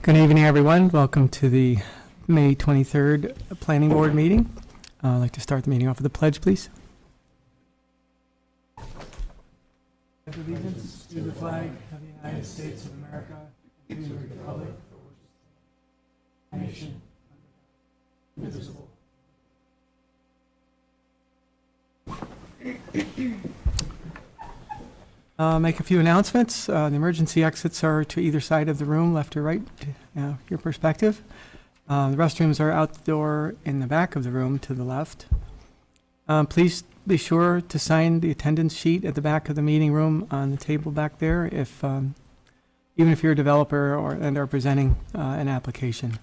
Good evening, everyone. Welcome to the May 23rd Planning Board meeting. I'd like to start the meeting off with a pledge, please. Allegiance to the flag of the United States of America and to the republic for which it stands, nation, indivisible. Make a few announcements. The emergency exits are to either side of the room, left or right, your perspective. The restrooms are outdoor in the back of the room to the left. Please be sure to sign the attendance sheet at the back of the meeting room on the table back there, if even if you're a developer and are presenting an application.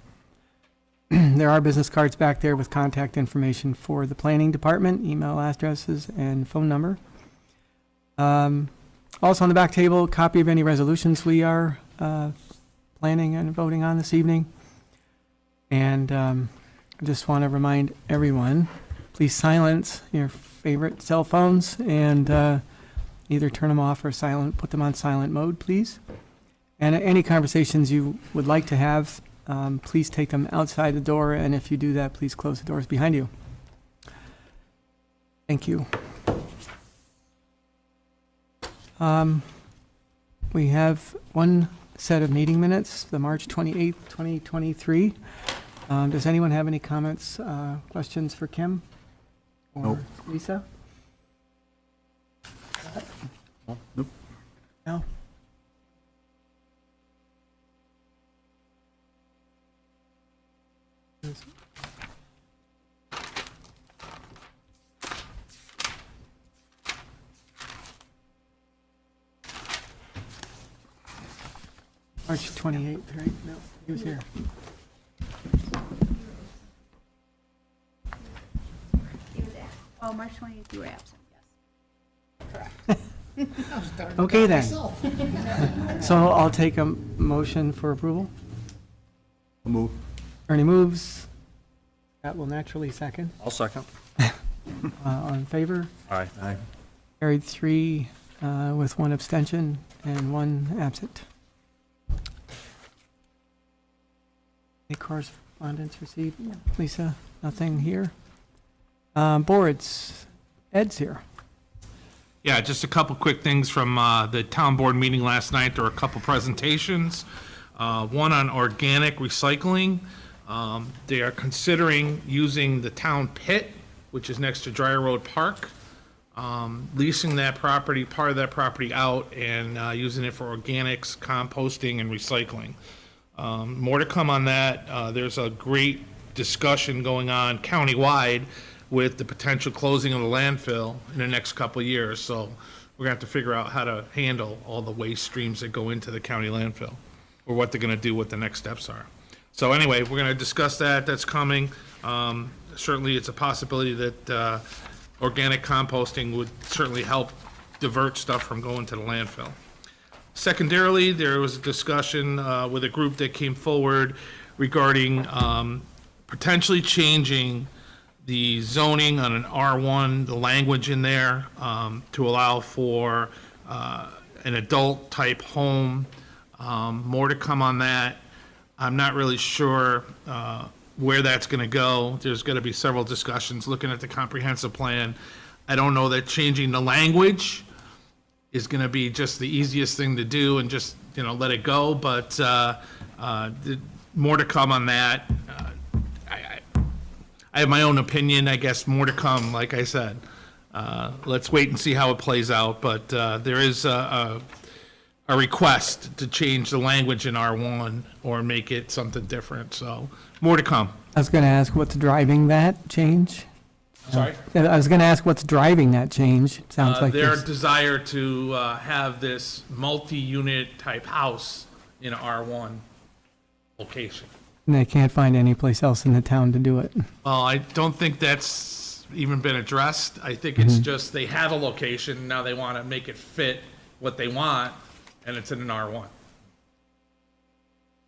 There are business cards back there with contact information for the planning department, email addresses, and phone number. Also on the back table, a copy of any resolutions we are planning and voting on this evening. And I just want to remind everyone, please silence your favorite cell phones and either turn them off or put them on silent mode, please. And any conversations you would like to have, please take them outside the door. And if you do that, please close the doors behind you. Thank you. We have one set of meeting minutes, the March 28th, 2023. Does anyone have any comments, questions for Kim or Nope. Lisa? Nope. No? March 28th, right? No, he was here. Oh, March 28th, you were absent, yes. Okay, then. So I'll take a motion for approval. I'll move. Ernie moves. That will naturally second. I'll second. All in favor? Aye. Aye. Carried 3 with 1 abstention and 1 absent. Any correspondence received? Lisa, nothing here. Boards, Ed's here. Yeah, just a couple quick things from the town board meeting last night. There were a couple presentations. One on organic recycling. They are considering using the town pit, which is next to Dryer Road Park, leasing that property, part of that property out, and using it for organics, composting, and recycling. More to come on that. There's a great discussion going on countywide with the potential closing of the landfill in the next couple of years. So we're gonna have to figure out how to handle all the waste streams that go into the county landfill, or what they're gonna do, what the next steps are. So anyway, we're gonna discuss that. That's coming. Certainly, it's a possibility that organic composting would certainly help divert stuff from going to the landfill. Secondarily, there was a discussion with a group that came forward regarding potentially changing the zoning on an R1, the language in there, to allow for an adult-type home. More to come on that. I'm not really sure where that's going to go. There's going to be several discussions looking at the comprehensive plan. I don't know that changing the language is going to be just the easiest thing to do and just, let it go, but more to come on that. I have my own opinion, I guess, more to come, like I said. Let's wait and see how it plays out, but there is a request to change the language in R1 or make it something different, so more to come. I was going to ask what's driving that change. Sorry? I was going to ask what's driving that change. It sounds like Their there's- desire to have this multi-unit type house in an R1 location. they can't find any place else in the town to do it. Well, I don't think that's even been addressed. I think it's just they have a location, now they want to make it fit what they want, and it's in an R1.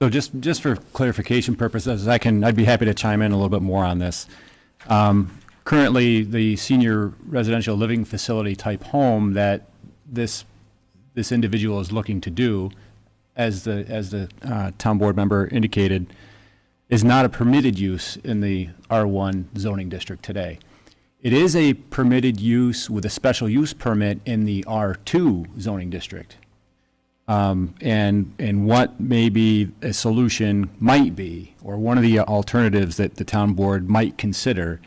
So just for clarification purposes, I'd be happy to chime in a little bit more on this. Currently, the senior residential living facility type home that this individual is looking to do as the town board member indicated, is not a permitted use in the R1 zoning district today. It is a permitted use with a special use permit in the R2 zoning district. And what maybe a solution might be, or one of the alternatives that the town board might consider,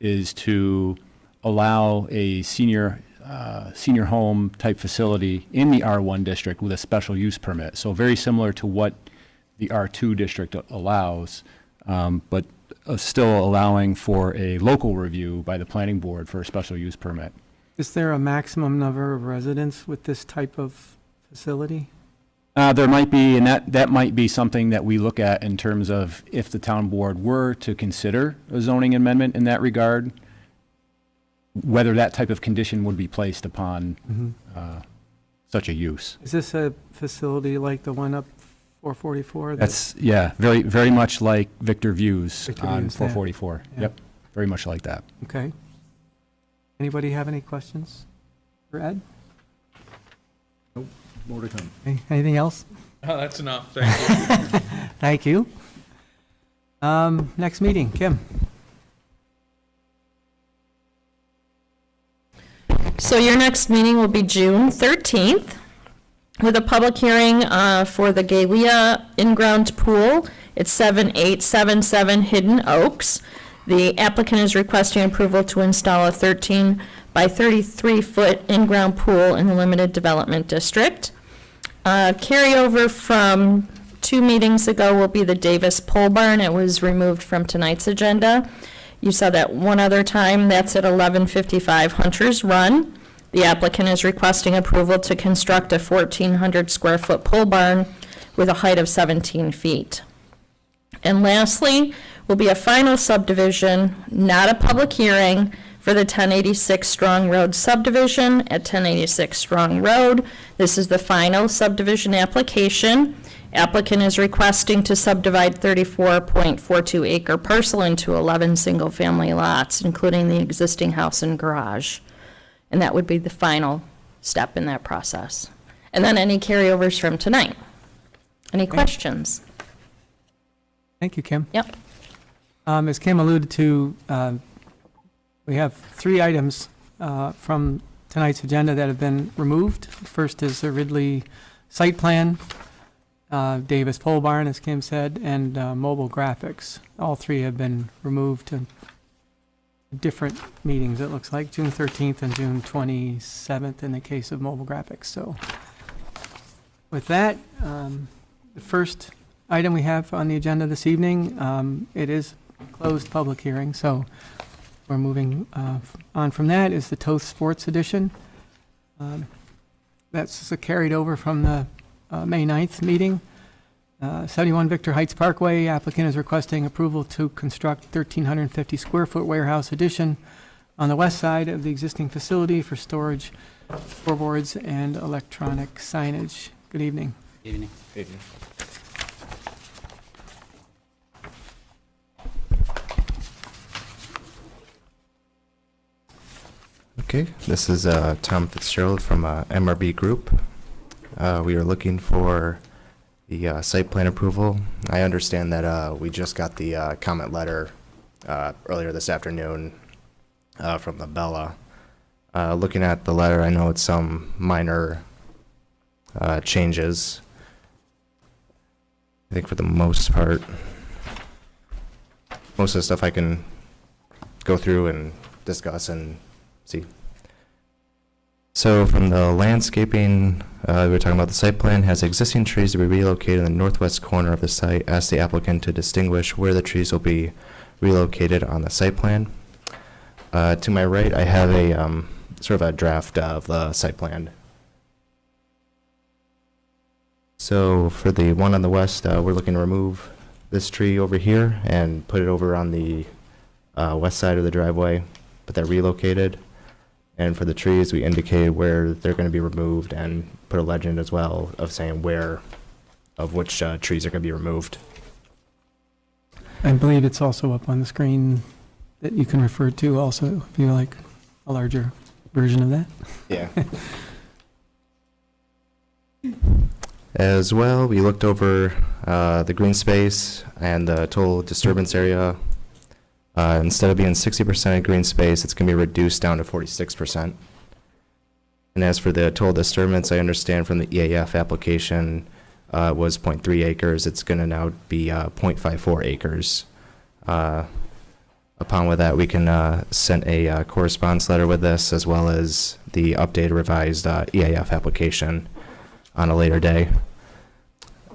is to allow a senior home type facility in the R1 district with a special use permit. So very similar to what the R2 district allows, but still allowing for a local review by the planning board for a special use permit. Is there a maximum number of residents with this type of facility? There might be, and that might be something that we look at in terms of if the town board were to consider a zoning amendment in that regard, whether that type of condition would be placed upon such a use. Is this a facility like the one up 444? That's, yeah, very, very much like Victor Views Victor on Views, yeah. 444. Yeah. Yep, very much like that. Okay. Anybody have any questions for Ed? More to come. Anything else? Oh, that's enough, thank you. Thank you. Next meeting, Kim. So your next meeting will be June 13th with a public hearing for the Galea in-ground pool at 7877 Hidden Oaks. The applicant is requesting approval to install a 13 by 33-foot in-ground pool in the limited development district. Carryover from 2 meetings ago will be the Davis Pole Barn. It was removed from tonight's agenda. You saw that one other time. That's at 1155 Hunter's Run. The applicant is requesting approval to construct a 1,400 square foot pole barn with a height of 17 feet. And lastly, will be a final subdivision, not a public hearing, for the 1086 Strong Road subdivision at 1086 Strong Road. This is the final subdivision application. Applicant is requesting to subdivide 34.42 acre parcel into 11 single-family lots, including the existing house and garage. And that would be the final step in that process. And then any carryovers from tonight. Any questions? Thank you, Kim. Yep. As Kim alluded to, we have 3 items from tonight's agenda that have been removed. First is the Ridley site plan, Davis Pole Barn, as Kim said, and mobile graphics. All 3 have been removed to different meetings, it looks like, June 13th and June 27th in the case of mobile graphics. So with that, the first item we have on the agenda this evening, it is closed public hearing, so we're moving on from that, is the Toth Sports Edition. That's carried over from the May 9th meeting. 71 Victor Heights Parkway, applicant is requesting approval to construct 1,350 square foot warehouse addition on the west side of the existing facility for storage, floorboards, and electronic signage. Good evening. Evening. Okay, this is Tom Fitzgerald from MRB Group. We are looking for the site plan approval. I understand that we just got the comment letter earlier this afternoon from the Bella. Looking at the letter, I know it's some minor changes. I think for the most part, most of the stuff I can go through and discuss and see. So from the landscaping, we were talking about the site plan has existing trees to be relocated in the northwest corner of the site. Ask the applicant to distinguish where the trees will be relocated on the site plan. To my right, I have a sort of a draft of the site plan. So for the one on the west, we're looking to remove this tree over here and put it over on the west side of the driveway, but they're relocated. And for the trees, we indicated where they're going to be removed and put a legend as well of saying where, of which trees are going to be removed. I believe it's also up on the screen that you can refer to also, if you like a larger version of that. Yeah. As well, we looked over the green space and the total disturbance area. Instead of being 60% of green space, it's going to be reduced down to 46%. And as for the total disturbance, I understand from the EAF application was 0.3 acres. It's going to now be 0.54 acres. Upon with that, we can send a correspondence letter with this, as well as the updated revised EAF application on a later day.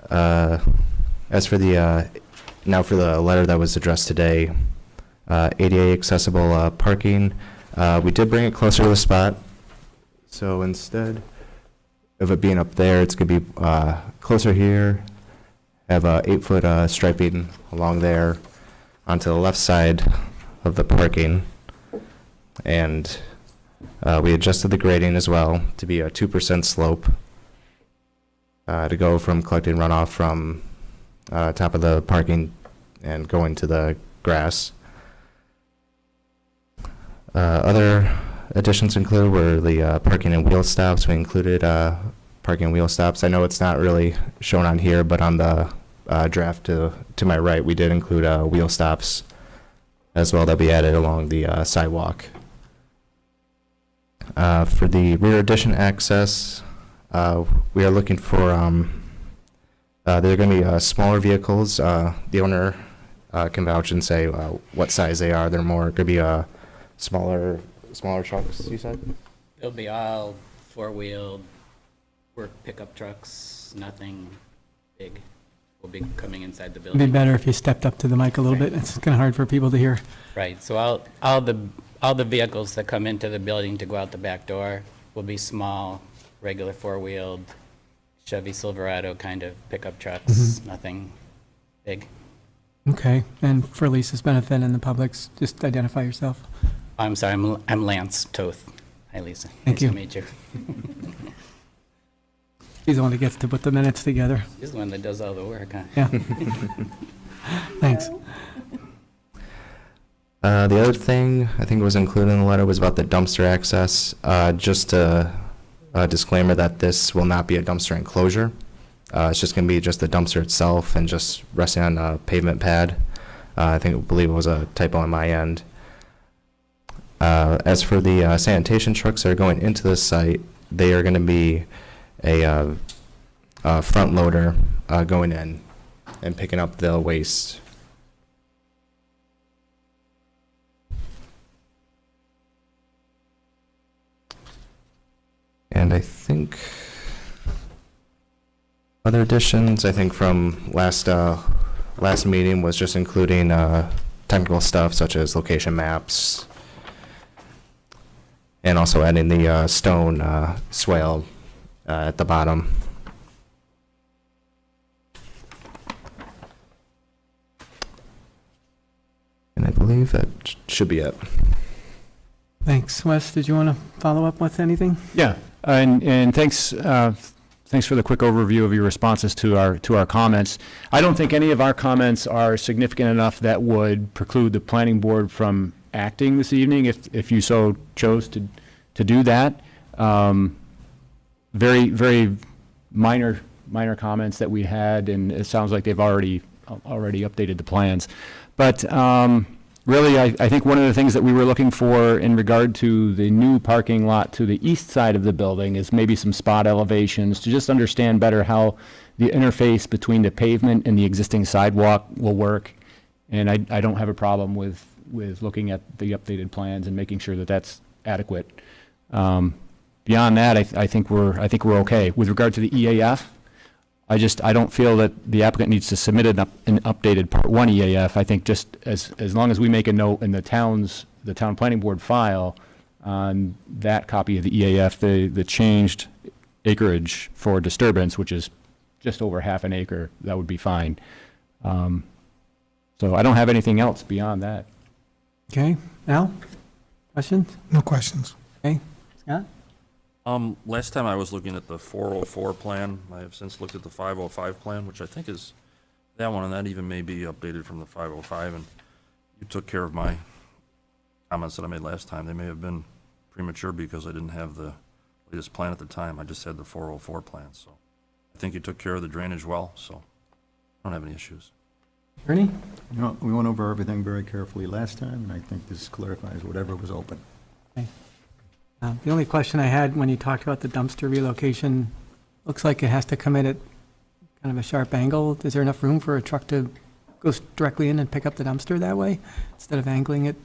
As for the now for the letter that was addressed today, ADA accessible parking, we did bring it closer to the spot. So instead of it being up there, it's going to be closer here. Have 8-foot striping along there onto the left side of the parking. And we adjusted the grading as well to be a 2% slope to go from collecting runoff from top of the parking and going to the grass. Other additions included were the parking and wheel stops. We included parking and wheel stops. I know it's not really shown on here, but on the draft to my right, we did include wheel stops as well that we added along the sidewalk. For the rear addition access, we are looking for, they're going to be smaller vehicles. The owner can vouch and say what size they are. They're more going to be smaller trucks, you said? It'll be all four-wheeled work pickup trucks, nothing big will be coming inside the It'd be building. better if you stepped up to the mic a little bit. It's kind of hard for people to hear. Right, so all the vehicles that come into the building to go out the back door will be small, regular four-wheeled Chevy Silverado kind of pickup trucks, nothing big. Okay, and for Lisa's benefit and the public's, just identify yourself. I'm sorry, I'm Lance Toth. Hi, Lisa. Thank you. Nice to meet you. He's the one that gets to put the minutes together. He's the one that does all the work, huh? Yeah. Thanks. The other thing I think was included in the letter was about the dumpster access. Just a disclaimer that this will not be a dumpster enclosure. It's just going to be just the dumpster itself and just resting on a pavement pad. I believe it was a typo on my end. As for the sanitation trucks that are going into the site, they are going to be a front loader going in and picking up the waste. And I think other additions, I think from last meeting was just including technical stuff such as location maps, and also adding the stone swale at the bottom. And I believe that should be it. Thanks. Wes, did you want to follow up with anything? Yeah, and thanks for the quick overview of your responses to our comments. I don't think any of our comments are significant enough that would preclude the planning board from acting this evening if you so chose to do that. Very, very minor comments that we had, and it sounds like they've already updated the plans. But really, I think one of the things that we were looking for in regard to the new parking lot to the east side of the building is maybe some spot elevations to just understand better how the interface between the pavement and the existing sidewalk will work. And I don't have a problem with looking at the updated plans and making sure that that's adequate. Beyond that, I think we're okay. With regard to the EAF, I don't feel that the applicant needs to submit an updated Part 1 EAF. I think just as long as we make a note in the town planning board file on that copy of the EAF, the changed acreage for disturbance, which is just over half an acre, that would be fine. So I don't have anything else beyond that. Okay. Al, questions? No questions. Okay. Scott? Last time I was looking at the 404 plan. I have since looked at the 505 plan, which I think is that one, and that even may be updated from the 505. And you took care of my comments that I made last time. They may have been premature because I didn't have the latest plan at the time. I just had the 404 plan. So I think you took care of the drainage well, so I don't have any issues. Ernie? You know, we went over everything very carefully last time, and I think this clarifies whatever was open. The only question I had when you talked about the dumpster relocation, looks like it has to come in at kind of a sharp angle. Is there enough room for a truck to go directly in and pick up the dumpster that way, instead of angling it?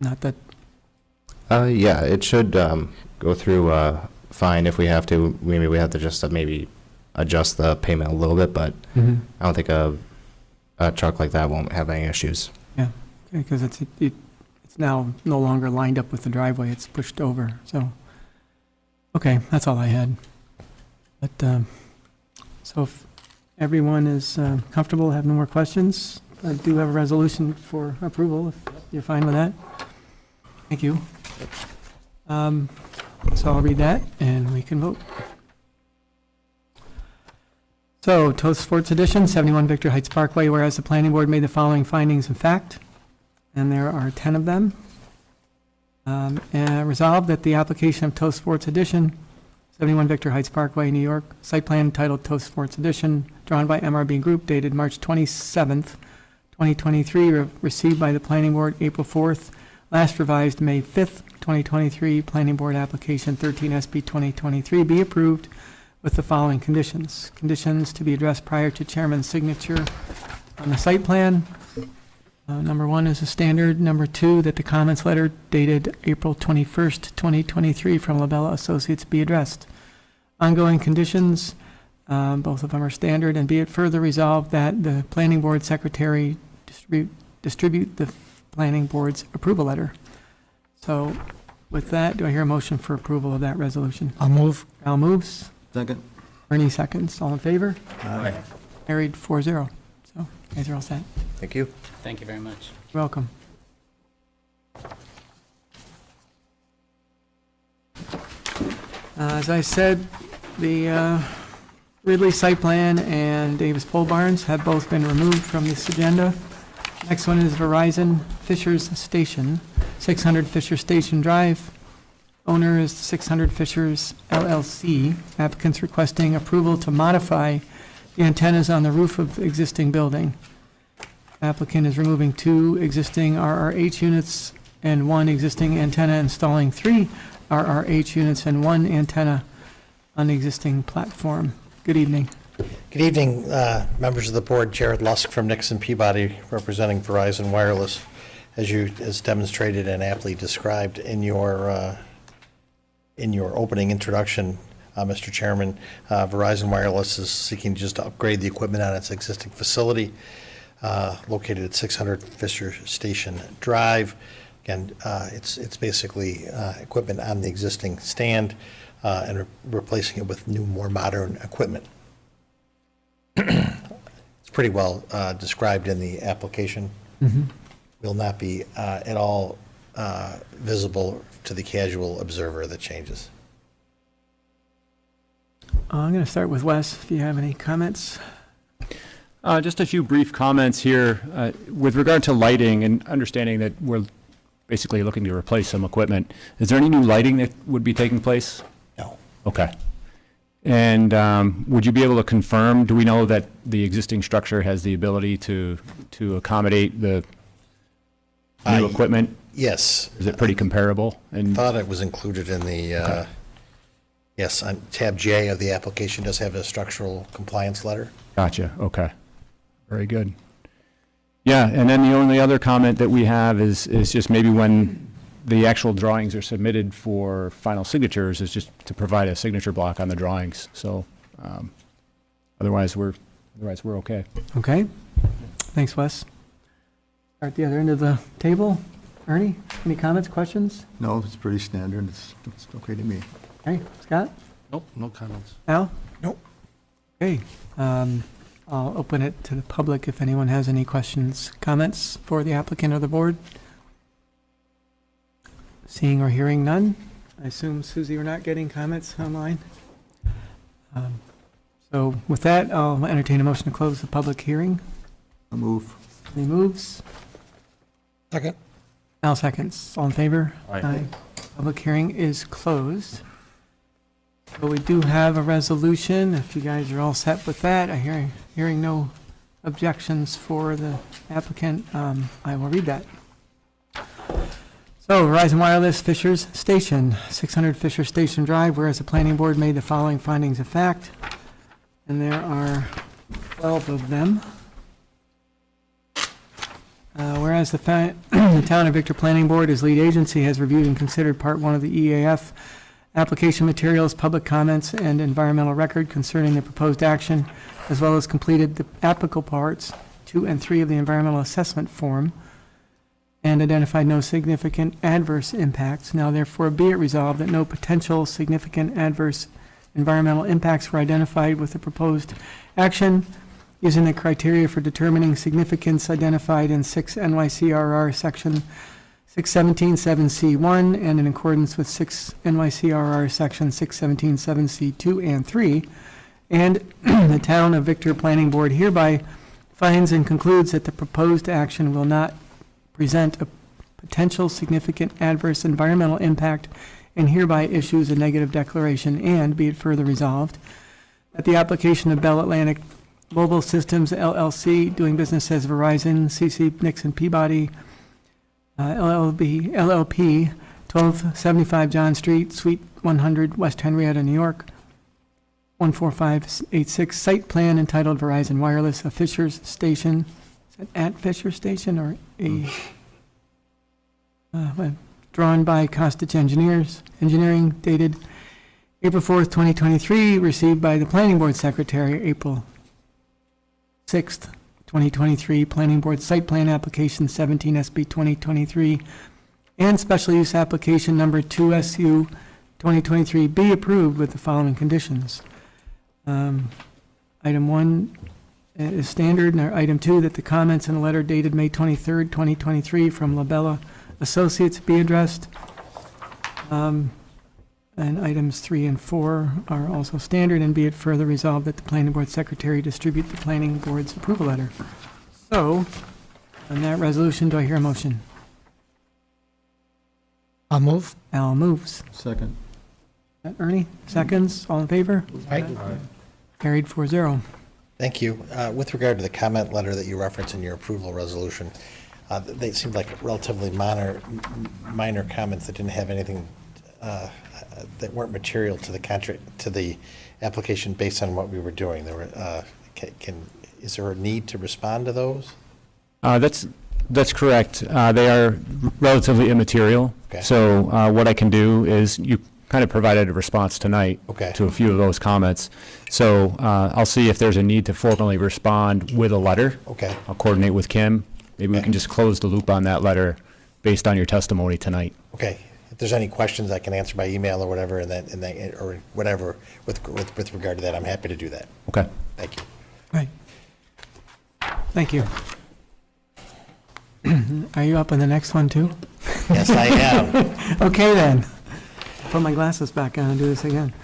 Not that, Yeah, it should go through fine. If we have to, maybe we have to just maybe adjust the payment a little bit, but I don't think a truck like that won't have any issues. because it's now no longer lined up with the driveway, it's pushed over, so. Okay, that's all I had. But, so if everyone is comfortable, have no more questions, I do have a resolution for approval, if you're fine with that. Thank you. So I'll read that, and we can vote. So, Toast Sports Edition, 71 Victor Heights Parkway, whereas the planning board made the following findings of fact, and there are 10 of them. And resolved that the application of Toast Sports Edition, 71 Victor Heights Parkway, New York, site plan entitled Toast Sports Edition, drawn by MRB Group, dated March 27th, 2023, received by the planning board April 4th, last revised May 5th, 2023, planning board application 13 SB 2023 be approved with the following conditions. Conditions to be addressed prior to chairman's signature on the site plan. Number 1 is a standard. Number 2, that the comments letter dated April 21st, 2023 from Labella Associates be addressed. Ongoing conditions, both of them are standard, and be it further resolved that the planning board secretary distribute the planning board's approval letter. So with that, do I hear a motion for approval of that resolution? I'll move. Al moves. Second. Ernie seconds. All in favor? Aye. Carried 4-0. So, you guys are all set. Thank you. Thank you very much. You're welcome. As I said, the Ridley site plan and Davis Pole Barns have both been removed from this agenda. Next one is Verizon Fishers Station, 600 Fisher Station Drive. Owner is 600 Fishers LLC. Applicants requesting approval to modify the antennas on the roof of the existing building. Applicant is removing 2 existing RRH units and 1 existing antenna, installing 3 RRH units and 1 antenna on the existing platform. Good evening. Good evening, members of the board. Jared Lusk from Nixon Peabody, representing Verizon Wireless. As demonstrated and aptly described in your opening introduction, Mr. Chairman, Verizon Wireless is seeking just to upgrade the equipment on its existing facility located at 600 Fisher Station Drive. Again, it's basically equipment on the existing stand and replacing it with new, more modern equipment. It's pretty well described in the application. Will not be at all visible to the casual observer, the changes. I'm going to start with Wes, if you have any comments. Just a few brief comments here. With regard to lighting and understanding that we're basically looking to replace some equipment, is there any new lighting that would be taking place? No. Okay. And would you be able to confirm, do we know that the existing structure has the ability to accommodate the new equipment? Yes. Is it pretty comparable? And Thought it was included in the, yes, on tab J of the application does have a structural compliance letter. Gotcha, okay. Very good. Yeah, and then the only other comment that we have is just maybe when the actual drawings are submitted for final signatures, is just to provide a signature block on the drawings. So otherwise we're okay. Okay. Thanks, Wes. Start at the other end of the table. Ernie, any comments, questions? No, it's pretty standard. It's okay to me. Okay, Scott? Nope, no comments. Al? Nope. Okay. I'll open it to the public if anyone has any questions, comments for the applicant or the board. Seeing or hearing none. I assume, Susie, we're not getting comments online. So with that, I'll entertain a motion to close the public hearing. I'll move. Any moves? Second. Al seconds. All in favor? Aye. Public hearing is closed. But we do have a resolution, if you guys are all set with that. Hearing no objections for the applicant, I will read that. So Verizon Wireless Fishers Station, 600 Fisher Station Drive, whereas the planning board made the following findings of fact, and there are 12 of them. Whereas the the Town of Victor Planning Board, as lead agency, has reviewed and considered Part 1 of the EAF application materials, public comments, and environmental record concerning the proposed action, as well as completed the applicable parts 2 and 3 of the environmental assessment form, and identified no significant adverse impacts. Now therefore be it resolved that no potential significant adverse environmental impacts were identified with the proposed action using the criteria for determining significance identified in 6 NYCRR Section 617.7C1 and in accordance with 6 NYCRR Section 617.7C2 and 3. And the Town of Victor Planning Board hereby finds and concludes that the proposed action will not present a potential significant adverse environmental impact and hereby issues a negative declaration. And be it further resolved that the application of Bell Atlantic Mobile Systems LLC, doing business as Verizon, CC Nixon Peabody, LLP, 1275 John Street, Suite 100, West Henrietta, New York, 14586, site plan entitled Verizon Wireless, a Fisher's Station. Is that at Fisher Station or a, drawn by Costitch Engineering, dated April 4th, 2023, received by the Planning Board Secretary, April 6th, 2023, Planning Board Site Plan Application 17 SB 2023, and Special Use Application Number 2 SU 2023 be approved with the following conditions. Item 1 is standard, and item 2, that the comments in a letter dated May 23rd, 2023 from Labella Associates be addressed. And items 3 and 4 are also standard, and be it further resolved that the Planning Board Secretary distribute the Planning Board's approval letter. So, on that resolution, do I hear a motion? I'll move. Al moves. Second. Ernie, seconds, all in favor? Aye. Carried 4-0. Thank you. With regard to the comment letter that you referenced in your approval resolution, they seemed like relatively minor comments that didn't have anything, that weren't material to the contract, to the application based on what we were doing. There were, is there a need to respond to those? That's correct. They are relatively immaterial. Okay. So what I can do is, you kind of provided a response tonight Okay. to a few of those comments. So I'll see if there's a need to formally respond with a letter. Okay. I'll coordinate with Kim. Maybe we Okay. can just close the loop on that letter based on your testimony tonight. Okay. If there's any questions I can answer by email or whatever, or whatever with regard to that, I'm happy to do that. Okay. Thank you. Right. Thank you. Are you up on the next one, too? Yes, I am. Okay, then. Put my glasses back on and do this again.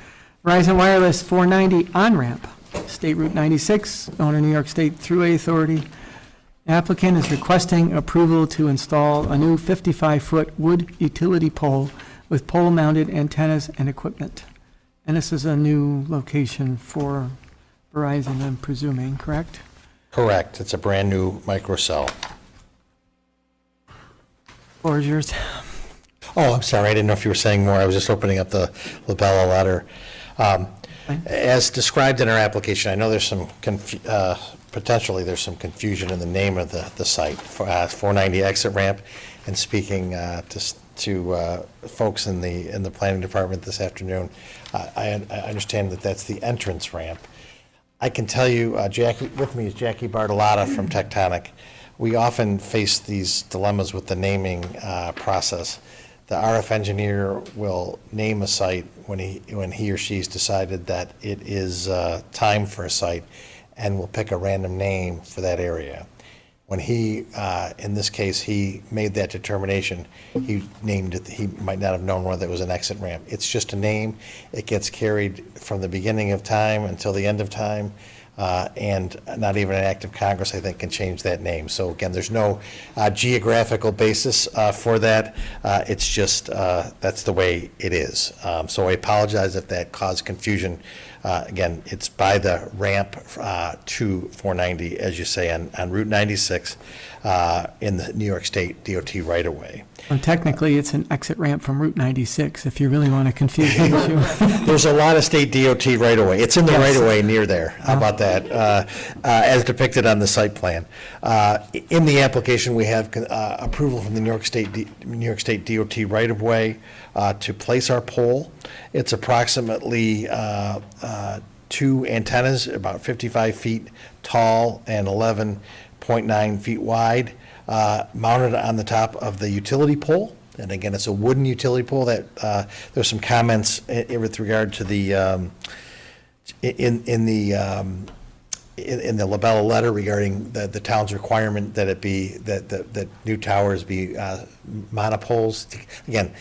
Verizon Wireless 490 on-ramp, State Route 96, owner New York State Thruway Authority. Applicant is requesting approval to install a new 55-foot wood utility pole with pole-mounted antennas and equipment. And this is a new location for Verizon, I'm presuming, correct? Correct. It's a brand-new microcell. Floor is yours. Oh, I'm sorry, I didn't know if you were saying more. I was just opening up the Labella letter. As described in our application, I know there's some, potentially there's some confusion in the name of the site, 490 exit ramp. And speaking to folks in the planning department this afternoon, I understand that that's the entrance ramp. I can tell you, Jackie, with me is Jackie Bartolotta from Tectonic. We often face these dilemmas with the naming process. The RF engineer will name a site when he or she's decided that it is time for a site, and will pick a random name for that area. When he, in this case, he made that determination, he named it, he might not have known whether it was an exit ramp. It's just a name. It gets carried from the beginning of time until the end of time. and not even an act of Congress, I think, can change that name. So again, there's no geographical basis for that. It's just, that's the way it is. So I apologize if that caused confusion. Again, it's by the ramp to 490, as you say, on Route 96 in the New York State DOT right-of-way. And technically, it's an exit ramp from Route 96, if you really want to confuse the issue. There's a lot of state DOT right-of-way. It's in the Yes. right-of-way near there. How about that? As depicted on the site plan. In the application, we have approval from the New York State DOT right-of-way to place our pole. It's approximately 2 antennas, about 55 feet tall and 11.9 feet wide, mounted on the top of the utility pole. And again, it's a wooden utility pole that, there's some comments with regard to the, in the Labella letter regarding the town's requirement that it be, that new towers be monopoles. Again,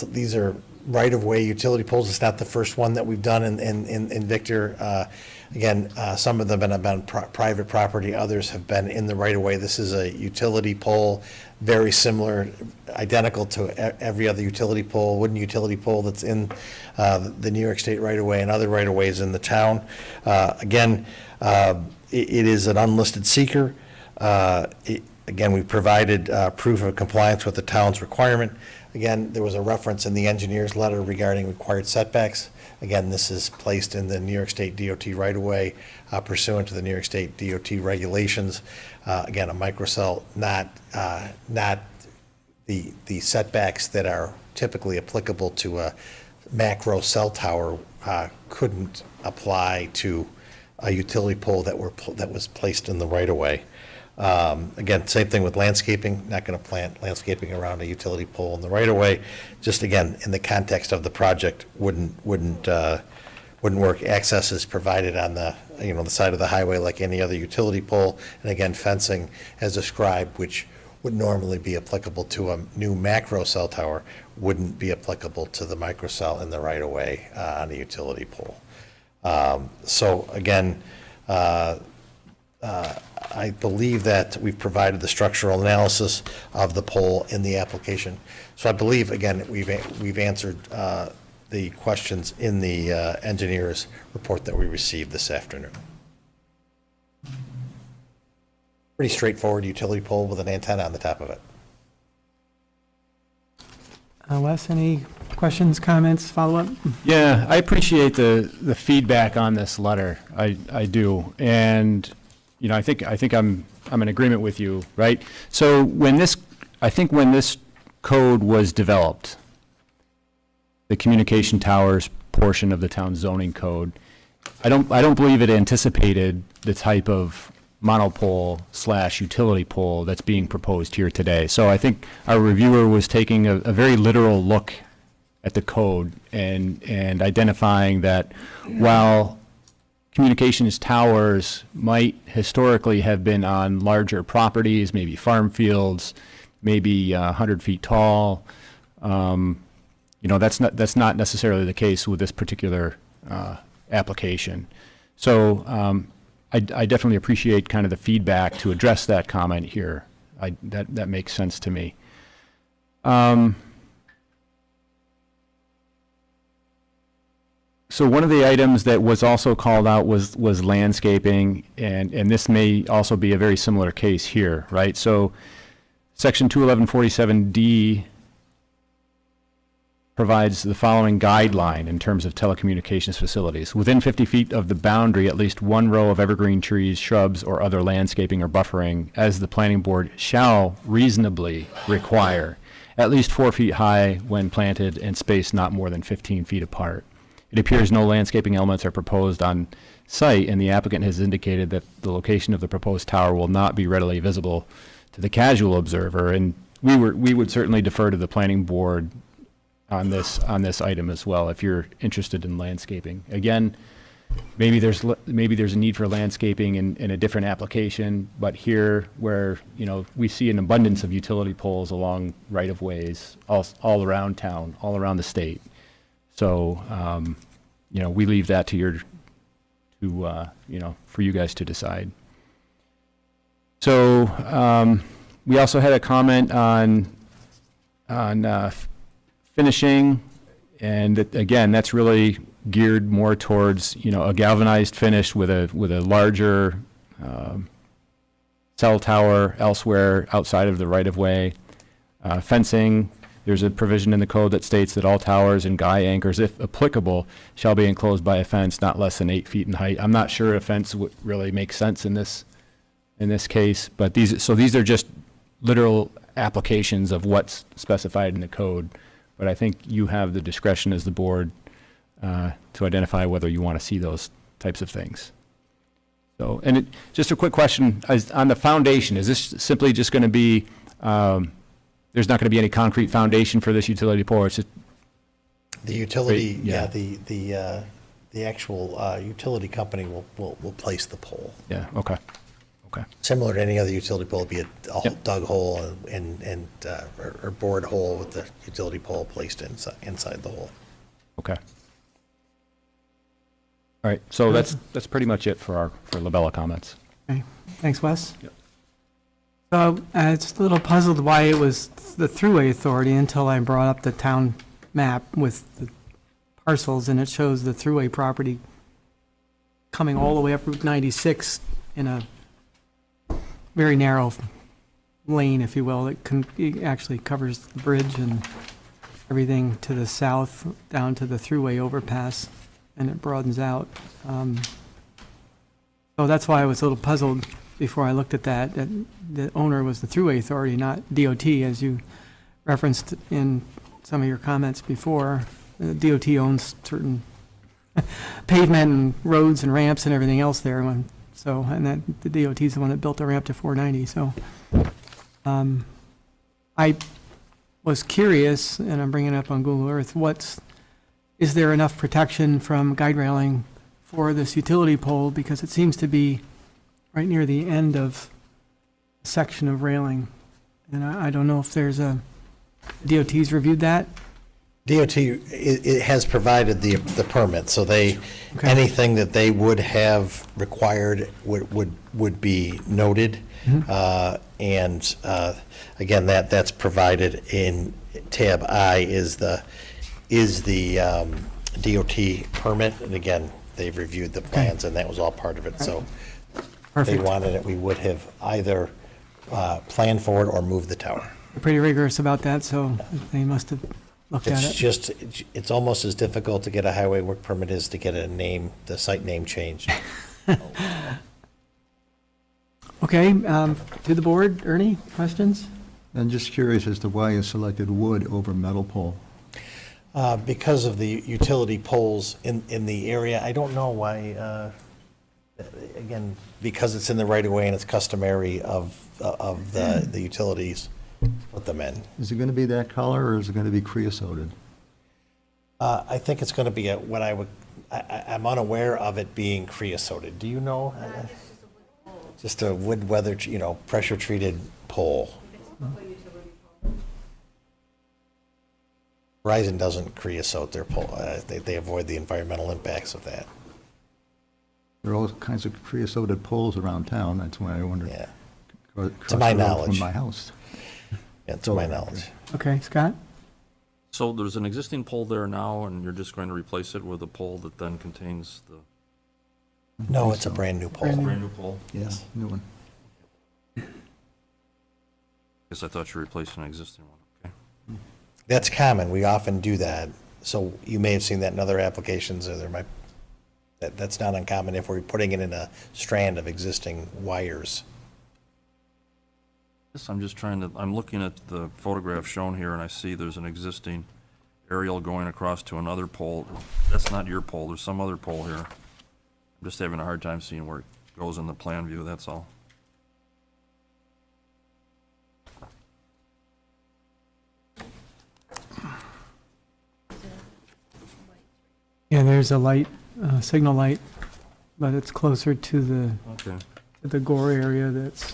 these are right-of-way utility poles. It's not the first one that we've done in Victor. Again, some of them have been private property, others have been in the right-of-way. This is a utility pole, very similar, identical to every other utility pole, wooden utility pole that's in the New York State right-of-way and other right-of-ways in the town. Again, it is an unlisted seeker. Again, we provided proof of compliance with the town's requirement. Again, there was a reference in the engineer's letter regarding required setbacks. Again, this is placed in the New York State DOT right-of-way pursuant to the New York State DOT regulations. Again, a microcell, not the setbacks that are typically applicable to a macro cell tower couldn't apply to a utility pole that was placed in the right-of-way. Again, same thing with landscaping, not going to plant landscaping around a utility pole in the right-of-way. Just again, in the context of the project, wouldn't work. Access is provided on the, the side of the highway like any other utility pole. And again, fencing as described, which would normally be applicable to a new macro cell tower, wouldn't be applicable to the microcell in the right-of-way on a utility pole. So again, I believe that we've provided the structural analysis of the pole in the application. So I believe, again, we've answered the questions in the engineer's report that we received this afternoon. Pretty straightforward utility pole with an antenna on the top of it. Wes, any questions, comments, follow-up? Yeah, I appreciate the feedback on this letter. I do. And, I think I'm in agreement with you, right? So when this code was developed, the communication towers portion of the town zoning code, I don't believe it anticipated the type of monopole / utility pole that's being proposed here today. So I think our reviewer was taking a very literal look at the code and identifying that while communications towers might historically have been on larger properties, maybe farm fields, maybe 100 feet tall, that's not necessarily the case with this particular application. So I definitely appreciate kind of the feedback to address that comment here. That makes sense to me. So one of the items that was also called out was landscaping, and this may also be a very similar case here, right? So Section 21147D provides the following guideline in terms of telecommunications facilities. Within 50 feet of the boundary, at least one row of evergreen trees, shrubs, or other landscaping or buffering, as the planning board shall reasonably require, at least 4 feet high when planted and spaced not more than 15 feet apart. It appears no landscaping elements are proposed on site, and the applicant has indicated that the location of the proposed tower will not be readily visible to the casual observer, and we would certainly defer to the planning board on this item as well, if you're interested in landscaping. Again, maybe there's a need for landscaping in a different application, but here where, we see an abundance of utility poles along right-of-ways all around town, all around the state. So, we leave that to for you guys to decide. So, we also had a comment on finishing, and again, that's really geared more towards, a galvanized finish with a larger cell tower elsewhere outside of the right-of-way. Fencing, there's a provision in the code that states that all towers and guy anchors, if applicable, shall be enclosed by a fence not less than 8 feet in height. I'm not sure a fence would really make sense in this case, but these are just literal applications of what's specified in the code. But I think you have the discretion as the board to identify whether you want to see those types of things. So, and just a quick question, on the foundation, is this simply just going to be, there's not going to be any concrete foundation for this utility pole? It's just, The utility, Great, yeah. the actual utility company will place the pole. yeah, okay. Similar to any other utility pole, it'd be a Yep. dug hole or bored hole with the utility pole placed inside the hole. Okay. All right, so that's pretty much it for Labella comments. Okay, thanks, Wes. Yep. So I was a little puzzled why it was the Thruway Authority until I brought up the town map with the parcels, and it shows the Thruway property coming all the way up Route 96 in a very narrow lane, if you will. It actually covers the bridge and everything to the south down to the Thruway overpass, and it broadens out. So that's why I was a little puzzled before I looked at that the owner was the Thruway Authority, not DOT, as you referenced in some of your comments before. DOT owns certain pavement and roads and ramps and everything else there. And that the DOT is the one that built the ramp to 490. So I was curious, and I'm bringing it up on Google Earth, is there enough protection from guide railing for this utility pole? Because it seems to be right near the end of a section of railing. And I don't know if there's DOT's reviewed that? DOT it has provided the permit, so anything that they would have required would be noted. And again, that's provided in tab I is the DOT permit. And again, they've reviewed the plans, and that was all part of it. So if they Perfect. wanted it, we would have either planned for it or moved the tower. They're pretty rigorous about that, so they must have looked at It's it. it's almost as difficult to get a highway work permit as to get the site name changed. Okay, to the board, Ernie, questions? I'm just curious as to why you selected wood over metal pole. Because of the utility poles in the area, I don't know why, again, because it's in the right of way and it's customary of the utilities, put them in. Is it going to be that color, or is it going to be creosoted? I think it's going to be I'm unaware of it being creosoted. Do you know? Just a wood weather, pressure treated pole. Verizon doesn't creosote their pole. They avoid the environmental impacts of that. There are all kinds of creosoted poles around town, that's why I wondered. Yeah, Across To my the road knowledge. From my house. yeah, to my knowledge. Okay, Scott? So there's an existing pole there now, and you're just going to replace it with a pole that then contains the No, it's a brand-new pole. brand new pole? Yeah, new one. Guess I thought you were replacing an existing one, okay. That's common. We often do that. So you may have seen that in other applications, or that's not uncommon if we're putting it in a strand of existing wires. Yes, I'm just I'm looking at the photograph shown here, and I see there's an existing aerial going across to another pole. That's not your pole, there's some other pole here. I'm just having a hard time seeing where it goes in the plan view, that's all. Yeah, there's a light, signal light, but it's closer to Okay. the Gore area that's,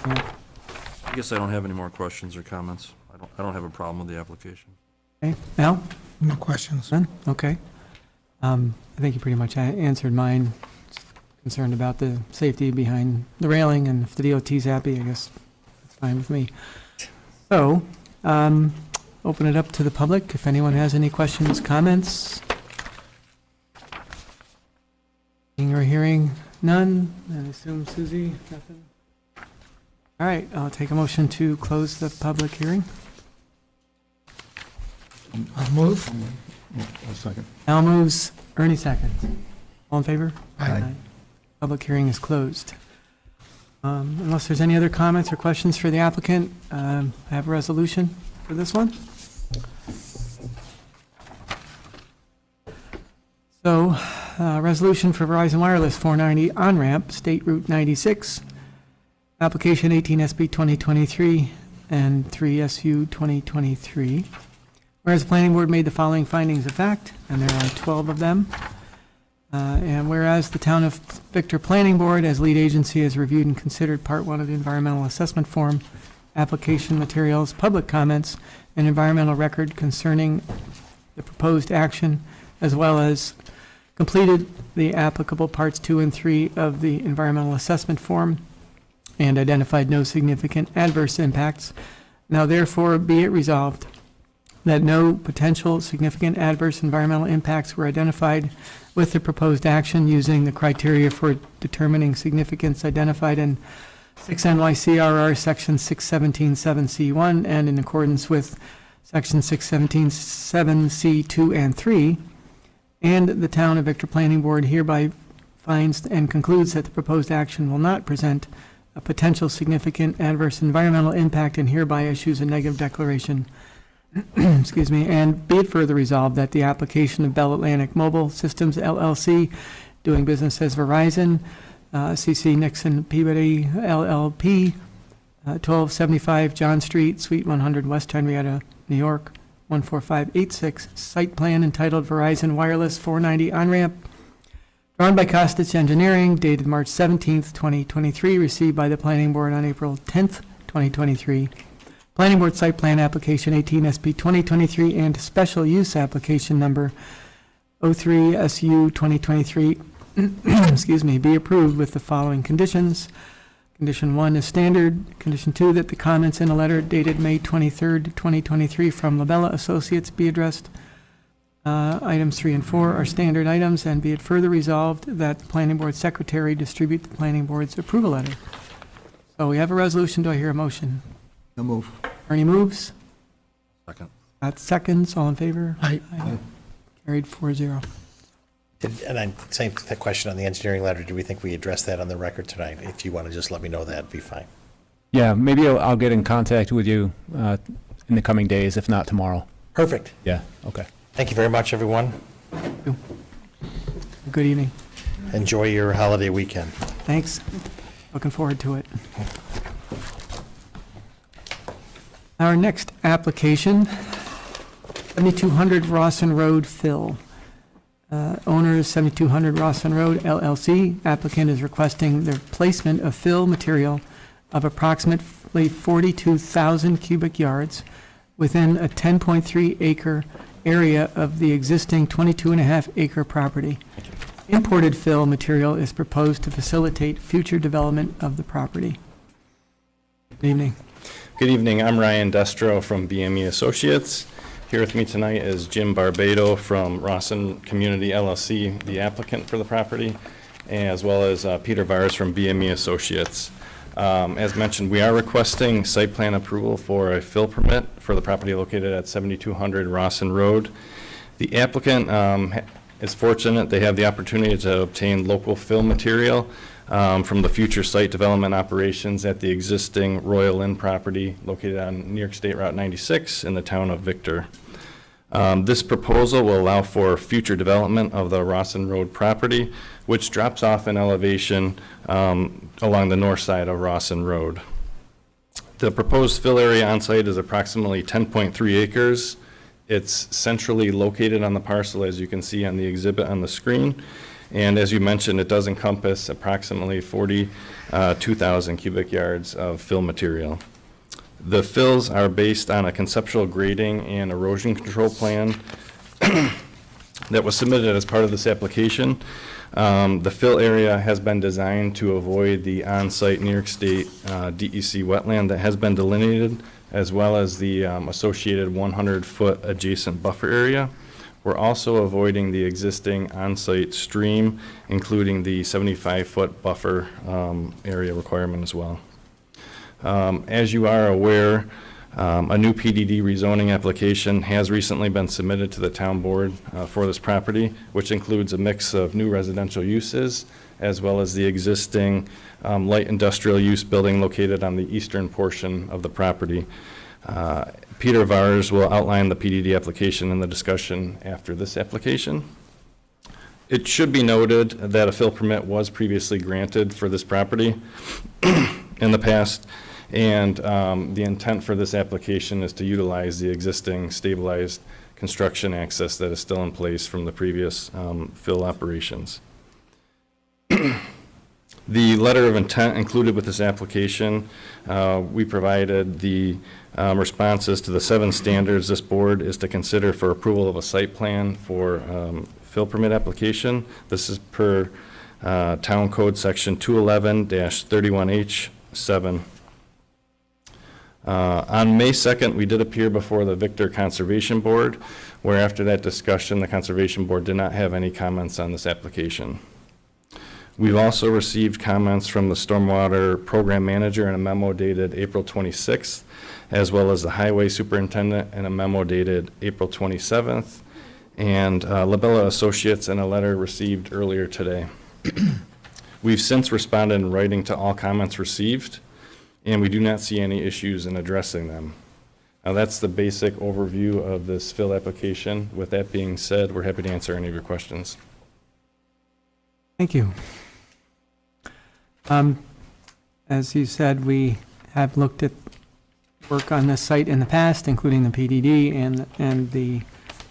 I guess I don't have any more questions or comments. I don't have a problem with the application. okay. Al? No questions. None? Okay. I think you pretty much answered mine concerned about the safety behind the railing, and if the DOT's happy, I guess that's fine with me. So, open it up to the public, if anyone has any questions, comments. Seeing or hearing none, I assume Suzie, nothing? All right, I'll take a motion to close the public hearing. I'll move. I'll second. Al moves, Ernie seconds. All in favor? Aye. Public hearing is closed. Unless there's any other comments or questions for the applicant, I have a resolution for this one. So, resolution for Verizon Wireless 490 on-ramp, State Route 96, application 18 SB 2023 and 3 SU 2023. Whereas the planning board made the following findings of fact, and there are 12 of them. And whereas the Town of Victor Planning Board, as lead agency, has reviewed and considered Part 1 of the environmental assessment form, application materials, public comments, and environmental record concerning the proposed action, as well as completed the applicable Parts 2 and 3 of the environmental assessment form, and identified no significant adverse impacts. Now therefore be it resolved that no potential significant adverse environmental impacts were identified with the proposed action using the criteria for determining significance identified in 6 NYCRR Section 617.7C1 and in accordance with Section 617.7C2 and 3. And the Town of Victor Planning Board hereby finds and concludes that the proposed action will not present a potential significant adverse environmental impact and hereby issues a negative declaration. Excuse me, and be it further resolved that the application of Bell Atlantic Mobile Systems LLC, doing business as Verizon, CC Nixon Peabody LLP, 1275 John Street, Suite 100, West Henrietta, New York, 14586, site plan entitled Verizon Wireless 490 on-ramp, drawn by Costitch Engineering, dated March 17th, 2023, received by the Planning Board on April 10th, 2023. Planning Board Site Plan Application 18 SP 2023 and Special Use Application Number 03 SU 2023, excuse me, be approved with the following conditions. Condition 1 is standard. Condition 2, that the comments in a letter dated May 23rd, 2023 from Labella Associates be addressed. Items 3 and 4 are standard items, and be it further resolved that the Planning Board Secretary distribute the Planning Board's approval letter. So we have a resolution. Do I hear a motion? I'll move. Ernie moves. Second. Pat seconds. All in favor? Aye. Carried 4-0. And I'm saying that question on the engineering letter, do we think we address that on the record tonight? If you want to just let me know, that'd be fine. Yeah, maybe I'll get in contact with you in the coming days, if not tomorrow. Perfect. Yeah, okay. Thank you very much, everyone. Good evening. Enjoy your holiday weekend. Thanks. Looking forward to it. Our next application, 7200 Rawson Road, Phil. Owner is 7200 Rawson Road, LLC. Applicant is requesting the placement of fill material of approximately 42,000 cubic yards within a 10.3 acre area of the existing 22.5 acre property. Imported fill material is proposed to facilitate future development of the property. Good evening. Good evening. I'm Ryan Destro from BME Associates. Here with me tonight is Jim Barbado from Rawson Community LLC, the applicant for the property, as well as Peter Vars from BME Associates. As mentioned, we are requesting site plan approval for a fill permit for the property located at 7200 Rawson Road. The applicant is fortunate they have the opportunity to obtain local fill material from the future site development operations at the existing Royal Inn property located on New York State Route 96 in the town of Victor. This proposal will allow for future development of the Rawson Road property, which drops off in elevation along the north side of Rawson Road. The proposed fill area on site is approximately 10.3 acres. It's centrally located on the parcel, as you can see on the exhibit on the screen. And as you mentioned, it does encompass approximately 42,000 cubic yards of fill material. The fills are based on a conceptual grading and erosion control plan that was submitted as part of this application. The fill area has been designed to avoid the on-site New York State DEC wetland that has been delineated, as well as the associated 100-foot adjacent buffer area. We're also avoiding the existing on-site stream, including the 75-foot buffer area requirement as well. As you are aware, a new PDD rezoning application has recently been submitted to the town board for this property, which includes a mix of new residential uses, as well as the existing light industrial use building located on the eastern portion of the property. Peter Vars will outline the PDD application in the discussion after this application. It should be noted that a fill permit was previously granted for this property in the past, and the intent for this application is to utilize the existing stabilized construction access that is still in place from the previous fill operations. The letter of intent included with this application, we provided the responses to the 7 standards this board is to consider for approval of a site plan for fill permit application. This is per Town Code Section 211-31H7. On May 2nd, we did appear before the Victor Conservation Board, where after that discussion, the Conservation Board did not have any comments on this application. We've also received comments from the Stormwater Program Manager in a memo dated April 26th, as well as the Highway Superintendent in a memo dated April 27th, and Labella Associates in a letter received earlier today. We've since responded in writing to all comments received, and we do not see any issues in addressing them. Now, that's the basic overview of this fill application. With that being said, we're happy to answer any of your questions. Thank you. As you said, we have looked at work on this site in the past, including the PDD and the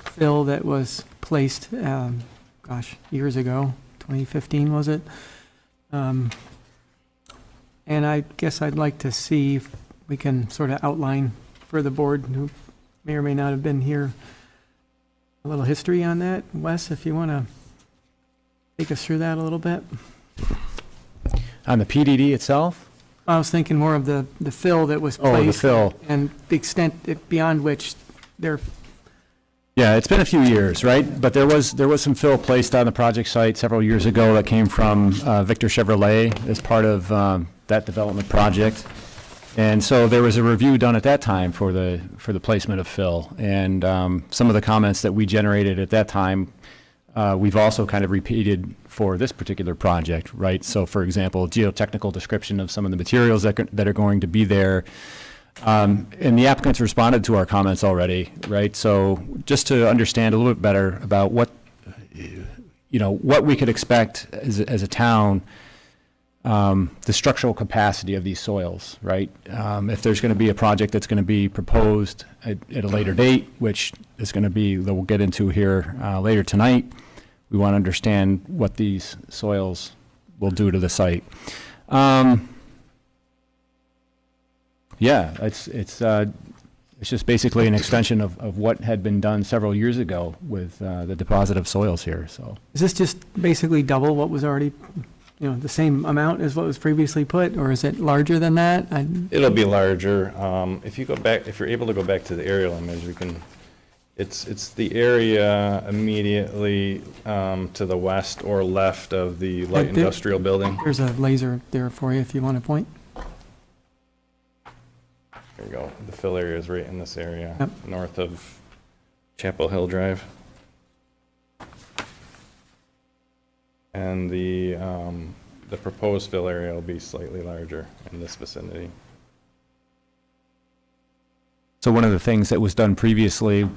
fill that was placed, years ago, 2015 was it? And I guess I'd like to see if we can sort of outline for the board who may or may not have been here, a little history on that. Wes, if you want to take us through that a little bit. On the PDD itself? I was thinking more of the fill that was placed. Oh, the fill. And the extent beyond which they're, Yeah, it's been a few years, right? But there was some fill placed on the project site several years ago that came from Victor Chevrolet as part of that development project. And so there was a review done at that time for the placement of fill. And some of the comments that we generated at that time, we've also kind of repeated for this particular project, right? So for example, geotechnical description of some of the materials that are going to be there. And the applicants responded to our comments already, right? So just to understand a little bit better about what we could expect as a town, the structural capacity of these soils, right? If there's going to be a project that's going to be proposed at a later date, which is going to be, that we'll get into here later tonight, we want to understand what these soils will do to the site. Yeah, it's just basically an extension of what had been done several years ago with the deposit of soils here, so. is this just basically double what was already, the same amount as what was previously put, or is it larger than that? It'll be larger. If you're able to go back to the aerial image, we can, it's the area immediately to the west or left of the light Right there. industrial building. There's a laser there for you if you want to point. There you go. The fill area is right in this area, Yep. north of Chapel Hill Drive. And the proposed fill area will be slightly larger in this vicinity. So one of the things that was done previously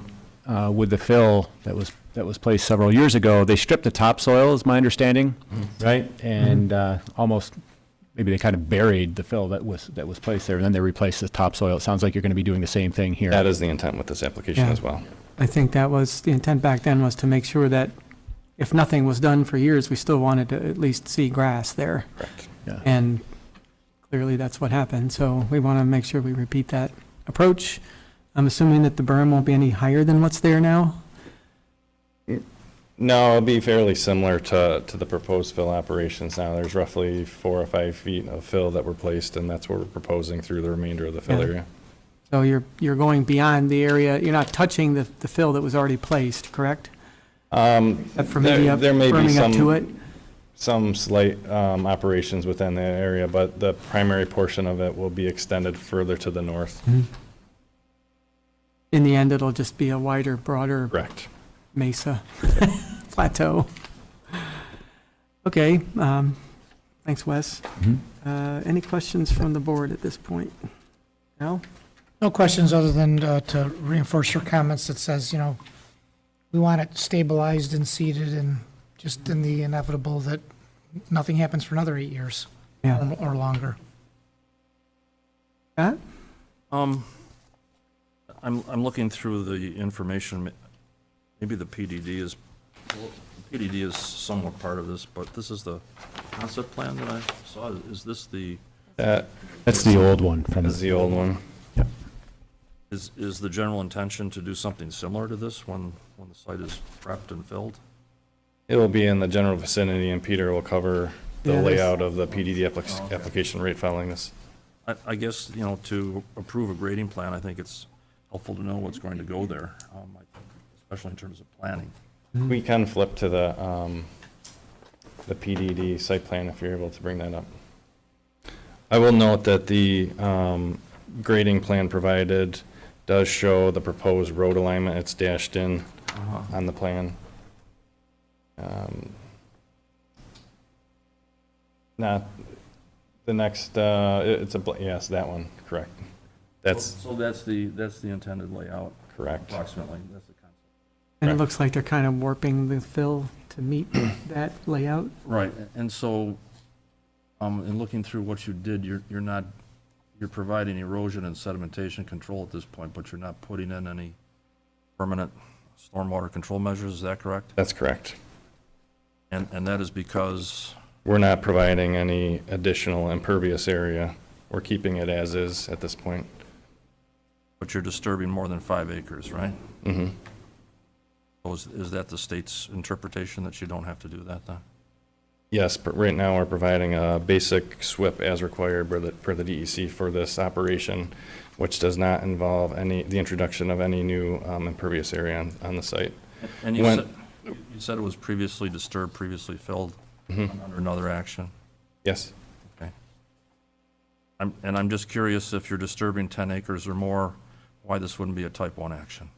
with the fill that was placed several years ago, they stripped the topsoil, is my understanding, right? And almost, maybe they kind of buried the fill that was placed there, and then they replaced the topsoil. It sounds like you're going to be doing the same thing here. That is the intent with this application Yeah. as well. I think that was, the intent back then was to make sure that if nothing was done for years, we still wanted to at least see grass there. Correct. Yeah. And clearly that's what happened, so we want to make sure we repeat that approach. I'm assuming that the berm won't be any higher than what's there now? No, it'll be fairly similar to the proposed fill operations now. There's roughly 4 or 5 feet of fill that were placed, and that's what we're proposing through the remainder of the fill Yeah. area. So you're going beyond the area, you're not touching the fill that was already placed, correct? Except for maybe There may be firming up to it? some slight operations within the area, but the primary portion of it will be extended further to the north. In the end, it'll just be a wider, broader Correct. mesa, plateau. Okay, thanks, Wes. Any questions from the board at this point? No? No questions other than to reinforce your comments that says, we want it stabilized and seated and just in the inevitable that nothing happens for another 8 years Yeah. or longer. Pat? I'm looking through the information, maybe the PDD is somewhat part of this, but this is the concept plan that I saw. Is this That's the old one from. That's the old one. is the general intention to do something similar to this when the site is prepped and filled? It will be in the general vicinity, and Peter will cover the Yeah, layout of the PDD application rate following this. I guess, to approve a grading plan, I think it's helpful to know what's going to go there, especially in terms of planning. We can flip to the PDD site plan if you're able to bring that up. I will note that the grading plan provided does show the proposed road alignment. It's dashed in on the plan. Not the next, yes, that one, correct. So that's the intended layout? Correct. Approximately, that's the concept. And it Correct. looks like they're kind of warping the fill to meet that layout. Right, and so, in looking through what you did, you're providing erosion and sedimentation control at this point, but you're not putting in any permanent stormwater control measures, is that correct? That's correct. And that is because, We're not providing any additional impervious area. We're keeping it as is at this point. but you're disturbing more than 5 acres, right? Mm-hmm. So is that the state's interpretation that you don't have to do that then? Yes, but right now we're providing a basic SWIP as required per the DEC for this operation, which does not involve the introduction of any new impervious area on the site. And you When- said it was previously disturbed, previously filled Mhm. under another action? Yes. Okay. I'm just curious, if you're disturbing 10 acres or more, why this wouldn't be a type 1 action?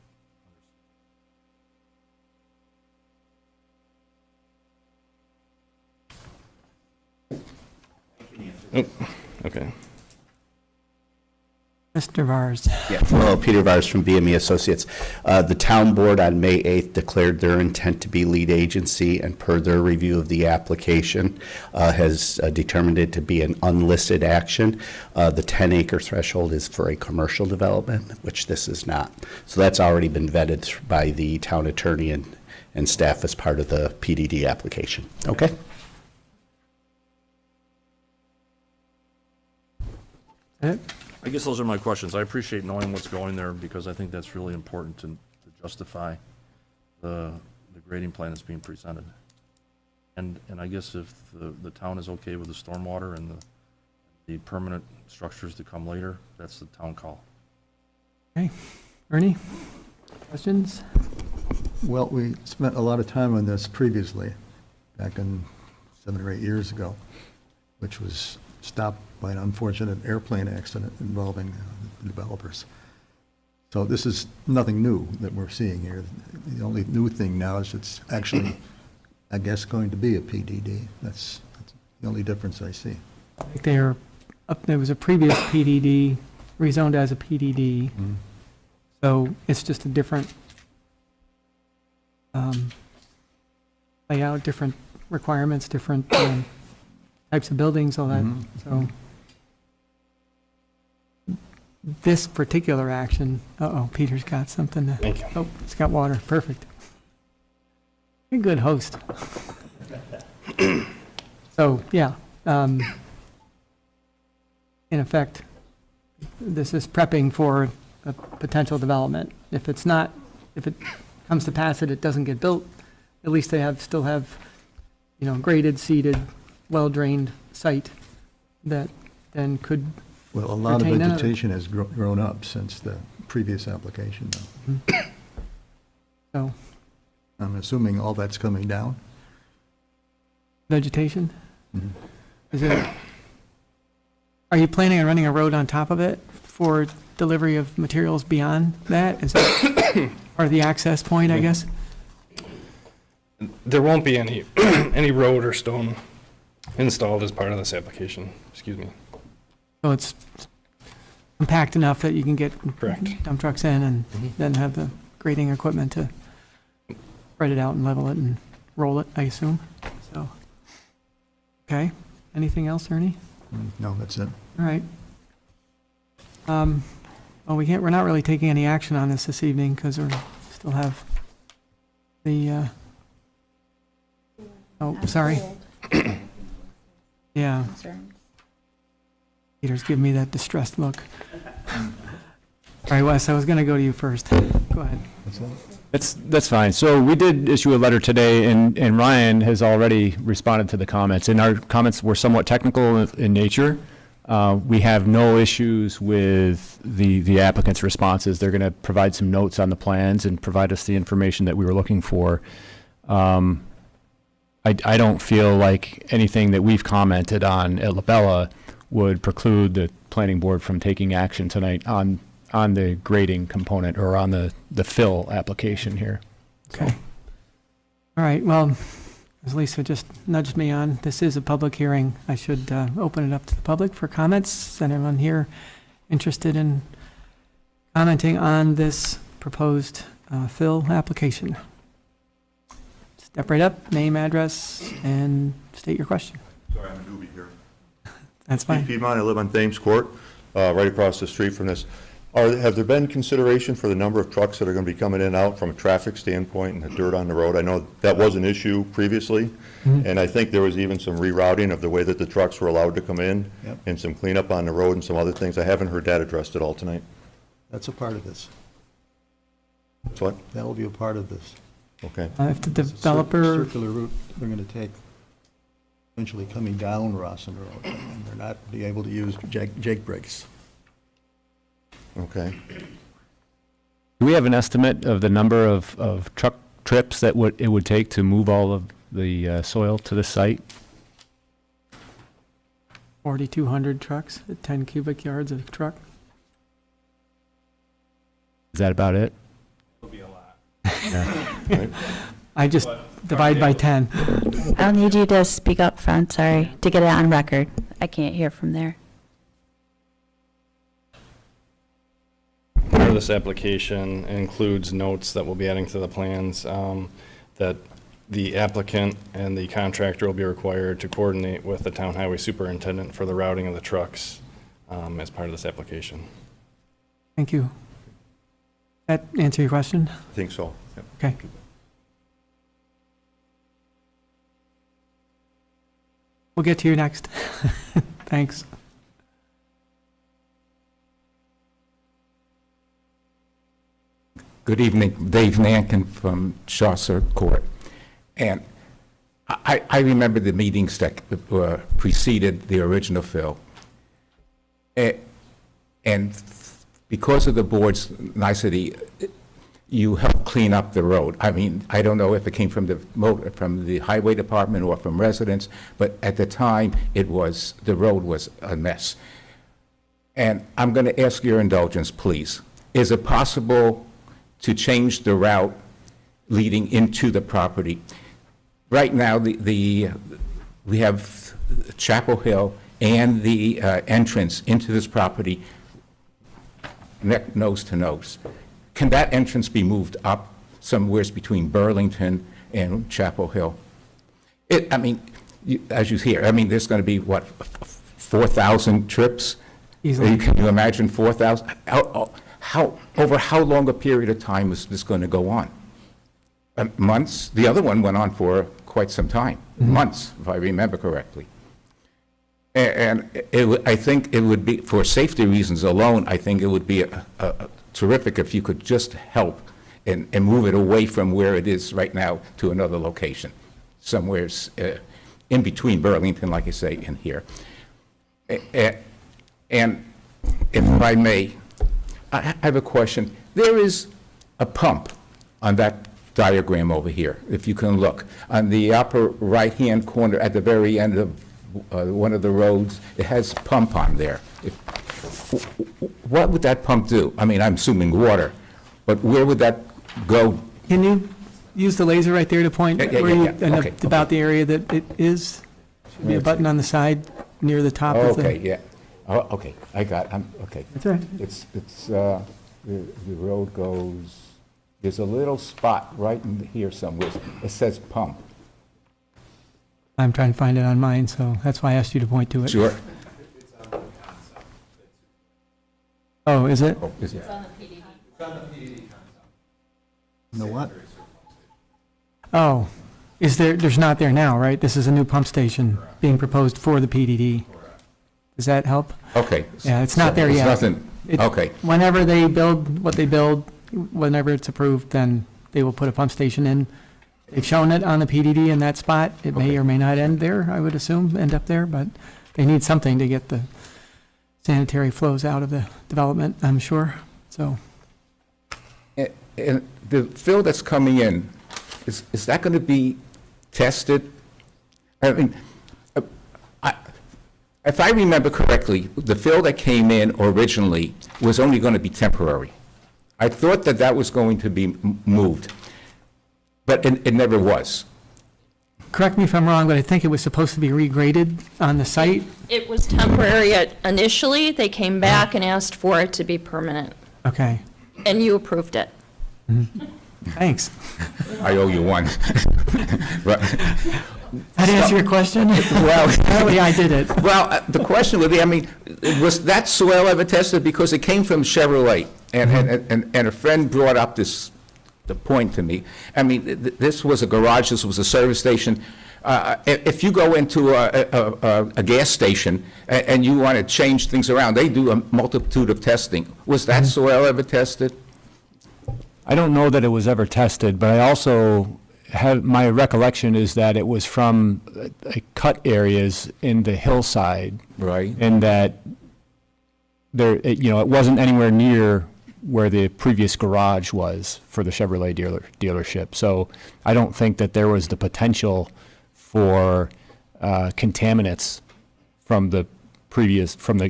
Okay. Mr. Vars. Yeah, hello, Peter Vars from BME Associates. The town board on May 8th declared their intent to be lead agency, and per their review of the application, has determined it to be an unlisted action. The 10-acre threshold is for a commercial development, which this is not. So that's already been vetted by the town attorney and staff as part of the PDD application. Okay? I guess those are my questions. I appreciate knowing what's going there, because I think that's really important to justify the grading plan that's being presented. And I guess if the town is okay with the stormwater and the permanent structures to come later, that's the town call. Okay, Ernie, questions? Well, we spent a lot of time on this previously, back in 7 or 8 years ago, which was stopped by an unfortunate airplane accident involving the developers. So this is nothing new that we're seeing here. The only new thing now is it's actually, I guess, going to be a PDD. That's the only difference I see. I think there was a previous PDD rezoned as a PDD, so it's just a different layout, different requirements, different types of buildings, all that, so. This particular action, Peter's got something to. Thank you. Oh, it's got water, perfect. You're a good host. So, yeah, in effect, this is prepping for a potential development. If it comes to pass that it doesn't get built, at least they still have, graded, seeded, well-drained site that then could, Well, a lot of Retain another- vegetation has grown up since the previous application, though. so, I'm assuming all that's coming down? vegetation? Mhm. Is it, are you planning on running a road on top of it for delivery of materials beyond that? Is that part of the access point, I guess? There won't be any, any road or stone installed as part of this application, excuse me. So it's compact enough that you can get Correct. dump trucks in and then have the grading equipment to spread it out and level it and roll it, I assume, so. Okay, anything else, Ernie? No, that's it. All right. Well, we're not really taking any action on this evening because we still have the, oh, sorry. Yeah, Concerns. Peter's giving me that distressed look. All right, Wes, I was going to go to you first. Go ahead. What's that? That's fine. So we did issue a letter today, and Ryan has already responded to the comments, and our comments were somewhat technical in nature. We have no issues with the applicant's responses. They're going to provide some notes on the plans and provide us the information that we were looking for. I don't feel like anything that we've commented on at Labella would preclude the planning board from taking action tonight on the grading component or on the fill application here. Okay. All right, well, as Lisa just nudged me on, this is a public hearing. I should open it up to the public for comments. Is anyone here interested in commenting on this proposed fill application? Step right up, name, address, and state your question. Sorry, I'm a newbie here. That's fine. Piedmont, I live on Thames Court, right across the street from this. Have there been consideration for the number of trucks that are going to be coming in and out from a traffic standpoint and the dirt on the road? I know that was an issue previously, and I think there was even some rerouting of the way that the trucks were allowed to come in, Yep. and some cleanup on the road and some other things. I haven't heard that addressed at all tonight. That's a part of this. So what? That will be a part of this. Okay. If the It's a developer, circular route they're going to take, eventually coming down Rossin Road, and they're not be able to use Jake brakes. Okay. Do we have an estimate of the number of truck trips that it would take to move all of the soil to the site? 4,200 trucks, at 10 cubic yards of truck. Is that about it? I just divide by 10. I'll need you to speak up front, sorry, to get it on record. I can't hear from there. Part of this application includes notes that we'll be adding to the plans, that the applicant and the contractor will be required to coordinate with the town highway superintendent for the routing of the trucks as part of this application. Thank you. That answer your question? I think so. Yep. Okay. We'll get to you next. Thanks. Good evening, Dave Nankin from Chaucer Court. And I remember the meetings that preceded the original fill. And because of the board's nicety, you helped clean up the road. I mean, I don't know if it came from the highway department or from residents, but at the time, the road was a mess. And I'm going to ask your indulgence, please. Is it possible to change the route leading into the property? Right now, we have Chapel Hill and the entrance into this property nose to nose. Can that entrance be moved up somewhere between Burlington and Chapel Hill? I mean, as you hear, I mean, there's going to be, what, 4,000 trips? Easily. Can you imagine 4,000? Over how long a period of time is this going to go on? Months? The other one went on for quite some time, months, if I remember correctly. And I think it would be, for safety reasons alone, I think it would be terrific if you could just help and move it away from where it is right now to another location, somewhere in between Burlington, like I say, and here. And if I may, I have a question. There is a pump on that diagram over here, if you can look. On the upper right-hand corner, at the very end of one of the roads, it has pump on there. What would that pump do? I mean, I'm assuming water, but where would that go? Can you use the laser right there to point Yeah, where you, yeah. and Okay, about the area that it is? Should be a button on the side near the top of the... Okay, yeah. Oh, okay, I got, okay. That's all right. It's, the road goes, there's a little spot right in here somewhere. It says pump. I'm trying to find it on mine, so that's why I asked you to point to it. Sure. Oh, is it? Oh, is it? You know what? Oh, there's not there now, right? This is a new pump station being proposed for the PDD. Does that help? Okay. Yeah, it's not So there it's yet. nothing, It- okay. Whenever they build what they build, whenever it's approved, then they will put a pump station in. They've shown it on the PDD in that spot. It may Okay. or may not end there, I would assume, end up there, but they need something to get the sanitary flows out of the development, I'm sure, so. And the fill that's coming in, is that going to be tested? I mean, if I remember correctly, the fill that came in originally was only going to be temporary. I thought that that was going to be moved, but it never was. Correct me if I'm wrong, but I think it was supposed to be regraded on the site. It was temporary initially. They came back and asked for it to be permanent, Okay, and you approved it. thanks. I owe you one. But- That answer your question? Well, Apparently I did it. Well, the question would be, I mean, was that soil ever tested? Because it came from Chevrolet, and a friend brought up the point to me. I mean, this was a garage, this was a service station. If you go into a gas station and you want to change things around, they do a multitude of testing. Was that soil ever tested? I don't know that it was ever tested, but I also have, my recollection is that it was from cut areas in the hillside. Right. And that it wasn't anywhere near where the previous garage was for the Chevrolet dealership. So I don't think that there was the potential for contaminants from the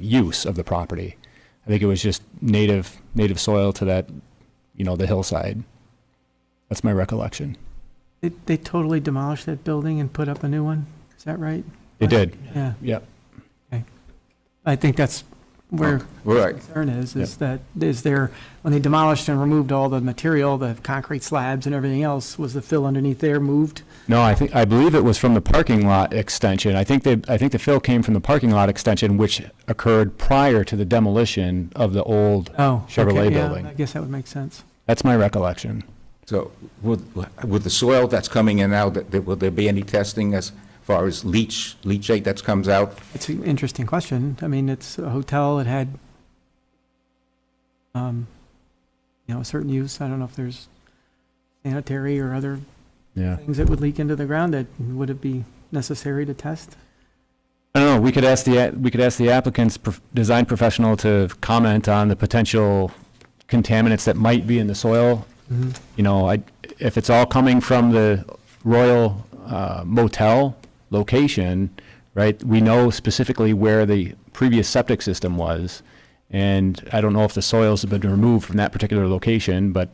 use of the property. I think it was just native soil to that, the hillside. That's my recollection. They totally demolished that building and put up a new one? Is that right? It did. Yeah. Yep. Okay. I think that's where Right. the concern is there, when they demolished and removed all the material, the concrete slabs and everything else, was the fill underneath there moved? No, I believe it was from the parking lot extension. I think the fill came from the parking lot extension, which occurred prior to the demolition of the old Chevrolet okay, yeah, building. I guess that would make sense. That's my recollection. So with the soil that's coming in now, will there be any testing as far as leachate that comes out? It's an interesting question. I mean, it's a hotel, it had, a certain use. I don't know if there's sanitary or other things that would leak into the ground that would it be necessary to test? I don't know. We could ask the applicant's design professional to comment on the potential contaminants that might be in the soil. Mm-hmm. If it's all coming from the Royal Motel location, right? We know specifically where the previous septic system was, and I don't know if the soils have been removed from that particular location, but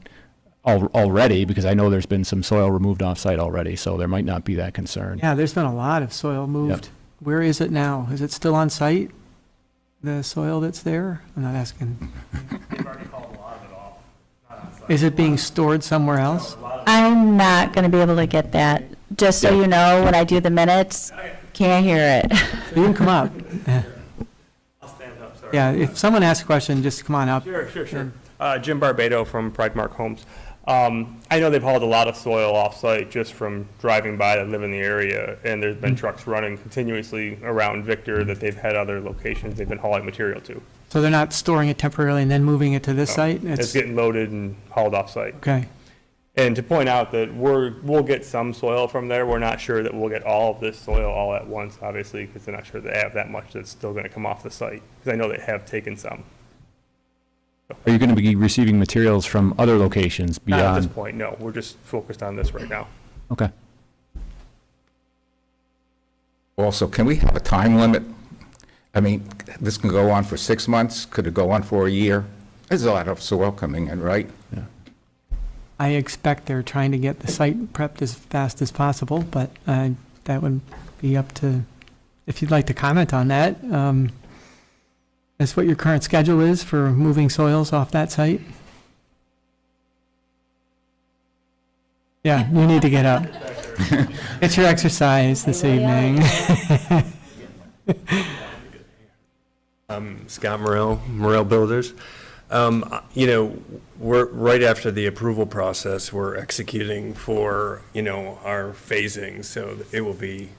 already, because I know there's been some soil removed off-site already, so there might not be that concern. Yeah, there's been a lot of soil moved. Where is it now? Is it still on site? The soil that's there? I'm not asking. Is it being stored somewhere else? I'm not going to be able to get that. Just so you know, when I do the minutes, can't hear it. You can come up. I'll stand up, sorry. Yeah, if someone asks a question, just come on up. Sure. Jim Barbado from Pridemark Homes. I know they've hauled a lot of soil off-site just from driving by that live in the area, and there's been trucks running continuously around Victor that they've had other locations they've been hauling material to. So they're not storing it temporarily and then moving it to this site? It's getting loaded and hauled off-site. Okay. And to point out that we'll get some soil from there. We're not sure that we'll get all of this soil all at once, obviously, because they're not sure they have that much that's still going to come off the site, because I know they have taken some. Are you going to be receiving materials from other locations Not at this beyond? point, no. We're just focused on this right now. Okay. Also, can we have a time limit? I mean, this can go on for 6 months, could it go on for a year? There's a lot of soil coming in, right? I expect they're trying to get the site prepped as fast as possible, but that would be up to, if you'd like to comment on that. Is what your current schedule is for moving soils off that site? Yeah, you need to get up. Get your exercise this evening. Scott Morel Builders. You know, we're right after the approval process, we're executing for, you know, our phasing, so it will be,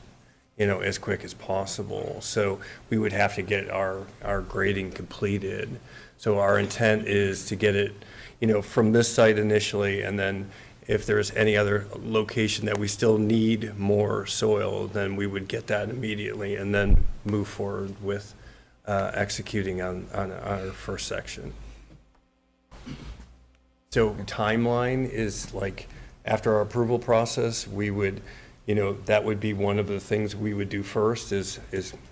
you know, as quick as possible. So we would have to get our grading completed. So our intent is to get it, you know, from this site initially, and then if there's any other location that we still need more soil, then we would get that immediately and then move forward with executing on our first section. So timeline is like, after our approval process, we would, you know, that would be one of the things we would do first is,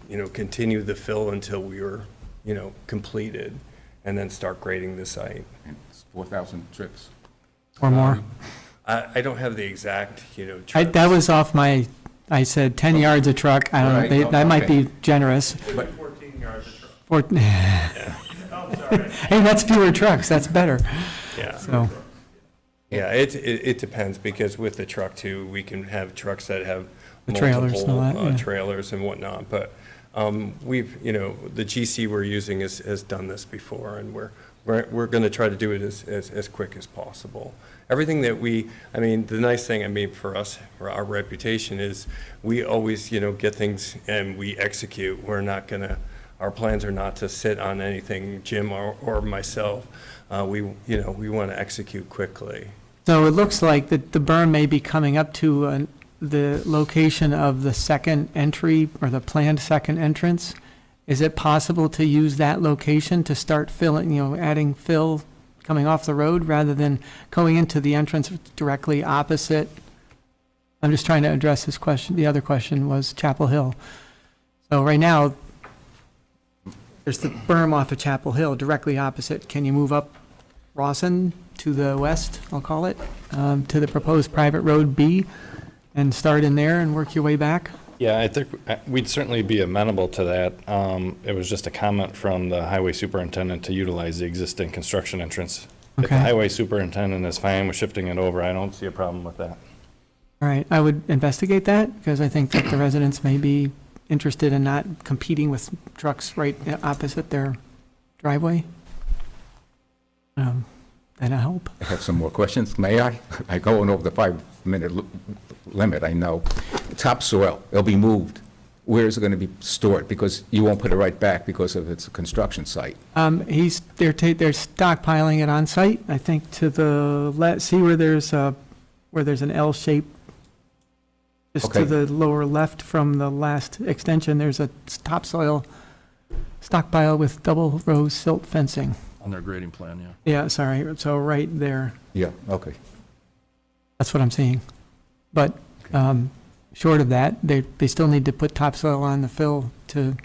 you know, continue the fill until we were, you know, completed, and then start grading the site. And it's 4,000 trips. Or more. I don't have the exact, you know. That trips. was off my, I said 10 yards a truck. I don't know, Right, that might okay. be generous. 14 yards of truck. Oh, sorry. Hey, that's fewer trucks, that's better. Yeah. So, Yeah, it depends, because with the truck too, we can have trucks that have The trailers and all multiple that, yeah. trailers and whatnot, but we've, you know, the GC we're using has done this before, and we're going to try to do it as quick as possible. Everything that I mean, the nice thing, I mean, for us, for our reputation is we always, you know, get things and we execute. We're not going to, our plans are not to sit on anything, Jim or myself. You know, we want to execute quickly. so it looks like that the berm may be coming up to the location of the second entry, or the planned second entrance. Is it possible to use that location to start filling, you know, adding fill coming off the road rather than going into the entrance directly opposite? I'm just trying to address this question. The other question was Chapel Hill. So right now, there's the berm off of Chapel Hill directly opposite. Can you move up Rawson to the west, I'll call it, to the proposed private road B and start in there and work your way back? Yeah, I think we'd certainly be amenable to that. It was just a comment from the highway superintendent to utilize the existing construction entrance. If the Okay. highway superintendent is fine with shifting it over, I don't see a problem with that. All right, I would investigate that because I think that the residents may be interested in not competing with trucks right opposite their driveway. That'll help. I have some more questions. May I? I going over the 5-minute limit, I know. Topsoil, it'll be moved. Where is it going to be stored? Because you won't put it right back because of it's a construction site. They're stockpiling it on site. I think to the see where there's an L shape. Just to Okay. the lower left from the last extension, there's a topsoil stockpile with double row silt fencing. On their grading plan, yeah. Yeah, sorry. So right there, Yeah, okay. that's what I'm seeing. But short of that, they still need to put topsoil on the fill to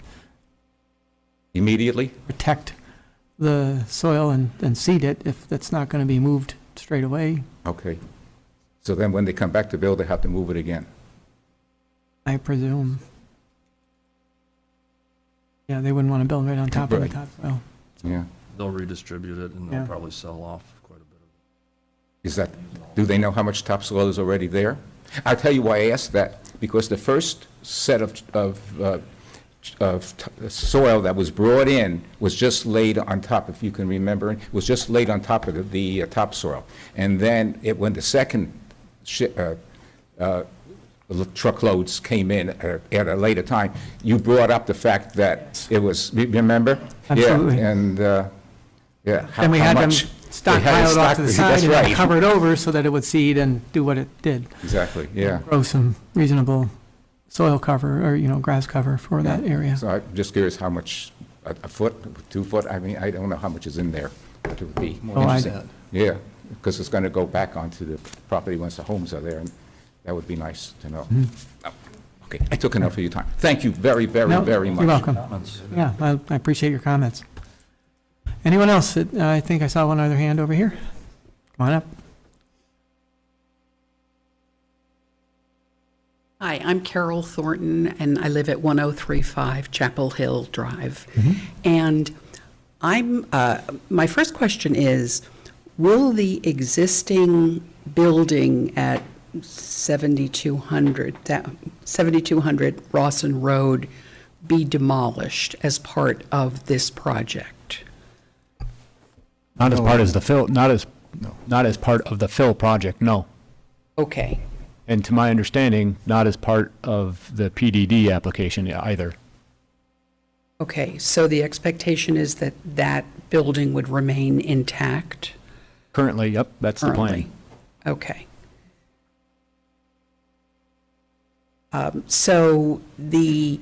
Immediately? protect the soil and seed it if that's not going to be moved straight away. Okay. So then when they come back to build, they have to move it again? I presume. Yeah, they wouldn't want to build right on top of the Right. topsoil. Yeah. They'll redistribute it, and Yeah. they'll probably sell off quite a bit of it. Is that, do they know how much topsoil is already there? I'll tell you why I asked that, because the first set of soil that was brought in was just laid on top, if you can remember, was just laid on top of the topsoil. And then when the second truckloads came in at a later time, you brought up the fact that it was, remember? Absolutely. Yeah, and, yeah, And we how had them much? stockpile it off to the side That's and then right. cover it over so that it would seed and do what it did. Exactly, yeah. Grow some reasonable soil cover, or, grass cover for that area. So I'm just curious how much, a foot, 2 foot, I mean, I don't know how much is in there. It would be Oh, I- interesting. Yeah, because it's going to go back onto the property once the homes are there, and that would be nice to know. Oh, Okay, I took enough of your time. Thank you very, very, No, very much. You're welcome. Yeah, I appreciate your comments. Anyone else? I think I saw one other hand over here. Come on up. Hi, I'm Carol Thornton, and I live at 1035 Chapel Hill Drive. And my first question is, will the existing building at 7200 Rawson Road be demolished as part of this project? Not as part of the fill, not as part of the fill project, no. Okay. And to my understanding, not as part of the PDD application either. Okay, so the expectation is that that building would remain intact? Currently, yep, that's the plan. Currently. Okay. So the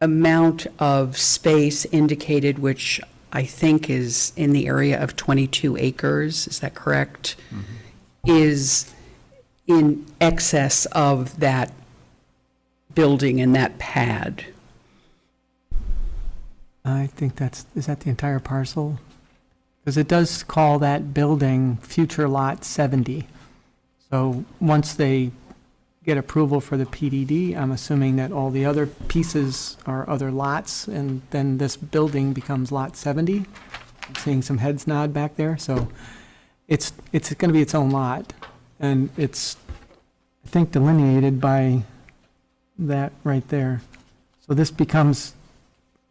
amount of space indicated, which I think is in the area of 22 acres, is that correct? Is in excess of that building and that pad? I think is that the entire parcel? Because it does call that building future lot 70. So once they get approval for the PDD, I'm assuming that all the other pieces are other lots, and then this building becomes lot 70. I'm seeing some heads nod back there, so it's going to be its own lot, and it's, I think, delineated by that right there. So this becomes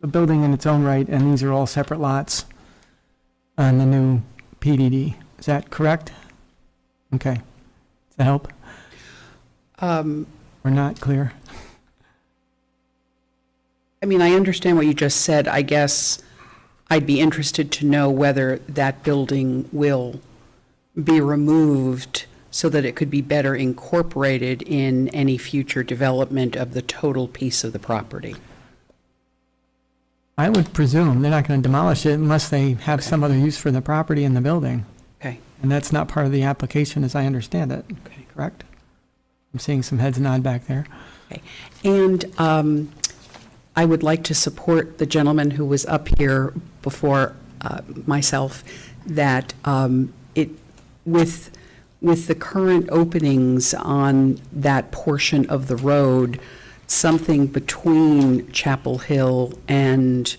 a building in its own right, and these are all separate lots on the new PDD. Is that correct? Okay. Does that help? We're not clear. I mean, I understand what you just said. I guess I'd be interested to know whether that building will be removed so that it could be better incorporated in any future development of the total piece of the property. I would presume they're not going to demolish it unless they have some other use for the property and the building. Okay. And that's not part of the application as I understand it. Okay. Correct? I'm seeing some heads nod back there. Okay. And I would like to support the gentleman who was up here before myself, that with the current openings on that portion of the road, something between Chapel Hill and,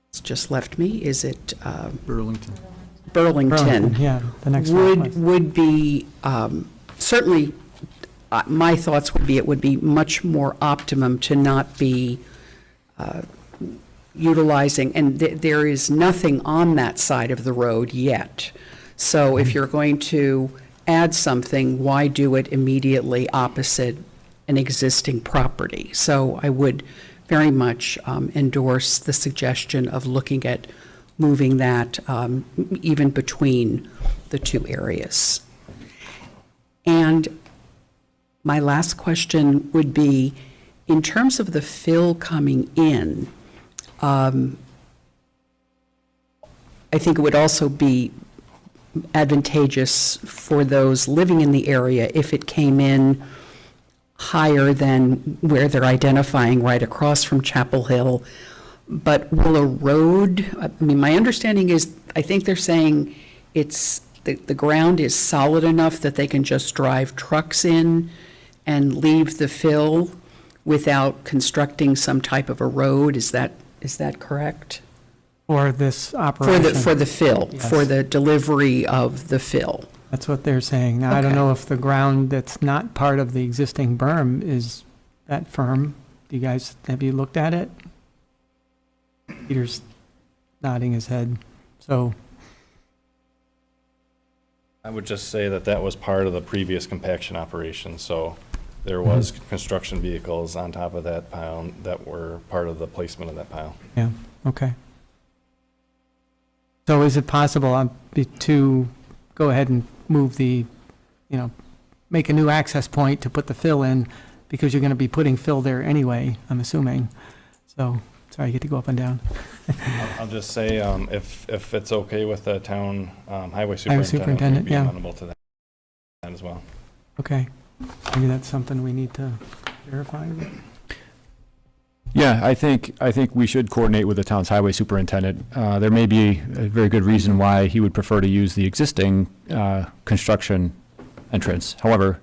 it's just left me, is it? Burlington. Burlington. Yeah, the next one. Would be, certainly, my thoughts would be, it would be much more optimum to not be utilizing, and there is nothing on that side of the road yet. So if you're going to add something, why do it immediately opposite an existing property? So I would very much endorse the suggestion of looking at moving that even between the two areas. And my last question would be, in terms of the fill coming in, I think it would also be advantageous for those living in the area if it came in higher than where they're identifying right across from Chapel Hill. But will a road, I mean, my understanding is, I think they're saying it's, the ground is solid enough that they can just drive trucks in and leave the fill without constructing some type of a road. Is that correct? For this operation. For the fill, Yes. for the delivery of the fill. That's what they're saying. Now, I don't Okay. know if the ground that's not part of the existing berm is that firm. Have you looked at it? Peter's nodding his head. So, I would just say that that was part of the previous compaction operation, so there was construction vehicles on top of that pile that were part of the placement of that pile. yeah, okay. So is it possible to go ahead and move make a new access point to put the fill in, because you're going to be putting fill there anyway, I'm assuming. So, sorry, I get to go up and down. I'll just say, if it's okay with the town highway superintendent, superintendent, we'd be yeah. amenable to that as well. Okay. Maybe that's something we need to verify. Yeah, I think we should coordinate with the town's highway superintendent. There may be a very good reason why he would prefer to use the existing construction entrance. However,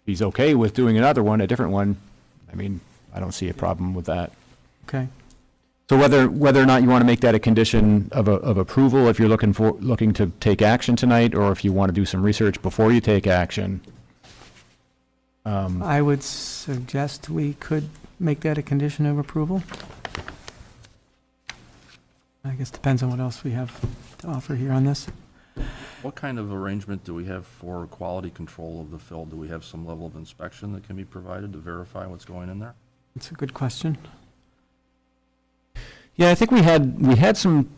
if he's okay with doing another one, a different one, I mean, I don't see a problem with that. Okay. So whether or not you want to make that a condition of approval, if you're looking to take action tonight, or if you want to do some research before you take action. I would suggest we could make that a condition of approval. I guess depends on what else we have to offer here on this. What kind of arrangement do we have for quality control of the fill? Do we have some level of inspection that can be provided to verify what's going in there? It's a good question. Yeah, I think we had some.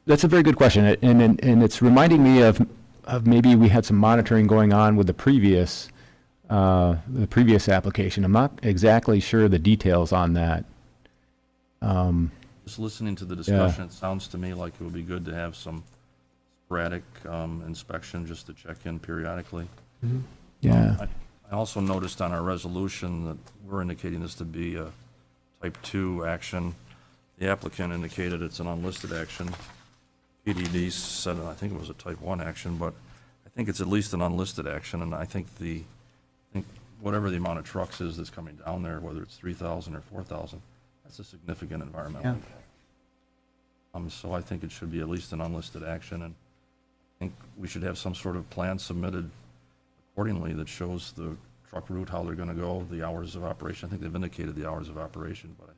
That's a very good question, and it's reminding me of maybe we had some monitoring going on with the previous application. I'm not exactly sure the details on that. Just listening to the discussion, it sounds to me like it would be good to have some sporadic inspection just to check in periodically. Mm-hmm. Yeah. I also noticed on our resolution that we're indicating this to be a type 2 action. The applicant indicated it's an unlisted action. PDD said, I think it was a type 1 action, but I think it's at least an unlisted action, and I think whatever the amount of trucks is that's coming down there, whether it's 3,000 or 4,000, that's a significant environmental impact. So I think it should be at least an unlisted action, and I think we should have some sort of plan submitted accordingly that shows the truck route, how they're going to go, the hours of operation. I think they've indicated the hours of operation, but I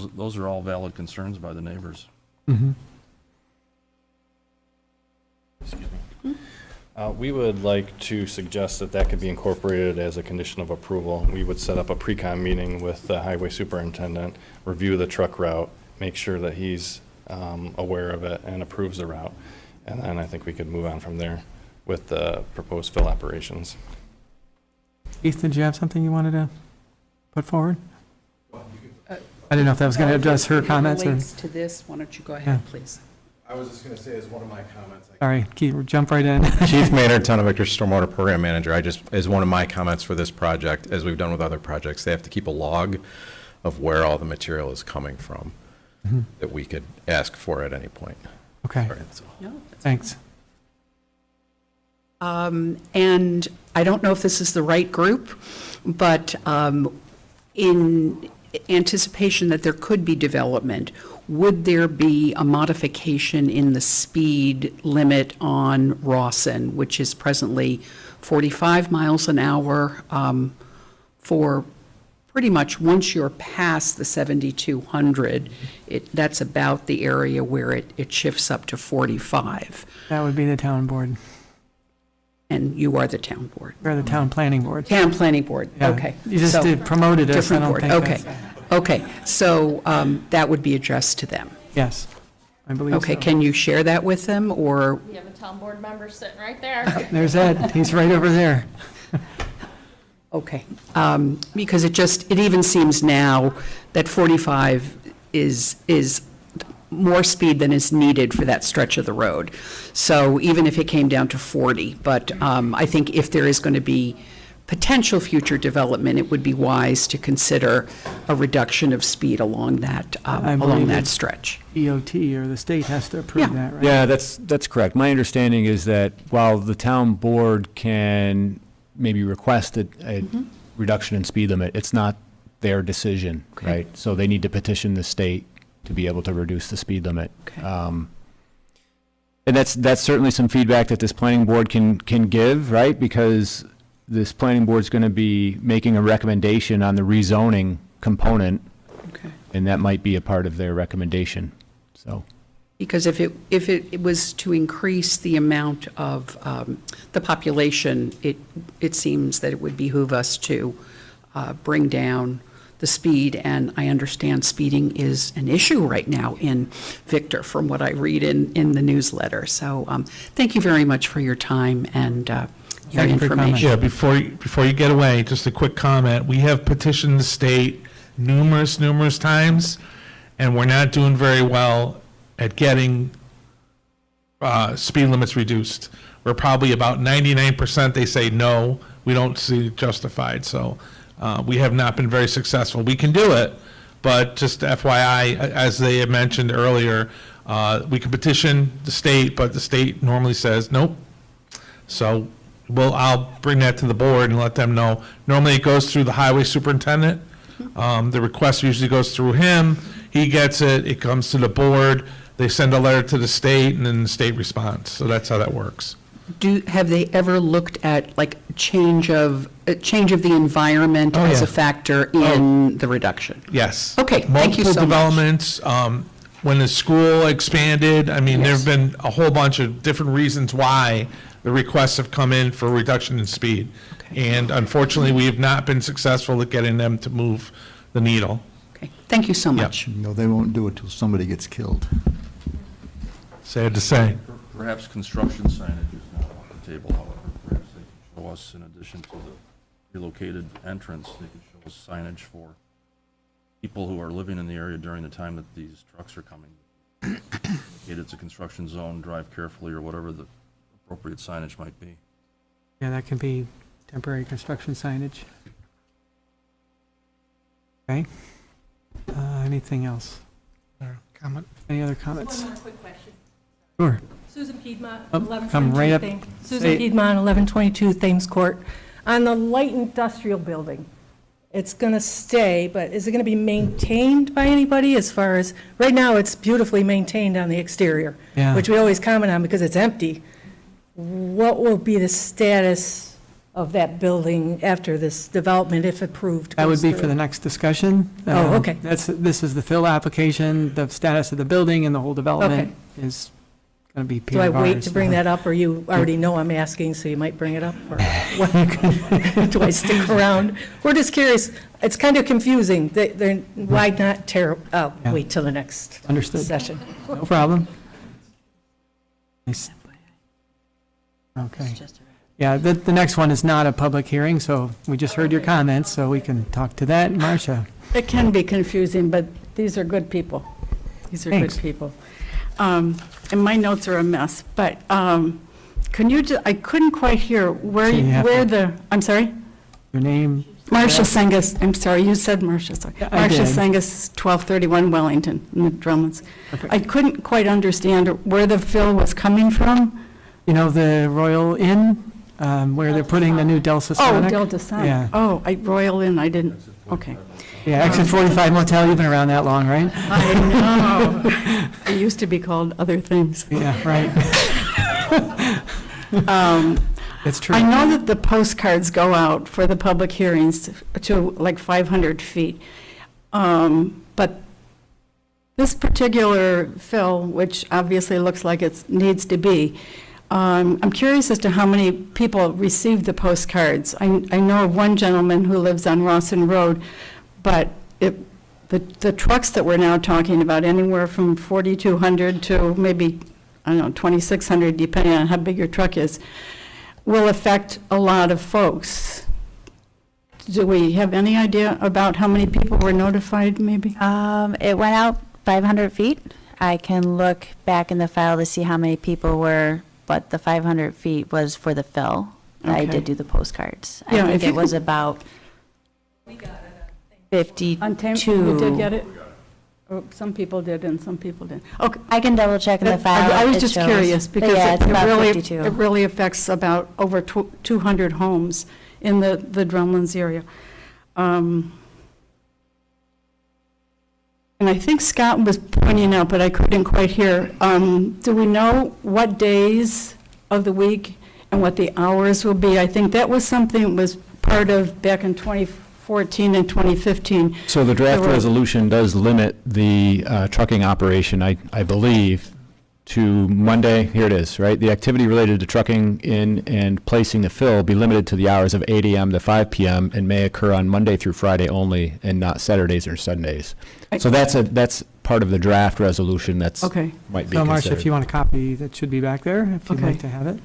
think those are all valid concerns by the neighbors. Mm-hmm. We would like to suggest that could be incorporated as a condition of approval. We would set up a pre-con meeting with the highway superintendent, review the truck route, make sure that he's aware of it and approves the route. And then I think we could move on from there with the proposed fill operations. Keith, did you have something you wanted to put forward? I didn't know if that was going to address her comments or. Relates to this, why don't you go ahead, please? I was just going to say, as one of my comments. Sorry, Keith, jump right in. Chief Maynard, Town of Victor Stormwater Program Manager. As one of my comments for this project, as we've done with other projects, they have to keep a log of where all the material is coming from that we could ask for at any point. Okay. Sorry, that's all. No, Thanks. And I don't know if this is the right group, but in anticipation that there could be development, would there be a modification in the speed limit on Rawson, which is presently 45 miles an hour for pretty much once you're past the 7,200, that's about the area where it shifts up to 45. That would be the town board, And you are the town board. or the town planning board. Town planning board, Yeah, okay. You just So- promoted us, I Different don't board, think okay. that's. Okay, so that would be addressed to them. Yes, I believe so. Okay, can you share that with them, or, We have a town board member sitting right there. There's Ed, he's right over there. okay. Because it even seems now that 45 is more speed than is needed for that stretch of the road. So even if it came down to 40, but I think if there is going to be potential future development, it would be wise to consider a reduction of speed along that, I believe it's stretch. DOT or the state has to approve Yeah. that, right? Yeah, that's correct. My understanding is that while the town board can maybe request a reduction in speed limit, it's not their decision, Okay. right? So they need to petition the state to be able to reduce the speed limit. Okay. And that's certainly some feedback that this planning board can give, right? Because this planning board's going to be making a recommendation on the rezoning component, Okay. and that might be a part of their recommendation, so. Because if it was to increase the amount of the population, it seems that it would behoove us to bring down the the speed, and I understand speeding is an issue right now in Victor, from what I read in the newsletter. So thank you very much for your time and your Thank you for your information. Yeah, before you get away, just a quick comment. We have petitioned the state numerous times, and we're not doing very well at getting speed limits reduced. We're probably about 99%, they say no, we don't see it justified, so we have not been very successful. We can do it, but just FYI, as they had mentioned earlier, we can petition the state, but the state normally says nope. So I'll bring that to the board and let them know. Normally it goes through the highway superintendent. The request usually goes through him. He gets it, it comes to the board, they send a letter to the state, and then the state responds. So that's how that works. Have they ever looked at like change of the environment as a factor in the reduction? Yes. Okay, thank you so Multiple much. developments, when the school expanded, I mean, there've been a whole bunch of different reasons why the requests have come in for reduction in speed. And unfortunately, we have not been successful at getting them to move the needle. Okay, thank you so much. No, they won't do it till somebody gets killed. Sad to say. Perhaps construction signage is not off the table, however. Perhaps they can show us, in addition to the relocated entrance, they can show us signage for people who are living in the area during the time that these trucks are coming. It's a construction zone, drive carefully, or whatever the appropriate signage might be. Yeah, that can be temporary construction signage. Okay. Anything else? Comment? Any other comments? One more quick question. Sure. Susan Piedmont, Oh, come right 1122 up. Thames. Say Susan it. Piedmont, 1122 Thames Court. On the light industrial building, it's going to stay, but is it going to be maintained by anybody as far as, right now, it's beautifully maintained on the exterior, Yeah. which we always comment on because it's empty. What will be the status of that building after this development, if approved? That would goes be for through? the next discussion. Oh, okay. This is the fill application, the status of the building and the whole development is going to be Do I Peter wait Barr's. to bring that up, or you already know I'm asking, so you might bring it up? Or what? Do I stick around? We're just curious. It's kind of confusing. Why not tear, wait till the next Understood. session. No problem. Nice. Okay. Yeah, the next one is not a public hearing, so we just heard your comments, so we can talk to that. Marcia? It can be confusing, but these are good people. These are Thanks. good people. And my notes are a mess, but can you, I couldn't quite hear where, So you have where to- the, I'm sorry? Your name? Marcia Sengus, I'm sorry, you said Marcia, sorry. Yeah, I Marcia did. Sengus, 1231 Wellington, in the Drummonds. I couldn't quite understand where the fill was coming from. You know, the Royal Inn, where they're putting the new Delta Oh, Sonic? Delta Sonic. Yeah. Oh, Royal Inn, I didn't, okay. Yeah, Exit 45 Motel, you've been around that long, right? I know. It used to be called other things. Yeah, right. It's true. I know that the postcards go out for the public hearings to like 500 feet. But this particular fill, which obviously looks like it needs to be, I'm curious as to how many people received the postcards. I know of one gentleman who lives on Rawson Road, but the trucks that we're now talking about, anywhere from 4,200 to maybe, I don't know, 2,600, depending on how big your truck is, will affect a lot of folks. Do we have any idea about how many people were notified, maybe? It went out 500 feet. I can look back in the file to see how many people were, but the 500 feet was for the fill. I Okay. did do the postcards. Yeah, I think if you it was could- about 52. On tape, you did get it? Oh, some people did and some people didn't. Okay. I can double check in the file. I was It just shows. curious But because yeah, it's about 52. it really affects about over 200 homes in the Drumlins area. And I think Scott was pointing out, but I couldn't quite hear, do we know what days of the week and what the hours will be? I think that was something that was part of back in 2014 and 2015. So the draft There were- resolution does limit the trucking operation, I believe, to Monday, here it is, right? The activity related to trucking in and placing the fill be limited to the hours of 8 AM to 5 PM and may occur on Monday through Friday only and not Saturdays or Sundays. So that's part of the draft resolution that's, Okay. might be So Marcia, considered. if you want a copy, that should be back there, if you'd Okay. like to have it.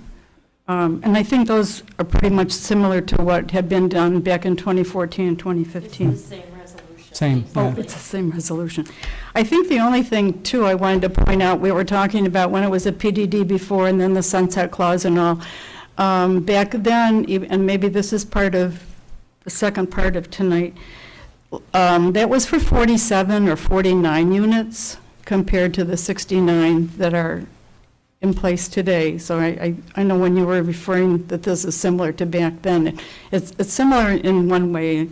And I think those are pretty much similar to what had been done back in 2014 and 2015. Same, Oh, yeah. it's the same resolution. I think the only thing, too, I wanted to point out, we were talking about when it was a PDD before and then the sunset clause and all. Back then, and maybe this is part of the second part of tonight, that was for 47 or 49 units compared to the 69 that are in place today. So I know when you were referring that this is similar to back then, it's similar in one way.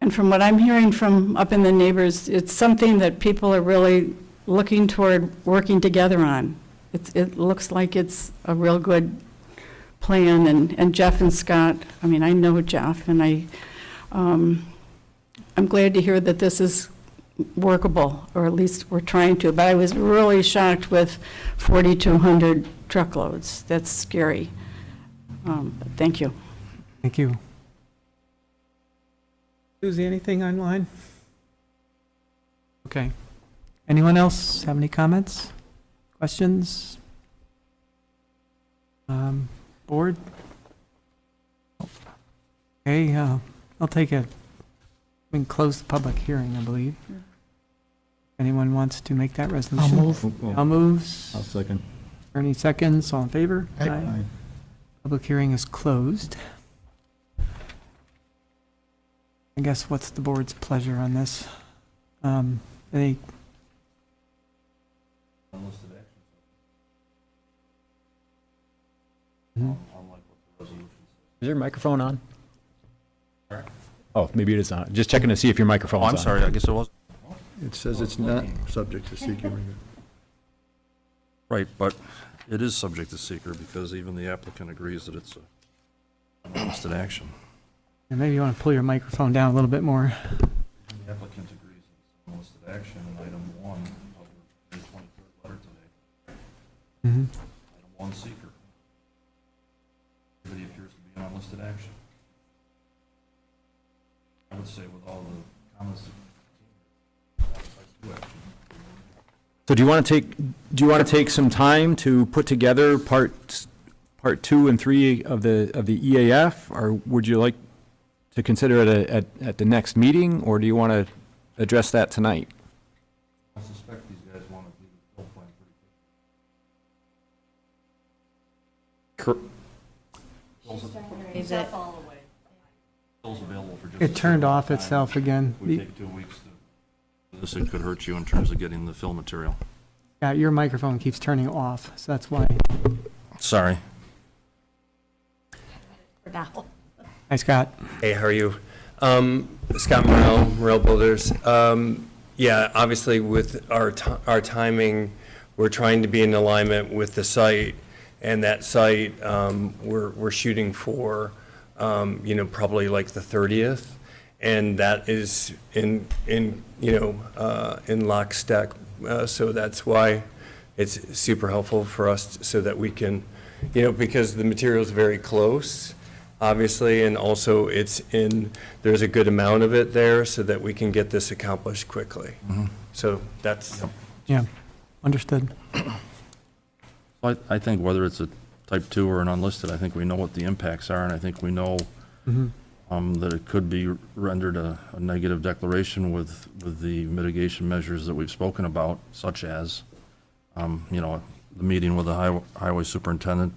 And from what I'm hearing from up in the neighbors, it's something that people are really looking toward working together on. It looks like it's a real good plan, and Jeff and Scott, I mean, I know Jeff, and I'm glad to hear that this is workable, or at least we're trying to, but I was really shocked with 4,200 truckloads. That's scary. But thank you. Thank you. Susie, anything online? Okay. Anyone else have any comments, questions? Board? Okay, I'll take it. We can close the public hearing, I believe. Anyone wants to make that resolution? Al moves. I'll second. Ernie seconds. All in favor? Aye. Public hearing is closed. I guess what's the board's pleasure on this? Any? Is your microphone on? Oh, maybe it is not. Just checking to see if your microphone's Oh, on. I'm sorry, I guess it was. It says it's not subject to seeker review. Right, but it is subject to seeker because even the applicant agrees that it's a listed action. And maybe you want to pull your microphone down a little bit more. The applicant agrees that it's a listed action in item 1 of the 23rd letter today. Mm-hmm. Item 1 seeker. Everybody appears to be an unlisted action. I would say with all the comments that So do you want to take some time to put together part 2 and 3 of the EAF, or would you like to consider it at the next meeting, or do you want to address that tonight? I suspect these guys want to do the full plan pretty Is it? Bill's available for just. It turned off itself again. We take 2 weeks to, this it could hurt you in terms of getting the fill material. Yeah, your microphone keeps turning off, so that's why. Sorry. Hi, Scott. Hey, how are you? Scott Morrell, Morrell Builders. Yeah, obviously with our timing, we're trying to be in alignment with the site, and that site, we're shooting for, probably like the 30th, and that is in lockstep. So that's why it's super helpful for us so that we can, because the material is very close, obviously, and also there's a good amount of it there so that we can get this accomplished quickly. So that's. Yeah, understood. I think whether it's a type 2 or an unlisted, I think we know what the impacts are, and I think we know that it could be rendered a negative declaration with the mitigation measures that we've spoken about, such as, the meeting with the highway superintendent,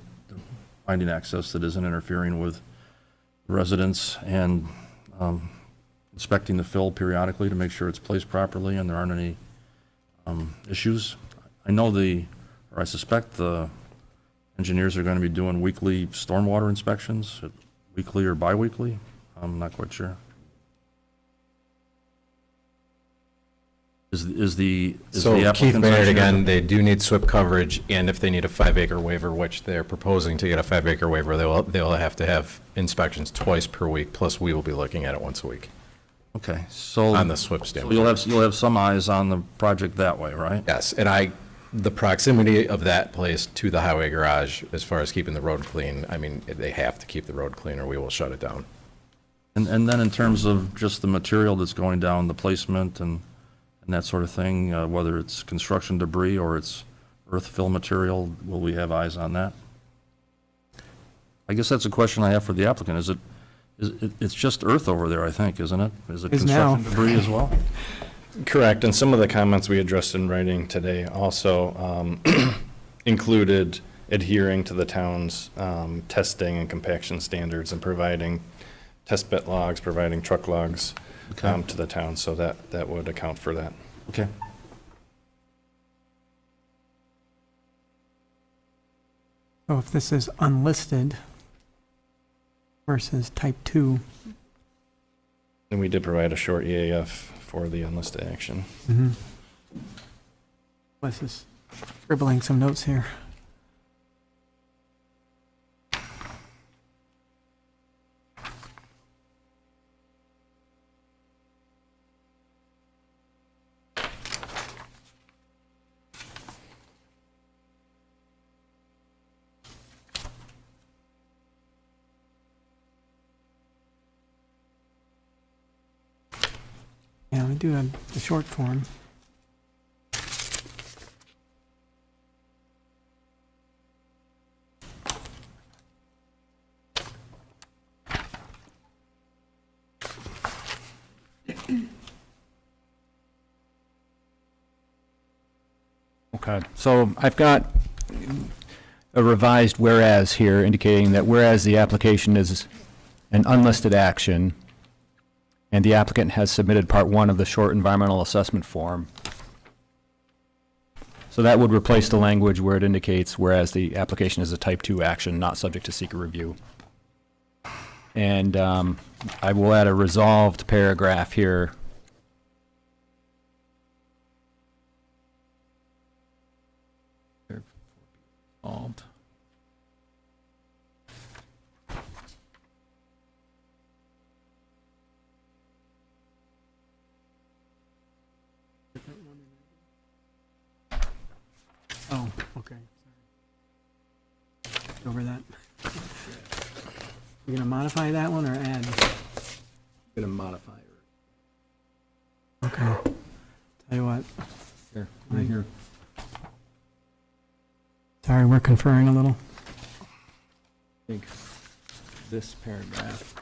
finding access that isn't interfering with residents, and inspecting the fill periodically to make sure it's placed properly and there aren't any issues. I know I suspect the engineers are going to be doing weekly stormwater inspections, weekly or bi-weekly. I'm not quite sure. Is the So Keith applicant's Maynard, engineer- again, they do need SWIP coverage, and if they need a 5-acre waiver, which they're proposing to get a 5-acre waiver, they'll have to have inspections twice per week, plus we will be looking at it once a week. Okay, so. On the SWIP So standpoint. you'll have some eyes on the project that way, right? Yes, and the proximity of that place to the highway garage, as far as keeping the road clean, I mean, they have to keep the road clean or we will shut it down. And then in terms of just the material that's going down, the placement and that sort of thing, whether it's construction debris or it's earth fill material, will we have eyes on that? I guess that's a question I have for the applicant. It's just earth over there, I think, isn't it? Is it Is now. construction debris as well? Correct, and some of the comments we addressed in writing today also included adhering to the town's testing and compaction standards and providing test bit logs, providing truck logs to the town, so that would account for that. Okay. So if this is unlisted versus type 2, And we did provide a short EAF for the unlisted action. Wes is scribbling some notes here. Yeah, we do the short form. Okay, so I've got a revised whereas here indicating that whereas the application is an unlisted action and the applicant has submitted part 1 of the short environmental assessment form. So that would replace the language where it indicates whereas the application is a type 2 action not subject to seeker review. And I will add a resolved paragraph here. Resolved. Oh, okay. Over that. You're gonna modify that one or add? Gonna modify it. Okay. Tell you what. Here, right here. Sorry, we're conferring a little. I think this paragraph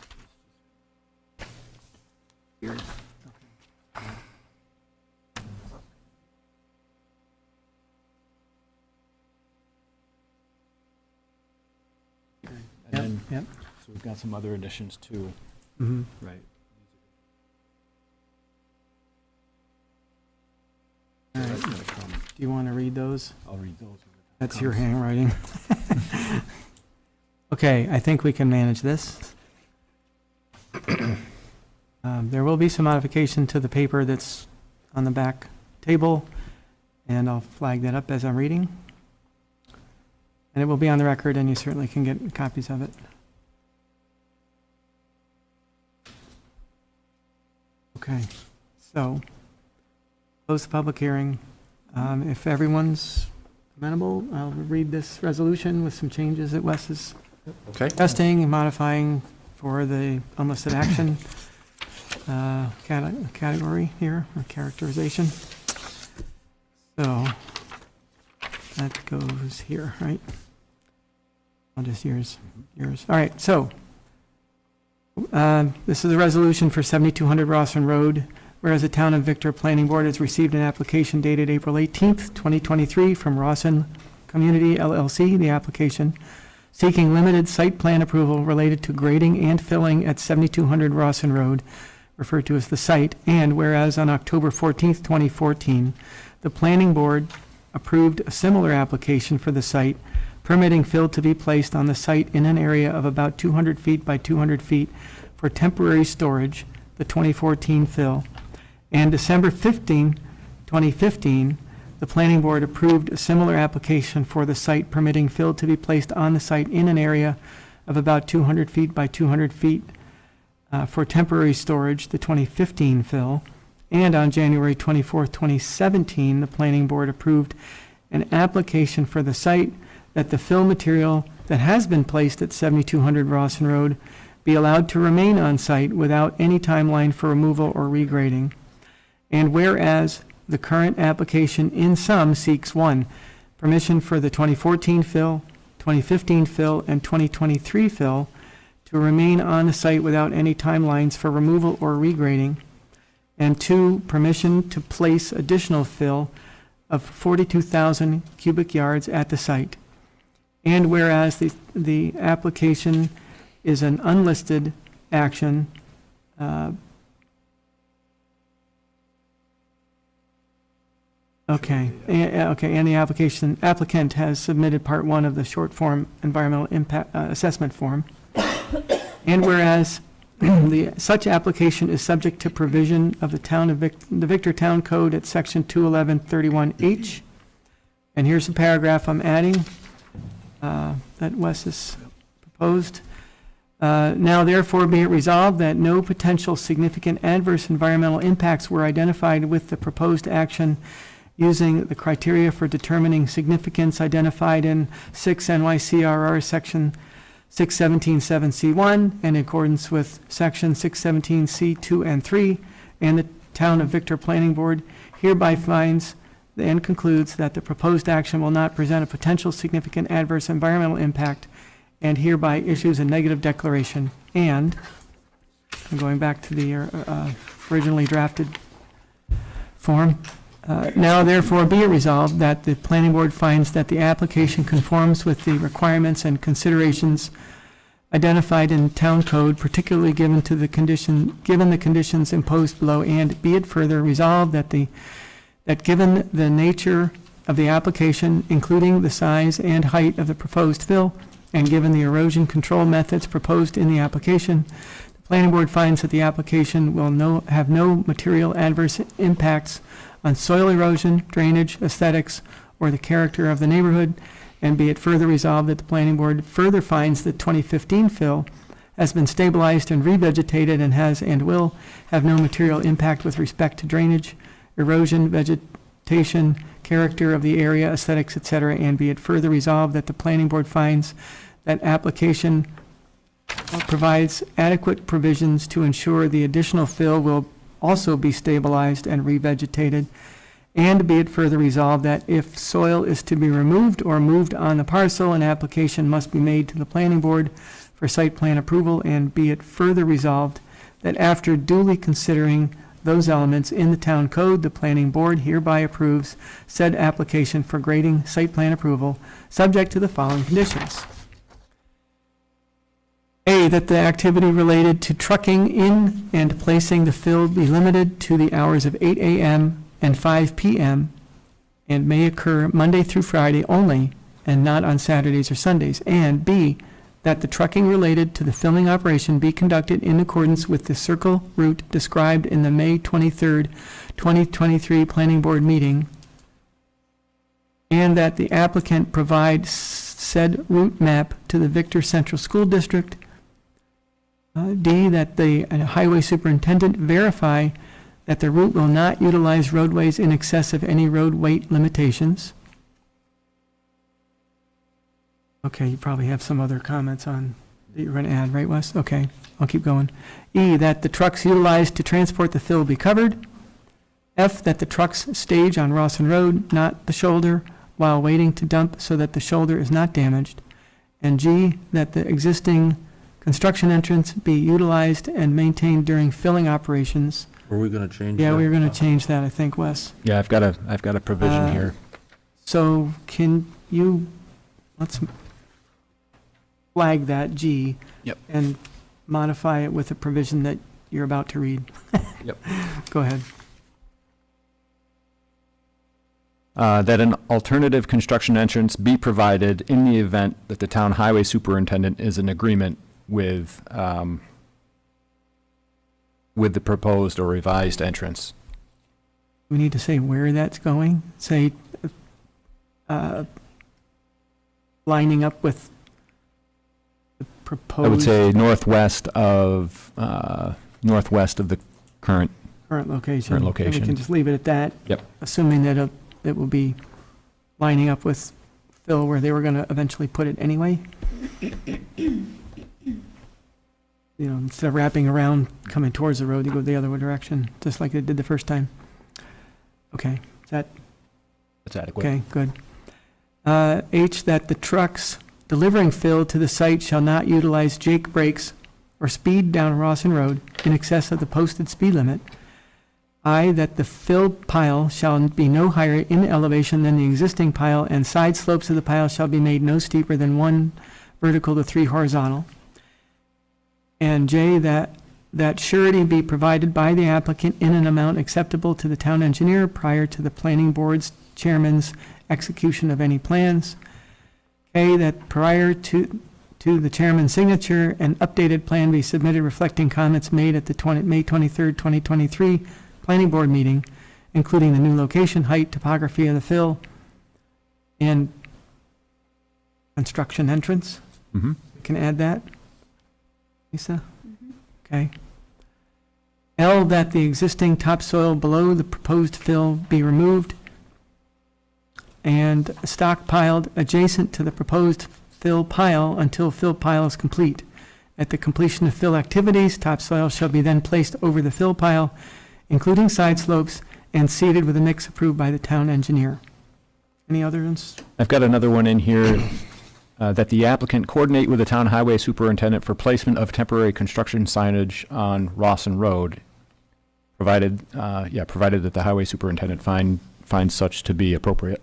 here. And then, Yep. so we've got some other additions too. Mm-hmm. Right. All right. Do you want to read those? I'll read those. That's your handwriting. Okay, I think we can manage this. There will be some modification to the paper that's on the back table, and I'll flag that up as I'm reading. And it will be on the record, and you certainly can get copies of it. Okay, so close the public hearing. If everyone's amenable, I'll read this resolution with some changes that Wes is testing and modifying for the unlisted action category here, or characterization. So that goes here, right? I'll just yours. All right, so this is a resolution for 7200 Rosslyn Road. Whereas the Town of Victor Planning Board has received an application dated April 18th, 2023 from Rosslyn Community LLC, the application seeking limited site plan approval related to grading and filling at 7200 Rosslyn Road, referred to as the site. And whereas on October 14th, 2014, the Planning Board approved a similar application for the site, permitting fill to be placed on the site in an area of about 200 feet by 200 feet for temporary storage, the 2014 fill. And December 15, 2015, the Planning Board approved a similar application for the site permitting fill to be placed on the site in an area of about 200 feet by 200 feet for temporary storage, the 2015 fill. And on January 24th, 2017, the planning board approved an application for the site that the fill material that has been placed at 7200 Rawson Road be allowed to remain on site without any timeline for removal or regrading. And whereas the current application in sum seeks: 1, permission for the 2014 fill, 2015 fill, and 2023 fill to remain on the site without any timelines for removal or regrading, and 2, permission to place additional fill of 42,000 cubic yards at the site. And whereas the application is an unlisted action, and the applicant has submitted Part 1 of the short form environmental impact assessment form. And whereas such application is subject to provision of the Victor Town Code at Section 21131H. And here's a paragraph I'm adding that Wes has proposed. Now therefore be it resolved that no potential significant adverse environmental impacts were identified with the proposed action using the criteria for determining significance identified in 6 NYCRR Section 617.7C1 and in accordance with Section 617C2 and 3, and the Town of Victor Planning Board hereby finds and concludes that the proposed action will not present a potential significant adverse environmental impact, and hereby issues a negative declaration. And, I'm going back to the originally drafted form, now therefore be it resolved that the planning board finds that the application conforms with the requirements and considerations identified in town code, particularly given the conditions imposed below, and be it further resolved that given the nature of the application, including the size and height of the proposed fill, and given the erosion control methods proposed in the application, the planning board finds that the application will have no material adverse impacts on soil erosion, drainage, aesthetics, or the character of the neighborhood, and be it further resolved that the planning board further finds that 2015 fill has been stabilized and revegetated and has and will have no material impact with respect to drainage, erosion, vegetation, character of the area, aesthetics, etc., and be it further resolved that the planning board finds that application provides adequate provisions to ensure the additional fill will also be stabilized and revegetated, and be it further resolved that if soil is to be removed or moved on the parcel, an application must be made to the planning board for site plan approval, and be it further resolved that after duly considering those elements in the town code, the planning board hereby approves said application for grading site plan approval, subject to the following conditions. A, that the activity related to trucking in and placing the fill be limited to the hours of 8 a.m. and 5 p.m. and may occur Monday through Friday only and not on Saturdays or Sundays. And B, that the trucking related to the filling operation be conducted in accordance with the circle route described in the May 23rd, 2023 Planning Board meeting, and that the applicant provide said route map to the Victor Central School District. D, that the highway superintendent verify that the route will not utilize roadways in excess of any road weight limitations. Okay, you probably have some other comments on that you're going to add, right, Wes? Okay, I'll keep going. E, that the trucks utilized to transport the fill be covered. F, that the trucks stage on Rawson Road, not the shoulder, while waiting to dump so that the shoulder is not damaged. And G, that the existing construction entrance be utilized and maintained during filling operations. Were we going to change that? Yeah, we were going to change that, I think, Wes. Yeah, I've got a provision here. So can you, let's flag that G. Yep. And modify it with a provision that you're about to read. Yep. Go ahead. That an alternative construction entrance be provided in the event that the town highway superintendent is in agreement with the proposed or revised entrance. We need to say where that's going, say, lining up with the proposed. I would say northwest of the current. Current location. Current And location. we can just leave it at that. Yep. Assuming that it will be lining up with Phil where they were going to eventually put it anyway. Instead of wrapping around, coming towards the road, you go the other direction, just like they did the first time. Okay, is that? That's adequate. Okay, good. H, that the trucks delivering fill to the site shall not utilize Jake brakes or speed down Rawson Road in excess of the posted speed limit. I, that the fill pile shall be no higher in elevation than the existing pile, and side slopes of the pile shall be made no steeper than 1 vertical to 3 horizontal. And J, that surety be provided by the applicant in an amount acceptable to the town engineer prior to the planning board's chairman's execution of any plans. K, that prior to the chairman's signature, an updated plan be submitted reflecting comments made at the May 23rd, 2023 planning board meeting, including the new location, height, topography of the fill, and construction entrance. Mhm. We can add that. Lisa? Okay. L, that the existing topsoil below the proposed fill be removed and stockpiled adjacent to the proposed fill pile until fill pile is complete. At the completion of fill activities, topsoil shall be then placed over the fill pile, including side slopes, and seeded with a mix approved by the town engineer. Any others? I've got another one in here, that the applicant coordinate with the town highway superintendent for placement of temporary construction signage on Rawson Road, provided that the highway superintendent finds such to be appropriate.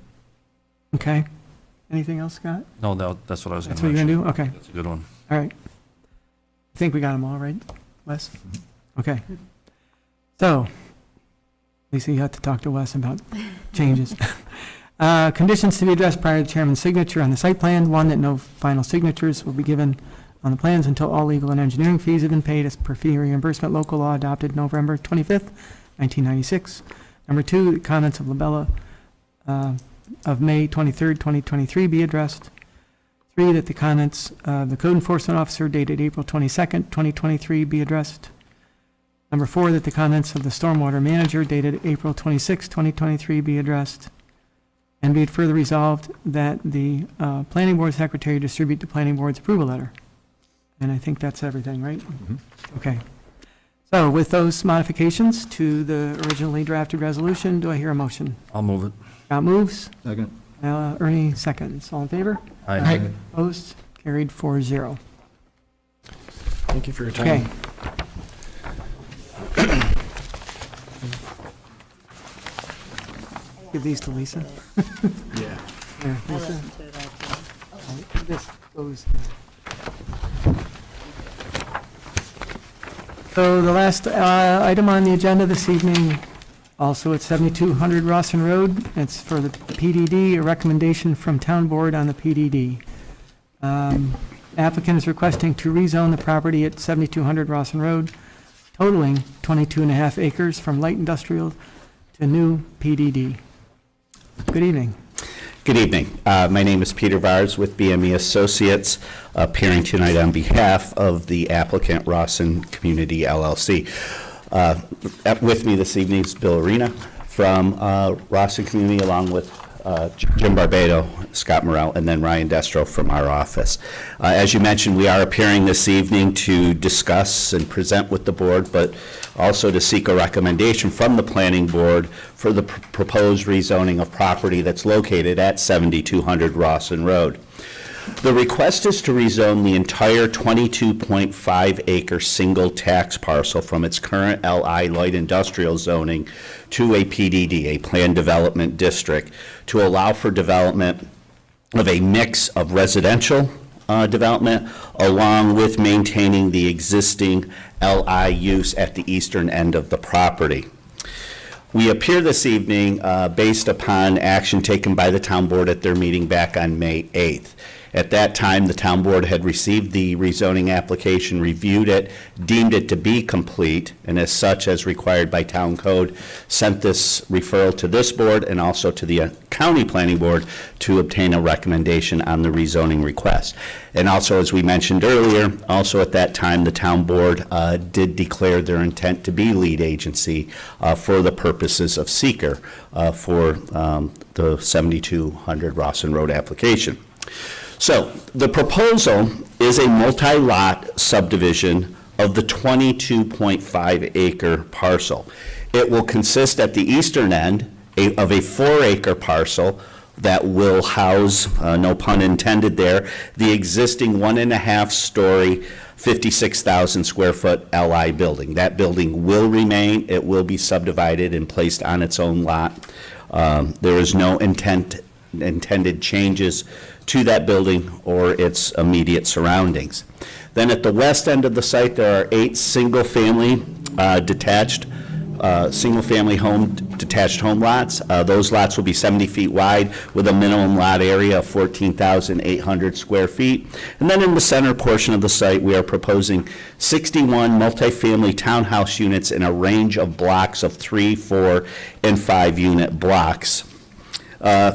Okay. Anything else, Scott? No, that's what I was going That's to what you're mention. gonna do? Okay. That's a good one. All right. I think we got them all, right, Wes? Okay. So, Lisa, you have to talk to Wes about changes. Conditions to be addressed prior to the chairman's signature on the site plan. 1, that no final signatures will be given on the plans until all legal and engineering fees have been paid as per fee reimbursement local law adopted November 25th, 1996. Number 2, the comments of Labella of May 23rd, 2023 be addressed. 3, that the comments of the code enforcement officer dated April 22nd, 2023 be addressed. Number 4, that the comments of the stormwater manager dated April 26th, 2023 be addressed. And be it further resolved that the planning board secretary distribute the planning board's approval letter. And I think that's everything, right? Okay. So with those modifications to the originally drafted resolution, do I hear a motion? I'll move it. Scott moves. Second. Ernie seconds. All in favor? Aye. Opposed? Carried 4-0. Thank you for your time. Okay. Give these to Lisa. Yeah. There, Lisa. This goes. So the last item on the agenda this evening, also at 7200 Rawson Road, it's for the PDD, a recommendation from Town Board on the PDD. Applicant is requesting to rezone the property at 7200 Rawson Road, totaling 22.5 acres from light industrial to new PDD. Good evening. Good evening. My name is Peter Vars with BME Associates, appearing tonight on behalf of the applicant Rawson Community LLC. With me this evening is Bill Arena from Rawson Community, along with Jim Barbado, Scott Morrell, and then Ryan Destro from our office. As you mentioned, we are appearing this evening to discuss and present with the board, but also to seek a recommendation from the planning board for the proposed rezoning of property that's located at 7200 Rawson Road. The request is to rezone the entire 22.5 acre single tax parcel from its current LI light industrial zoning to a PDD, a planned development district, to allow for development of a mix of residential development along with maintaining the existing LI use at the eastern end of the property. We appear this evening based upon action taken by the town board at their meeting back on May 8th. At that time, the town board had received the rezoning application, reviewed it, deemed it to be complete, and as such, as required by town code, sent this referral to this board and also to the county planning board to obtain a recommendation on the rezoning request. And also, as we mentioned earlier, also at that time, the town board did declare their intent to be lead agency for the purposes of seeker for the 7200 Rawson Road application. So the proposal is a multi-lot subdivision of the 22.5 acre parcel. It will consist at the eastern end of a 4 acre parcel that will house, no pun intended there, the existing 1.5 story, 56,000 square foot LI building. That building will remain. It will be subdivided and placed on its own lot. There is no intended changes to that building or its immediate surroundings. Then at the west end of the site, there are 8 single-family detached home lots. Those lots will be 70 feet wide with a minimum lot area of 14,800 square feet. And then in the center portion of the site, we are proposing 61 multifamily townhouse units in a range of blocks of 3, 4, and 5 unit blocks.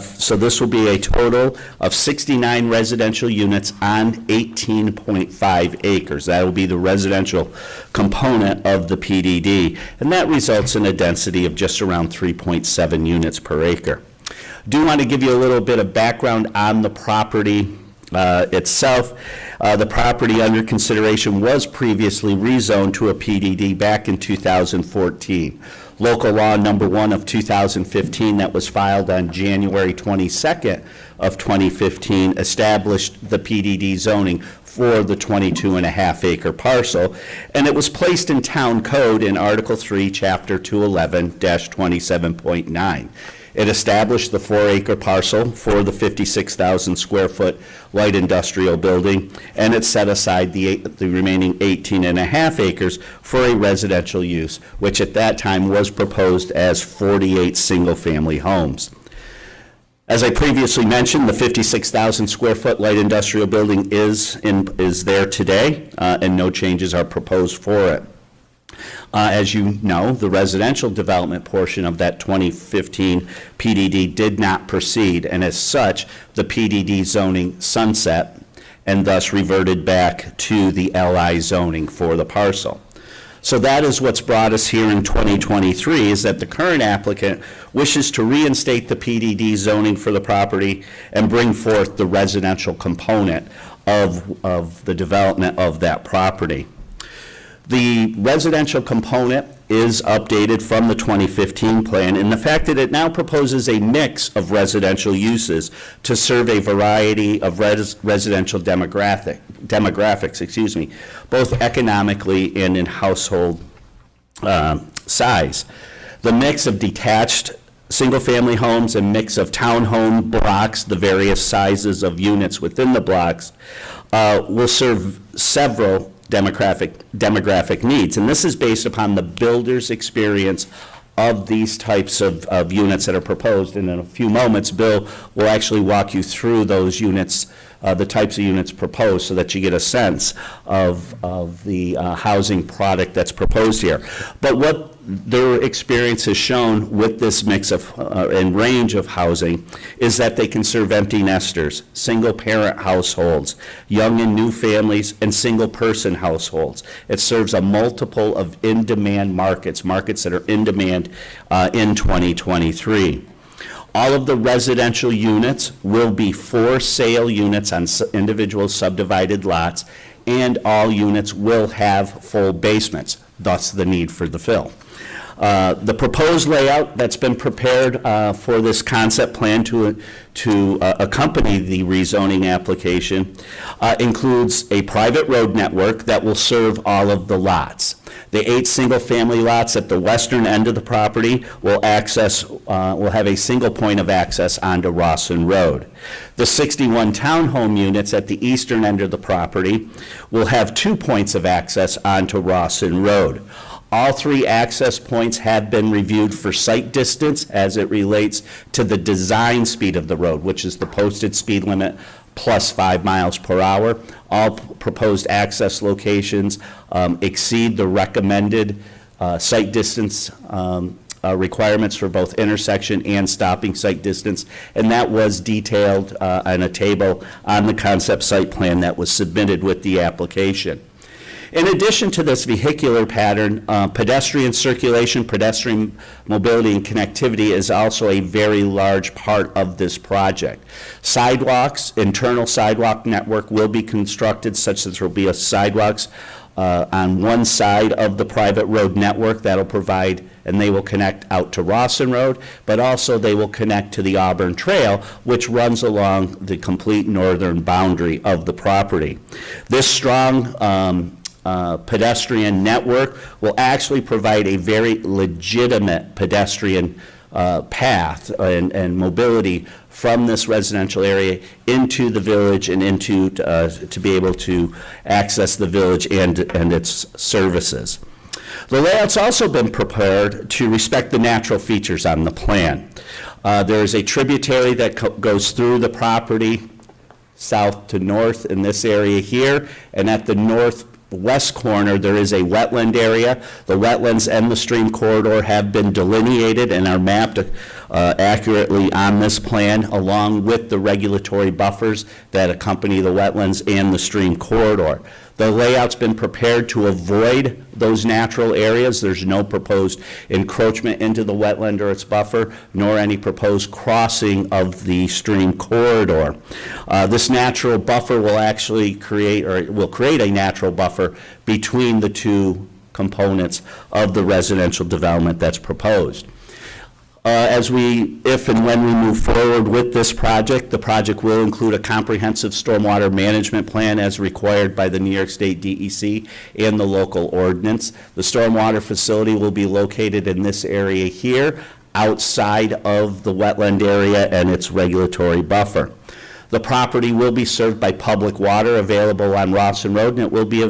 So this will be a total of 69 residential units on 18.5 acres. That will be the residential component of the PDD, and that results in a density of just around 3.7 units per acre. Do want to give you a little bit of background on the property itself. The property under consideration was previously rezoned to a PDD back in 2014. Local law number 1 of 2015 that was filed on January 22nd of 2015 established the PDD zoning for the 22.5 acre parcel, and it was placed in town code in Article 3, Chapter 211-27.9. It established the 4 acre parcel for the 56,000 square foot light industrial building, and it set aside the remaining 18.5 acres for a residential use, which at that time was proposed as 48 single-family homes. As I previously mentioned, the 56,000 square foot light industrial building is there today, and no changes are proposed for it. As you know, the residential development portion of that 2015 PDD did not proceed, and as such, the PDD zoning sunset and thus reverted back to the LI zoning for the parcel. So that is what's brought us here in 2023, is that the current applicant wishes to reinstate the PDD zoning for the property and bring forth the residential component of the development of that property. The residential component is updated from the 2015 plan in the fact that it now proposes a mix of residential uses to serve a variety of residential demographics, both economically and in household size. The mix of detached single-family homes and mix of townhome blocks, the various sizes of units within the blocks, will serve several demographic needs. And this is based upon the builder's experience of these types of units that are proposed. And in a few moments, Bill will actually walk you through those units, the types of units proposed, so that you get a sense of the housing product that's proposed here. But what their experience has shown with this mix of and range of housing is that they can serve empty nesters, single-parent households, young and new families, and single-person households. It serves a multiple of in-demand markets that are in demand in 2023. All of the residential units will be for sale units on individual subdivided lots, and all units will have full basements, thus the need for the fill. The proposed layout that's been prepared for this concept plan to accompany the rezoning application includes a private road network that will serve all of the lots. The 8 single-family lots at the western end of the property will have a single point of access onto Rawson Road. The 61 townhome units at the eastern end of the property will have 2 points of access onto Rawson Road. All 3 access points have been reviewed for sight distance as it relates to the design speed of the road, which is the posted speed limit plus 5 miles per hour. All proposed access locations exceed the recommended site distance requirements for both intersection and stopping site distance, and that was detailed on a table on the concept site plan that was submitted with the application. In addition to this vehicular pattern, pedestrian circulation, pedestrian mobility, and connectivity is also a very large part of this project. Sidewalks, internal sidewalk network will be constructed such that there will be sidewalks on one side of the private road network that'll provide, and they will connect out to Rawson Road, but also they will connect to the Auburn Trail, which runs along the complete northern boundary of the property. This strong pedestrian network will actually provide a very legitimate pedestrian path and mobility from this residential area into the village and into to be able to access the village and its services. The layout's also been prepared to respect the natural features on the plan. There is a tributary that goes through the property south to north in this area here, and at the northwest corner there is a wetland area. The wetlands and the stream corridor have been delineated and are mapped accurately on this plan, along with the regulatory buffers that accompany the wetlands and the stream corridor. The layout's been prepared to avoid those natural areas. There's no proposed encroachment into the wetland or its buffer, nor any proposed crossing of the stream corridor. This natural buffer will actually create a natural buffer between the two components of the residential development that's proposed. If and when we move forward with this project, the project will include a comprehensive stormwater management plan as required by the New York State DEC and the local ordinance. The stormwater facility will be located in this area here, outside of the wetland area and its regulatory buffer. The property will be served by public water available on Rawson Road, and it will be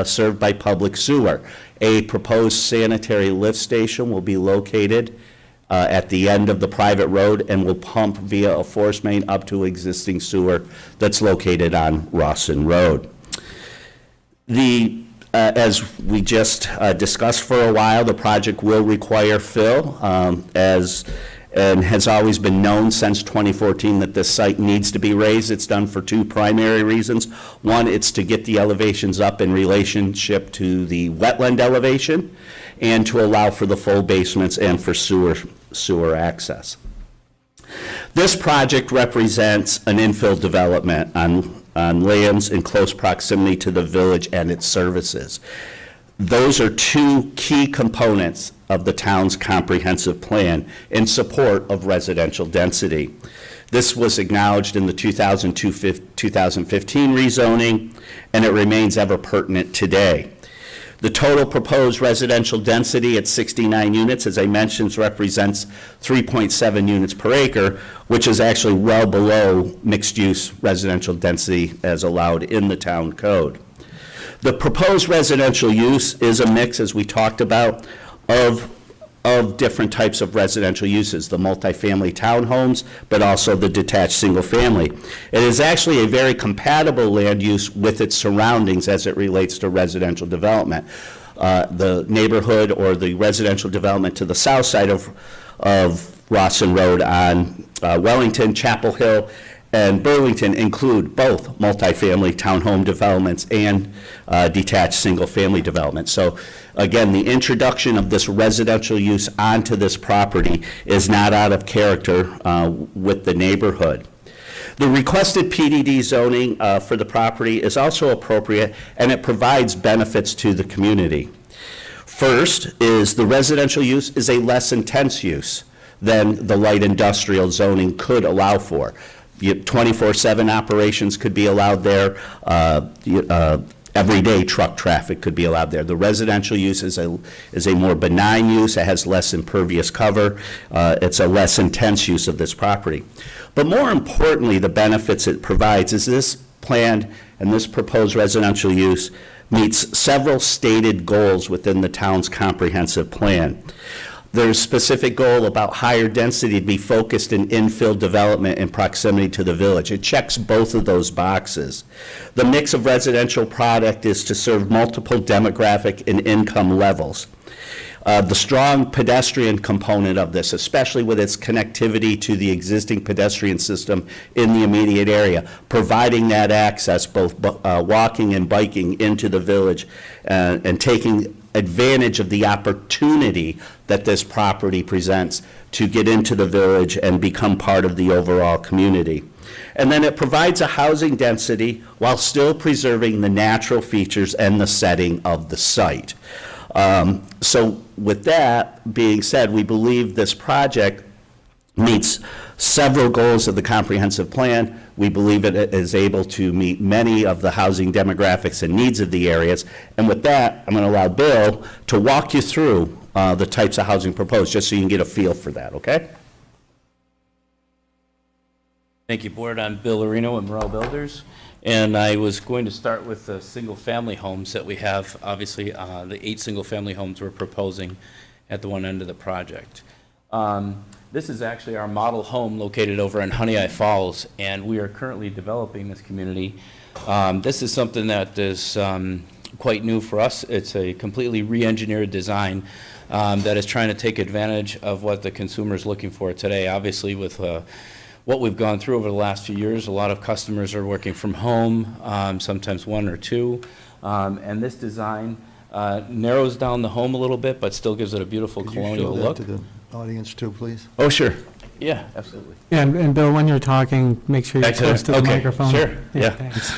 served by public sewer. A proposed sanitary lift station will be located at the end of the private road and will pump via a force main up to existing sewer that's located on Rawson Road. As we just discussed for a while, the project will require fill, and has always been known since 2014 that this site needs to be raised. It's done for two primary reasons. One, it's to get the elevations up in relationship to the wetland elevation, and to allow for the full basements and for sewer access. This project represents an infill development on lands in close proximity to the village and its services. Those are two key components of the town's comprehensive plan in support of residential density. This was acknowledged in the 2015 rezoning, and it remains ever pertinent today. The total proposed residential density at 69 units, as I mentioned, represents 3.7 units per acre, which is actually well below mixed-use residential density as allowed in the town code. The proposed residential use is a mix, as we talked about, of different types of residential uses, the multifamily townhomes, but also the detached single family. It is actually a very compatible land use with its surroundings as it relates to residential development. The neighborhood or the residential development to the south side of Rawson Road on Wellington, Chapel Hill, and Burlington include both multifamily townhome developments and detached single-family developments. So again, the introduction of this residential use onto this property is not out of character with the neighborhood. The requested PDD zoning for the property is also appropriate, and it provides benefits to the community. First is the residential use is a less intense use than the light industrial zoning could allow for. 24/7 operations could be allowed there. Everyday truck traffic could be allowed there. The residential use is a more benign use. It has less impervious cover. It's a less intense use of this property. But more importantly, the benefits it provides is this planned and this proposed residential use meets several stated goals within the town's comprehensive plan. There's specific goal about higher density to be focused in infill development in proximity to the village. It checks both of those boxes. The mix of residential product is to serve multiple demographic and income levels. The strong pedestrian component of this, especially with its connectivity to the existing pedestrian system in the immediate area, providing that access, both walking and biking into the village, and taking advantage of the opportunity that this property presents to get into the village and become part of the overall community. And then it provides a housing density while still preserving the natural features and the setting of the site. So with that being said, we believe this project meets several goals of the comprehensive plan. We believe it is able to meet many of the housing demographics and needs of the areas. And with that, I'm going to allow Bill to walk you through the types of housing proposed, just so you can get a feel for that, okay? Thank you, Board. I'm Bill Areno with Morel Builders, and I was going to start with the single-family homes that we have. Obviously, the 8 single-family homes we're proposing at the one end of the project. This is actually our model home located over in Honey Eye Falls, and we are currently developing this community. This is something that is quite new for us. It's a completely re-engineered design that is trying to take advantage of what the consumer is looking for today. Obviously, with what we've gone through over the last few years, a lot of customers are working from home, sometimes 1 or 2, and this design narrows down the home a little bit, but still gives it a beautiful colonial look. Could you show that to the audience too, please? Oh, sure. Yeah, absolutely. Yeah, and Bill, when you're talking, make sure you're close to the microphone. Sure, yeah. Thanks.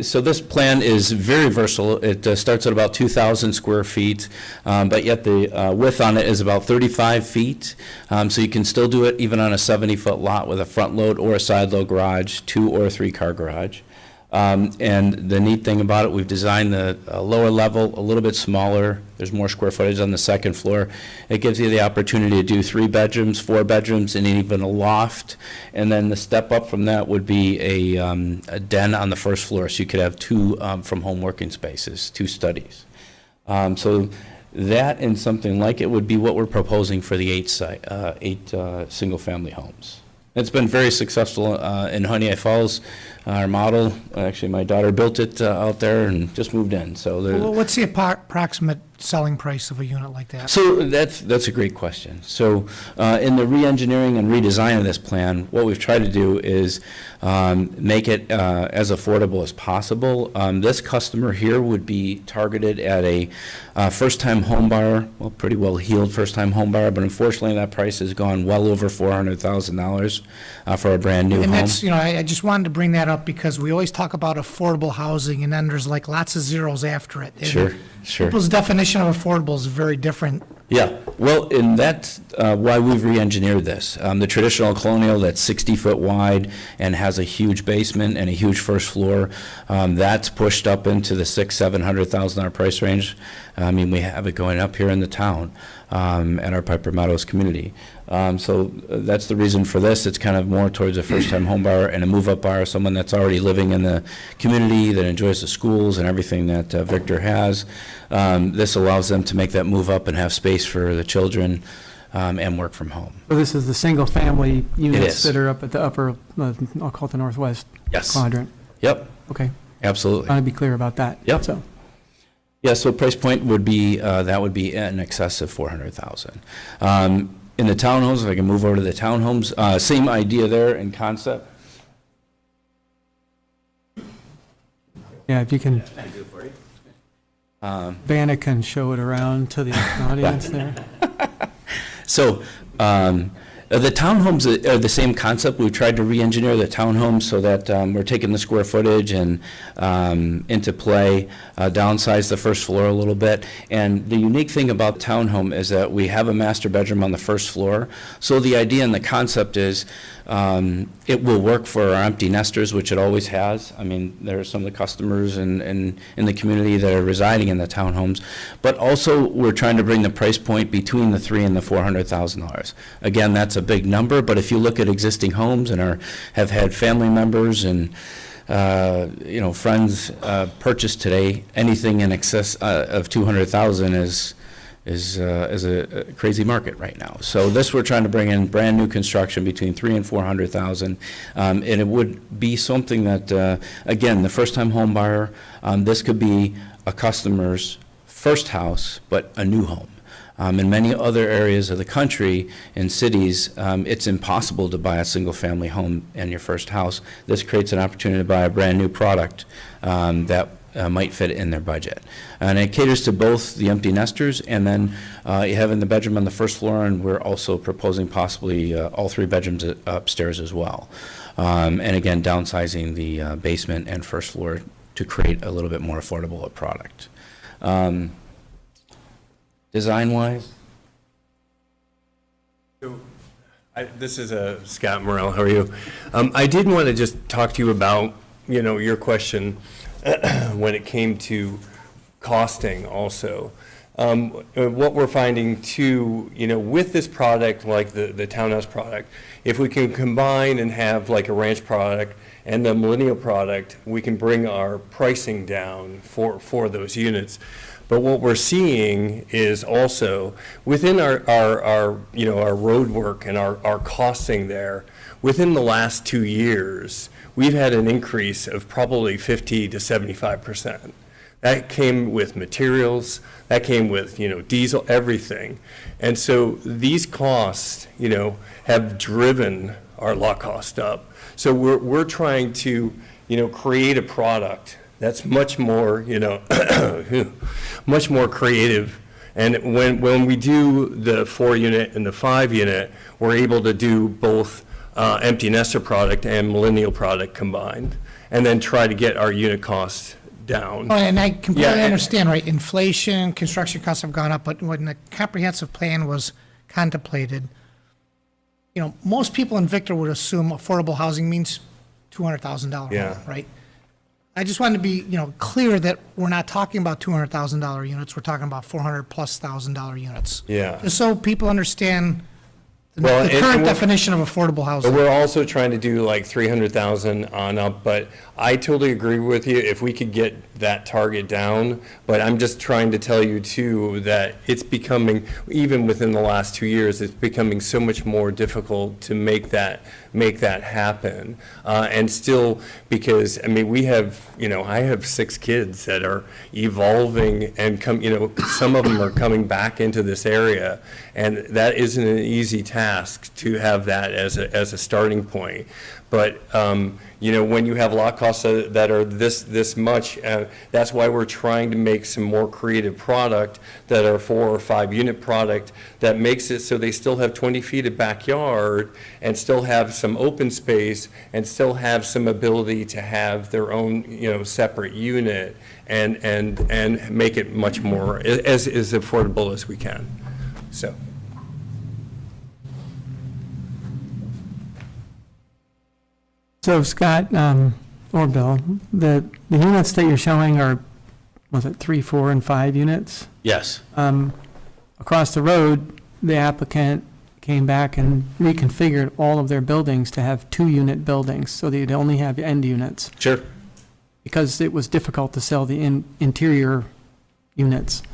So this plan is very versatile. It starts at about 2,000 square feet, but yet the width on it is about 35 feet. So you can still do it even on a 70-foot lot with a front load or a side load garage, 2 or 3 car garage. And the neat thing about it, we've designed the lower level a little bit smaller. There's more square footage on the second floor. It gives you the opportunity to do 3 bedrooms, 4 bedrooms, and even a loft. And then the step up from that would be a den on the first floor, so you could have 2 from-home working spaces, 2 studies. So that and something like it would be what we're proposing for the 8 single-family homes. It's been very successful in Honey Eye Falls. Our model, actually, my daughter built it out there and just moved in. So Well, what's the approximate selling price of a unit like that? So that's a great question. So in the re-engineering and redesign of this plan, what we've tried to do is make it as affordable as possible. This customer here would be targeted at a first-time home buyer, well, pretty well-heeled first-time home buyer, but unfortunately that price has gone well over $400,000 for a brand-new home. And that's, I just wanted to bring that up because we always talk about affordable housing and then there's like lots of zeros after it. And Sure. People's definition of affordable is very different. Yeah, well, and that's why we've re-engineered this. The traditional colonial that's 60-foot wide and has a huge basement and a huge first floor, that's pushed up into the $600,000-$700,000 price range. I mean, we have it going up here in the town at our Piper Meadows community. So that's the reason for this. It's kind of more towards a first-time home buyer and a move-up buyer, someone that's already living in the community, that enjoys the schools and everything that Victor has. This allows them to make that move up and have space for the children and work from home. So this is the single-family units is. that are up at the upper, I'll call it the northwest Yes. quadrant. Yep, Okay. absolutely. I want to be clear about that. Yep. So, Yeah, so price point would be, that would be in excess of $400,000. In the townhomes, if I can move over to the townhomes, same idea there in concept. yeah, if you can, Vanna can show it around to the audience there. So the townhomes are the same concept. We've tried to re-engineer the townhomes so that we're taking the square footage and into play, downsize the first floor a little bit. And the unique thing about the townhome is that we have a master bedroom on the first floor. So the idea and the concept is it will work for our empty nesters, which it always has. I mean, there are some of the customers in the community that are residing in the townhomes. But also, we're trying to bring the price point between the $300,000 and the $400,000. Again, that's a big number, but if you look at existing homes and have had family members and friends purchase today, anything in excess of $200,000 a crazy market right now. So this, we're trying to bring in brand-new construction between 300,000 and 400,000. And it would be something that, again, the first-time home buyer, this could be a customer's first house, but a new home. In many other areas of the country, in cities, it's impossible to buy a single-family home in your first house. This creates an opportunity to buy a brand-new product that might fit in their budget. And it caters to both the empty nesters, and then you have in the bedroom on the first floor, and we're also proposing possibly all 3 bedrooms upstairs as well. And again, downsizing the basement and first floor to create a little bit more affordable a product. Design-wise? This is Scott Morrell. How are you? I did want to just talk to you about, your question when it came to costing also. What we're finding too, with this product, like the townhouse product, if we can combine and have like a ranch product and the millennial product, we can bring our pricing down for those units. But what we're seeing is also within our road work and our costing there, within the last 2 years, we've had an increase of probably 50 to 75%. That came with materials, that came with, diesel, everything. And so these costs, have driven our lot cost up. So we're trying to, create a product that's much more, much more creative. And when we do the 4-unit and the 5-unit, we're able to do both empty nester product and millennial product combined, and then try to get our unit costs down. Oh, and I completely Yeah, understand, right? Inflation, construction costs have gone up, but when the comprehensive plan was contemplated, most people in Victor would assume affordable housing means $200,000 Yeah. home, right? I just wanted to be, clear that we're not talking about $200,000 units. We're talking about $400,000+ units. Yeah. Just so people understand the Well, the and current we're- definition of affordable But housing. we're also trying to do like 300,000 on up, but I totally agree with you if we could get that target down. But I'm just trying to tell you too, that it's becoming, even within the last 2 years, it's becoming so much more difficult to make that happen. And still, because, we have, I have 6 kids that are evolving and some of them are coming back into this area. And that isn't an easy task to have that as a starting point. But, when you have lot costs that are this much, that's why we're trying to make some more creative product that are 4 or 5 unit product that makes it so they still have 20 feet of backyard and still have some open space and still have some ability to have their own, separate unit and make it much more, as affordable as we can, so. So Scott, or Bill, the units that you're showing are, was it 3, 4, and 5 units? Yes. Across the road, the applicant came back and reconfigured all of their buildings to have 2-unit buildings, so that you'd only have end units. Sure. Because it was difficult to sell the interior units.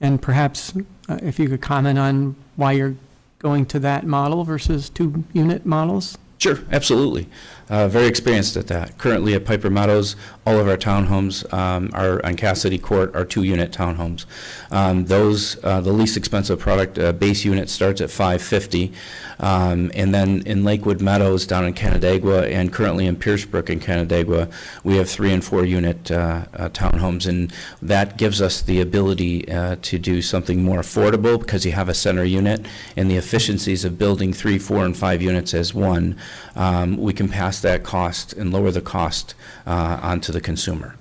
And perhaps if you could comment on why you're going to that model versus 2-unit models? Sure, absolutely. Very experienced at that. Currently at Piper Meadows, all of our townhomes are on Cassidy Court are 2-unit townhomes. The least expensive product, base unit starts at $550. And then in Lakewood Meadows down in Canandaigua and currently in Piercebrook in Canandaigua, we have 3- and 4-unit townhomes. And that gives us the ability to do something more affordable because you have a center unit, and the efficiencies of building 3, 4, and 5 units as one. We can pass that cost and lower the cost onto the consumer.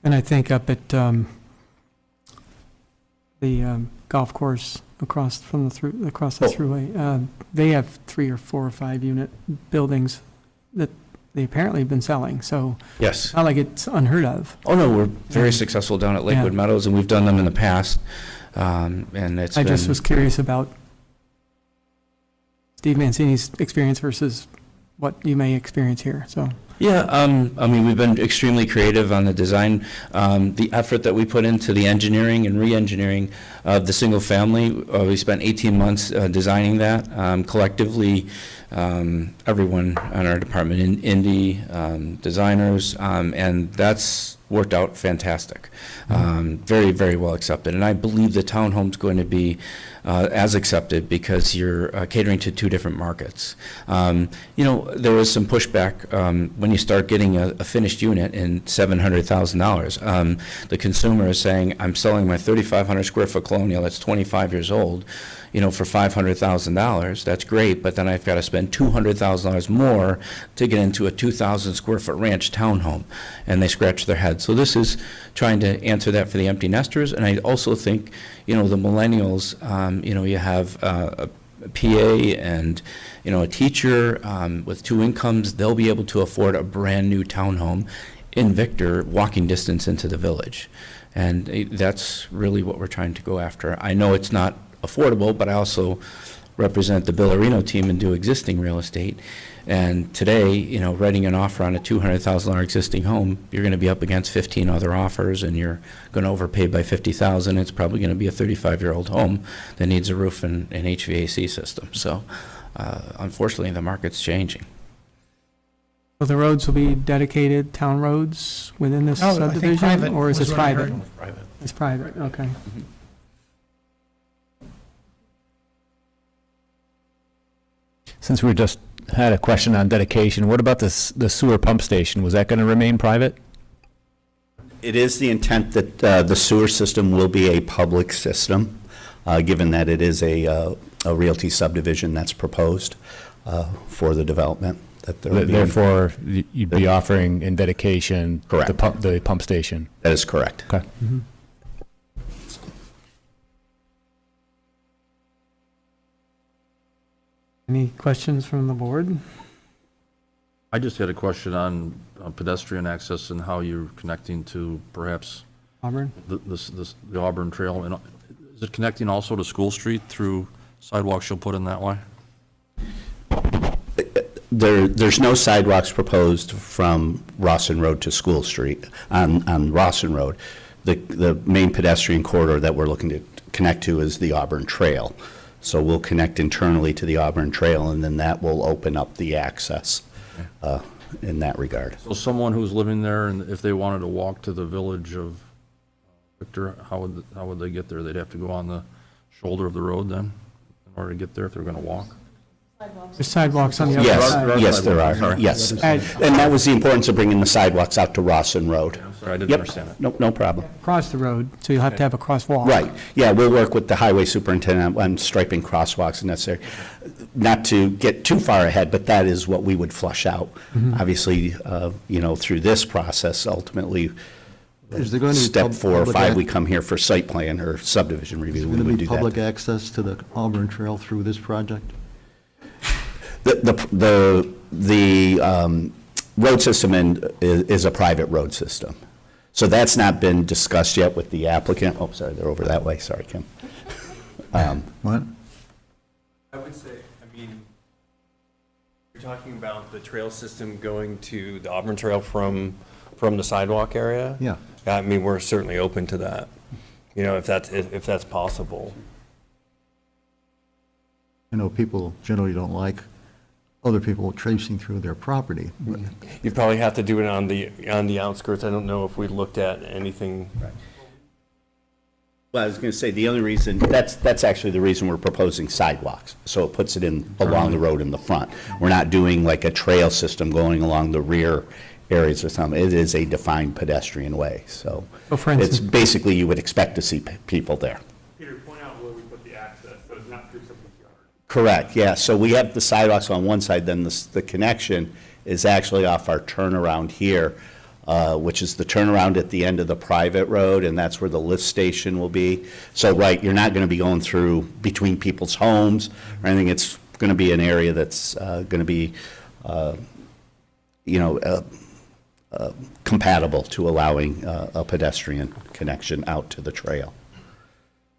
And I think up at the golf course across from the thruway, they have 3 or 4 or 5 unit buildings that they apparently have been selling. So yes, it's not like it's unheard of. Oh no, we're very successful down at Lakewood Meadows, and we've done them in the past. And it's I just was curious about Steve Mancini's experience versus what you may experience here. So Yeah, I mean, we've been extremely creative on the design. The effort that we put into the engineering and re-engineering of the single family, we spent 18 months designing that. Collectively, everyone on our department, Indy, designers, and that's worked out fantastic. Very, very well accepted. And I believe the townhome's going to be as accepted because you're catering to two different markets. There was some pushback when you start getting a finished unit in $700,000. The consumer is saying, I'm selling my 3,500 square foot colonial that's 25 years old, for $500,000. That's great, but then I've got to spend $200,000 more to get into a 2,000 square foot ranch townhome, and they scratch their head. So this is trying to answer that for the empty nesters, and I also think, the millennials, you have a PA and, a teacher with two incomes, they'll be able to afford a brand-new townhome in Victor, walking distance into the village. And that's really what we're trying to go after. I know it's not affordable, but I also represent the Billerino team and do existing real estate. And today, writing an offer on a $200,000 existing home, you're going to be up against 15 other offers, and you're going to overpay by $50,000. It's probably going to be a 35-year-old home that needs a roof and an HVAC system. So, unfortunately, the market's changing. So the roads will be dedicated town roads within this No, I think subdivision? private Or is was this what I private? heard. It's private, okay. Since we just had a question on dedication, what about the sewer pump station? Was that going to remain private? It is the intent that the sewer system will be a public system, given that it is a realty subdivision that's proposed for the development. That there will be. Therefore, you'd be offering in dedication Correct. the pump station? That is correct. Okay. Any questions from the board? I just had a question on pedestrian access and how you're connecting to perhaps Auburn? the Auburn Trail. And is it connecting also to School Street through sidewalks you'll put in that way? There's no sidewalks proposed from Rawson Road to School Street on Rawson Road. The main pedestrian corridor that we're looking to connect to is the Auburn Trail. So we'll connect internally to the Auburn Trail, and then that will open up the access in that regard. So someone who's living there, and if they wanted to walk to the village of Victor, how would they get there? They'd have to go on the shoulder of the road then, in order to get there if they're going to walk? There's sidewalks on the other side. Yes, there are, yes. And that was the importance of bringing the sidewalks out to Rawson Road. Sorry, I didn't understand it. No problem. Across the road, so you'll have to have a crosswalk. Right, yeah, we'll work with the highway superintendent on striping crosswalks if necessary. Not to get too far ahead, but that is what we would flush out. Obviously, through this process, ultimately, Is there going to be step 4 or public 5, ac- we come here for site plan or subdivision review. Is We there would going to do be that. public access to the Auburn Trail through this project? The road system is a private road system. So that's not been discussed yet with the applicant. Oh, sorry, they're over that way. Sorry, Kim. What? I would say, you're talking about the trail system going to the Auburn Trail from the sidewalk area? Yeah. We're certainly open to that, if that's possible. I know people generally don't like other people tracing through their property. You'd probably have to do it on the outskirts. I don't know if we looked at anything. Well, I was going to say, the only reason, that's actually the reason we're proposing sidewalks. So it puts it in along the road in the front. We're not doing like a trail system going along the rear areas or something. It is a defined pedestrian way. So So for instance- it's basically, you would expect to see people there. Peter, point out where we put the access, so it's not through somebody's yard. Correct, yeah. So we have the sidewalks on one side, then the connection is actually off our turnaround here, which is the turnaround at the end of the private road, and that's where the lift station will be. So, right, you're not going to be going through between people's homes or anything. It's going to be an area that's going to be, compatible to allowing a pedestrian connection out to the trail.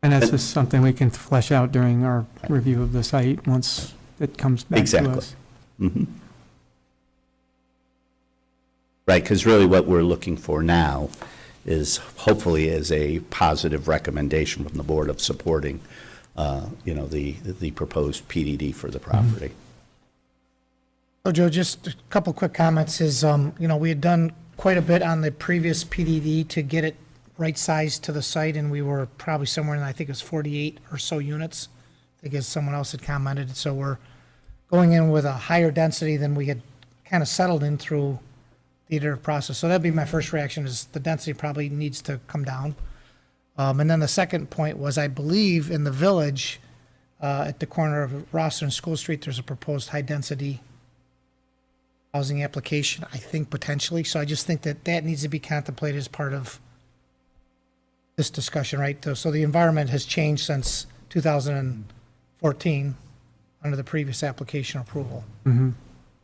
And that's just something we can flesh out during our review of the site once it comes back to Exactly. us. Mhm. Right, because really what we're looking for now is hopefully is a positive recommendation from the board of supporting, the proposed PDD for the property. So Joe, just a couple quick comments is, we had done quite a bit on the previous PDD to get it right sized to the site, and we were probably somewhere in, I think it was 48 or so units, I think as someone else had commented. So we're going in with a higher density than we had kind of settled in through the iterative process. So that'd be my first reaction, is the density probably needs to come down. And then the second point was, I believe in the village, at the corner of Rosser and School Street, there's a proposed high-density housing application, I think potentially. So I just think that that needs to be contemplated as part of this discussion, right? So the environment has changed since 2014 under the previous application approval. And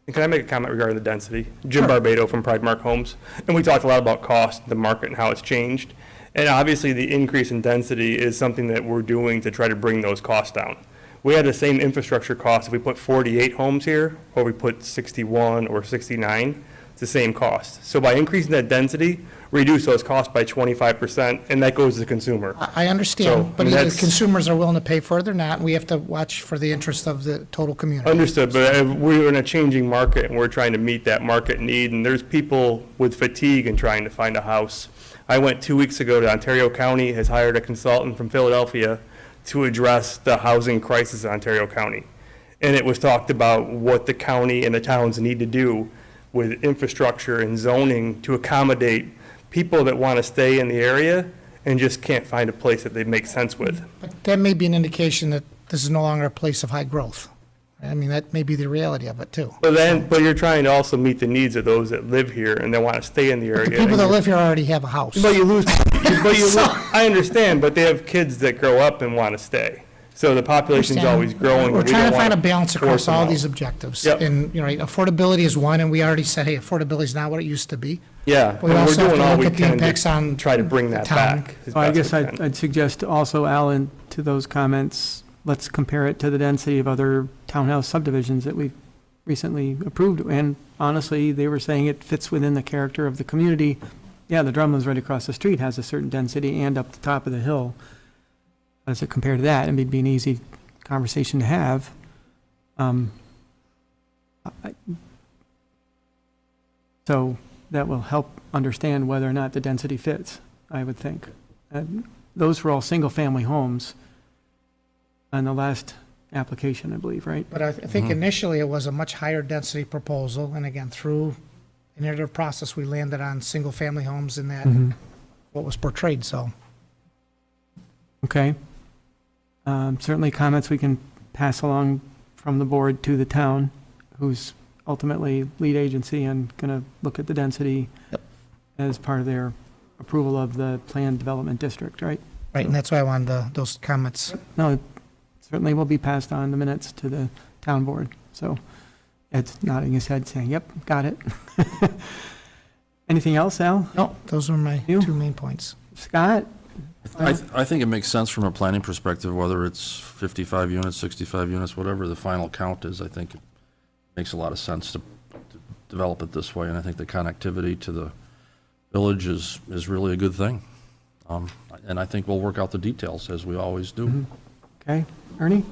can I make a comment regarding the density? Jim Barbado from Pride Mark Homes. And we talked a lot about cost, the market, and how it's changed. And obviously, the increase in density is something that we're doing to try to bring those costs down. We had the same infrastructure cost if we put 48 homes here, or we put 61 or 69. It's the same cost. So by increasing that density, reduce those costs by 25%, and that goes to the consumer. I So, understand, but I mean, either that's- consumers are willing to pay for it or not, and we have to watch for the interest of the total community. Understood, but we're in a changing market, and we're trying to meet that market need, and there's people with fatigue in trying to find a house. I went 2 weeks ago to Ontario County, has hired a consultant from Philadelphia to address the housing crisis in Ontario County. And it was talked about what the county and the towns need to do with infrastructure and zoning to accommodate people that want to stay in the area and just can't find a place that they make sense with. But that may be an indication that this is no longer a place of high growth. I mean, that may be the reality of it, too. But you're trying to also meet the needs of those that live here and they want to stay in the area. The people and that you're- live here already have a house. But you lose, I understand, but they have kids that grow up and want to stay. So the population's always growing. We're and we trying don't to find a wanna balance force across them all out. these objectives. Yep. And, affordability is one, and we already said, hey, affordability is not what it used to be. Yeah, But we and we're also have doing to all look we at the can impacts on to try to bring the that town. back. as Well, I best guess we can. I'd suggest also, Alan, to those comments, let's compare it to the density of other townhouse subdivisions that we've recently approved. And honestly, they were saying it fits within the character of the community. Yeah, the Drumlin's right across the street has a certain density and up the top of the hill. How does it compare to that? It'd be an easy conversation to have. So that will help understand whether or not the density fits, I would think. Those were all single-family homes on the last application, I believe, right? But I think initially it was a much higher density proposal, and again, through an iterative process, we landed on single-family homes in that, what was portrayed, so. Okay. Certainly comments we can pass along from the board to the town, who's ultimately lead agency and going to look at the density as part of their approval of the planned development district, right? Right, and that's why I wanted those comments. No, it certainly will be passed on the minutes to the town board. So Ed's nodding his head saying, yep, got it. Anything else, Al? No, those were my two main points. Scott? I think it makes sense from a planning perspective, whether it's 55 units, 65 units, whatever the final count is. I think it makes a lot of sense to develop it this way, and I think the connectivity to the village is really a good thing. And I think we'll work out the details, as we always do. Okay. Ernie?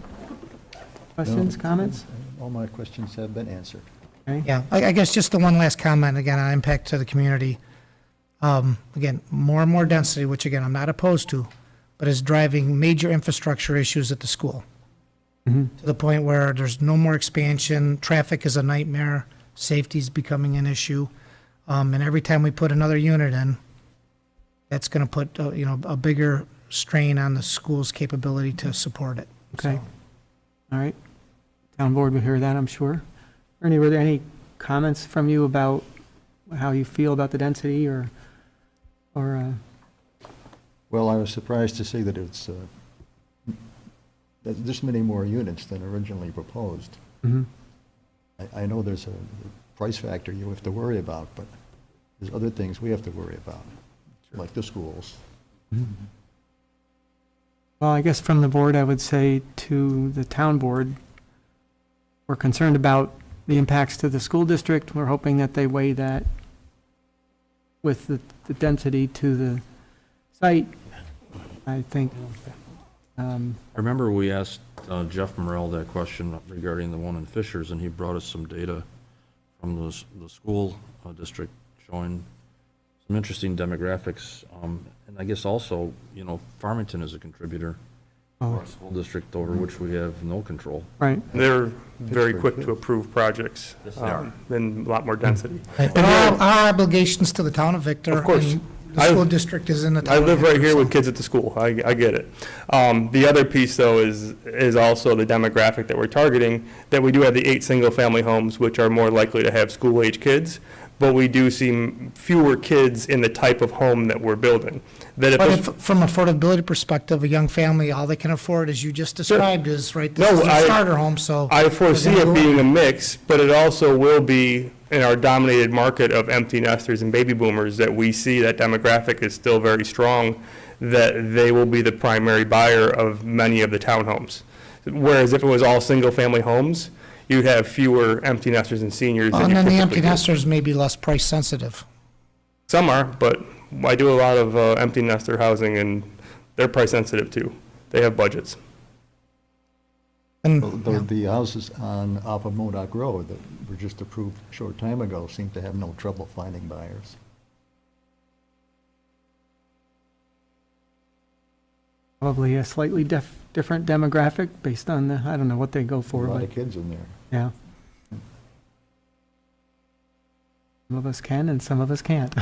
Questions, comments? All my questions have been answered. Okay. Yeah, I guess just the one last comment, again, on impact to the community. Again, more and more density, which again, I'm not opposed to, but is driving major infrastructure issues at the school. To the point where there's no more expansion, traffic is a nightmare, safety's becoming an issue. And every time we put another unit in, that's going to put, a bigger strain on the school's capability to support it. Okay. All right. Town board will hear that, I'm sure. Ernie, were there any comments from you about how you feel about the density or Well, I was surprised to see that it's, that this many more units than originally proposed. I know there's a price factor you have to worry about, but there's other things we have to worry about, like the schools. Well, I guess from the board, I would say to the town board, we're concerned about the impacts to the school district. We're hoping that they weigh that with the density to the site, I think. I remember we asked Jeff Morrell that question regarding the one in Fishers, and he brought us some data from the school district showing some interesting demographics. And I guess also, Farmington is a contributor to our school district over which we have no control. Right. They're very quick to approve projects, Yes, they are. and a lot more density. And our obligations to the town of Victor. Of course. and The school district is in the town. I of live right Victor, here so- with kids at the school. I get it. The other piece, though, is also the demographic that we're targeting, that we do have the 8 single-family homes, which are more likely to have school-age kids, but we do see fewer kids in the type of home that we're building. That if But this- from affordability perspective, a young family, all they can afford, as you just described, is, right, this No, is a starter home, so. I foresee they're it gonna go- being a mix, but it also will be in our dominated market of empty nesters and baby boomers that we see that demographic is still very strong, that they will be the primary buyer of many of the townhomes. Whereas if it was all single-family homes, you'd have fewer empty nesters and seniors than And you then the typically empty do. nesters may be less price sensitive. Some are, but I do a lot of empty nester housing, and they're price sensitive too. They have budgets. And, The houses on off of Modoc Road that were just approved a short time ago seem to have no trouble finding buyers. Probably a slightly different demographic based on the, I don't know what they go A for, lot but of kids in there. yeah. Some of us can and some of us can't.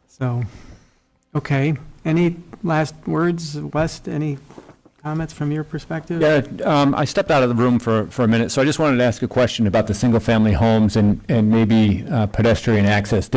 So, okay. Any last words, West? Any comments from your perspective? Yeah, I stepped out of the room for a minute, so I just wanted to ask a question about the single-family homes and maybe pedestrian access.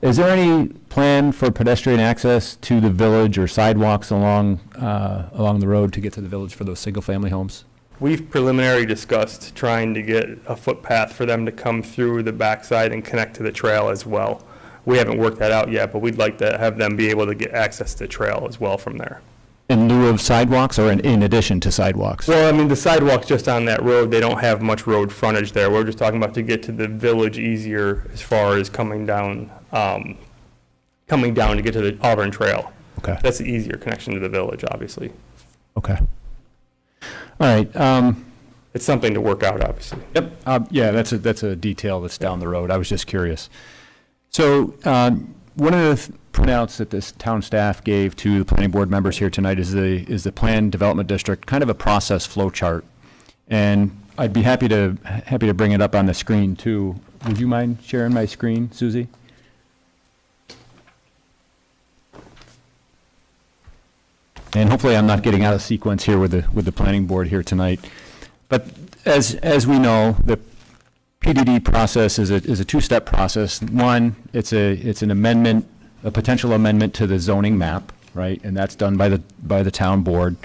Is there any plan for pedestrian access to the village or sidewalks along the road to get to the village for those single-family homes? We've preliminarily discussed trying to get a footpath for them to come through the backside and connect to the trail as well. We haven't worked that out yet, but we'd like to have them be able to get access to the trail as well from there. In lieu of sidewalks or in addition to sidewalks? Well, I mean, the sidewalks just on that road, they don't have much road frontage there. We're just talking about to get to the village easier as far as coming down to get to the Auburn Trail. Okay. That's the easier connection to the village, obviously. Okay. All right. It's something to work out, obviously. Yep. Yeah, that's a detail that's down the road. I was just curious. So one of the printouts that this town staff gave to the planning board members here tonight is the Plan Development District, kind of a process flow chart. And I'd be happy to bring it up on the screen too. Would you mind sharing my screen, Susie? And hopefully I'm not getting out of sequence here with the planning board here tonight. But as we know, the PDD process is a two-step process. One, it's an amendment, a potential amendment to the zoning map, right? And that's done by the town board.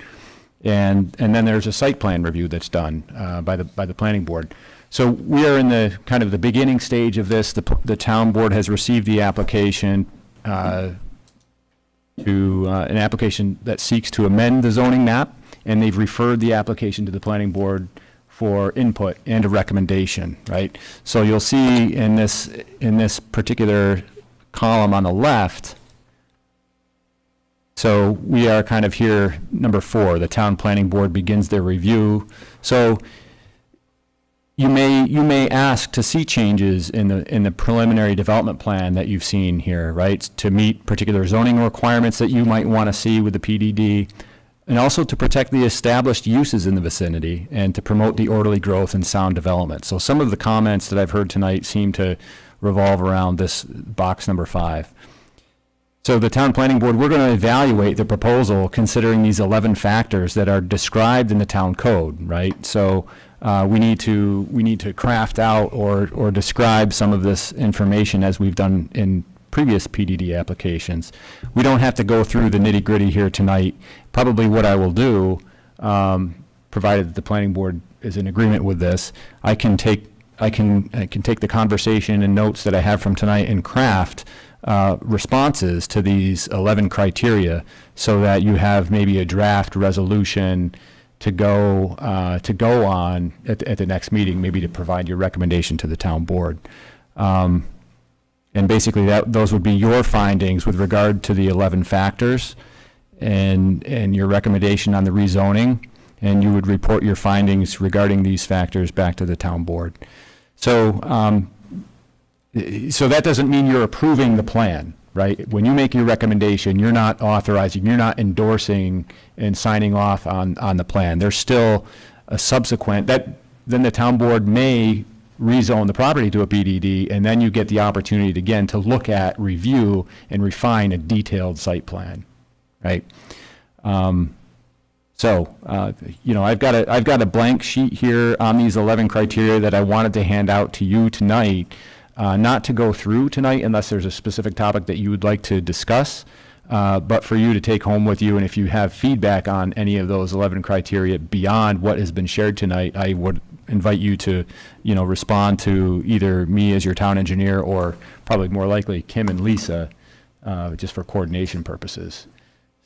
And then there's a site plan review that's done by the planning board. So we are in the kind of the beginning stage of this. The town board has received the application an application that seeks to amend the zoning map, and they've referred the application to the planning board for input and a recommendation, right? So you'll see in this particular column on the left, so we are kind of here, number 4, the town planning board begins their review. So you may ask to see changes in the preliminary development plan that you've seen here, right? To meet particular zoning requirements that you might want to see with the PDD, and also to protect the established uses in the vicinity and to promote the orderly growth and sound development. So some of the comments that I've heard tonight seem to revolve around this box number 5. So the town planning board, we're going to evaluate the proposal considering these 11 factors that are described in the town code, right? So we need to craft out or describe some of this information as we've done in previous PDD applications. We don't have to go through the nitty-gritty here tonight. Probably what I will do, provided that the planning board is in agreement with this, I can take the conversation and notes that I have from tonight and craft responses to these 11 criteria so that you have maybe a draft resolution to go on at the next meeting, maybe to provide your recommendation to the town board. And And basically, those would be your findings with regard to the 11 factors and your recommendation on the rezoning, and you would report your findings regarding these factors back to the town board. So, so that doesn't mean you're approving the plan, right? When you make your recommendation, you're not authorizing, you're not endorsing and signing off on the plan. There's still a subsequent, then the town board may rezone the property to a PDD, and then you get the opportunity to, again, to look at, review, and refine a detailed site plan, right? So, I've got a blank sheet here on these 11 criteria that I wanted to hand out to you tonight, not to go through tonight unless there's a specific topic that you would like to discuss, but for you to take home with you. And if you have feedback on any of those 11 criteria beyond what has been shared tonight, I would invite you to, respond to either me as your town engineer or probably more likely Kim and Lisa, just for coordination purposes.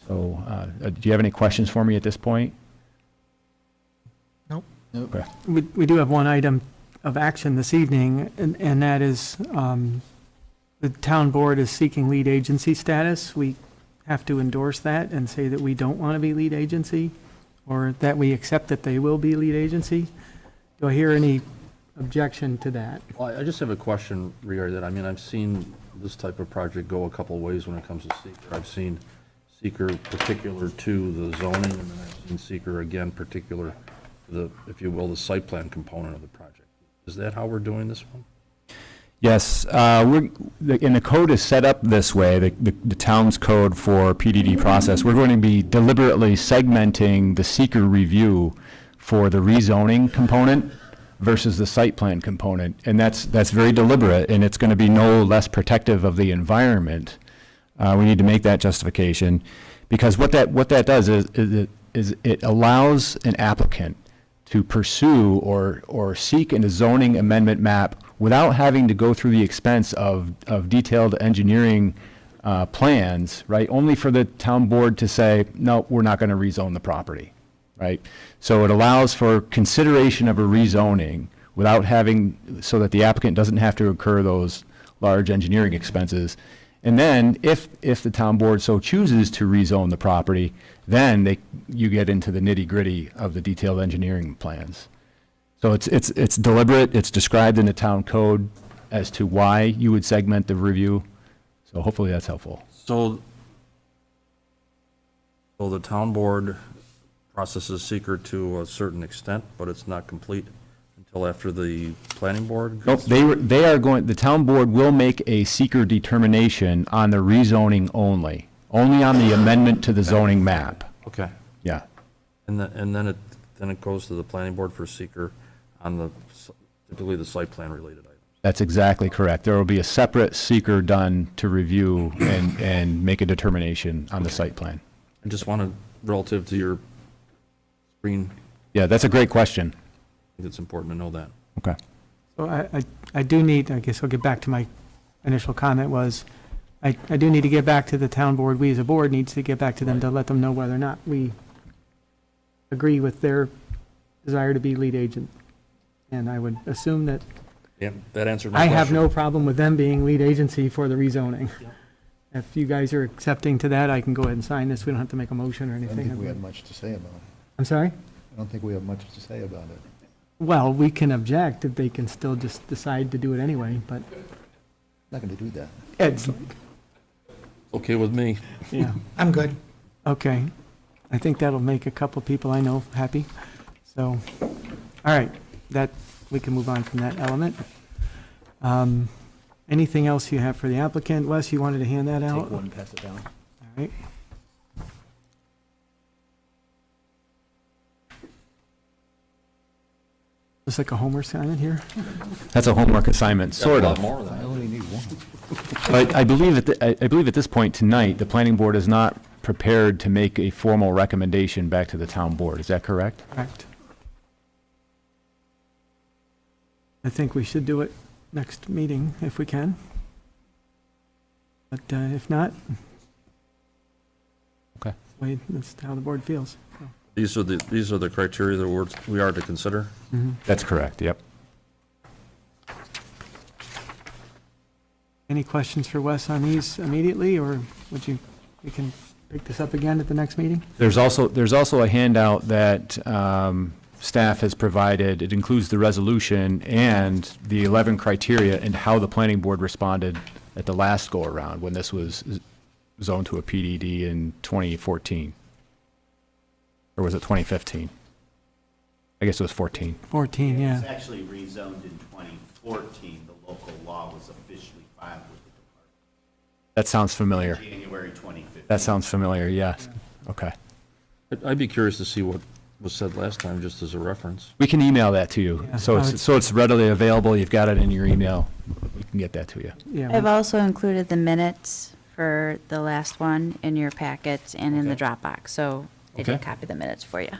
So, do you have any questions for me at this point? Nope. Okay. We do have one item of action this evening, and that is the town board is seeking lead agency status. We have to endorse that and say that we don't want to be lead agency, or that we accept that they will be lead agency. Do I hear any objection to that? Well, I just have a question regarding that. I mean, I've seen this type of project go a couple of ways when it comes to seeker. I've seen seeker particular to the zoning, and then I've seen seeker again particular to the, if you will, the site plan component of the project. Is that how we're doing this one? Yes, and the code is set up this way, the town's code for PDD process. We're going to be deliberately segmenting the seeker review for the rezoning component versus the site plan component. And that's very deliberate, and it's going to be no less protective of the environment. We need to make that justification, because what that does is it allows an applicant to pursue or seek a zoning amendment map without having to go through the expense of detailed engineering plans, right? Only for the town board to say, no, we're not going to rezone the property, right? So it allows for consideration of a rezoning without having, so that the applicant doesn't have to incur those large engineering expenses. And then if the town board so chooses to rezone the property, then you get into the nitty-gritty of the detailed engineering plans. So it's deliberate, it's described in the town code as to why you would segment the review. So hopefully that's helpful. So the town board processes seeker to a certain extent, but it's not complete until after the planning board? Nope, the town board will make a seeker determination on the rezoning only on the amendment to the zoning map. Okay. Yeah. And then it goes to the planning board for seeker on typically the site plan related items. That's exactly correct. There will be a separate seeker done to review and make a determination on the site plan. I just wanted, relative to your screen, Yeah, that's a great question. I think it's important to know that. Okay. So I do need, I guess I'll get back to my initial comment was, I do need to get back to the town board. We as a board needs to get back to them to let them know whether or not we agree with their desire to be lead agent. And I would assume that Yeah, that answered my I question. have no problem with them being lead agency for the rezoning. If you guys are accepting to that, I can go ahead and sign this. We don't have to make a motion or I don't anything. think we have much to say about it. I'm sorry? I don't think we have much to say about it. Well, we can object if they can still just decide to do it anyway, but Not going to do that. Ed's, Okay with me. yeah, I'm good. okay. I think that'll make a couple people I know happy. So, all right, we can move on from that element. Anything else you have for the applicant? Wes, you wanted to hand that out? Take one, pass it down. All right. Looks like a homework assignment here. That's a homework assignment, sort of. I only need one. But I believe at this point tonight, the planning board is not prepared to make a formal recommendation back to the town board. Is that correct? Correct. I think we should do it next meeting if we can. But if not, Okay. wait, that's how the board feels. So, These are the criteria that we are to consider? mhm. That's correct, yep. Any questions for Wes on these immediately, or we can pick this up again at the next meeting? There's also a handout that staff has provided. It includes the resolution and the 11 criteria and how the planning board responded at the last go-around when this was zoned to a PDD in 2014. Or was it 2015? I guess it was 14. 14, It was yeah. actually rezoned in 2014. The local law was officially filed with the department. That sounds familiar. January 2015. That sounds familiar, yes. Okay. I'd be curious to see what was said last time, just as a reference. We can email that to you. Yeah. So it's readily available. You've got it in your email. We can get that to you. Yeah, I've also included the minutes for the last one in your packets and in the Dropbox, so I did Okay. copy the minutes for you.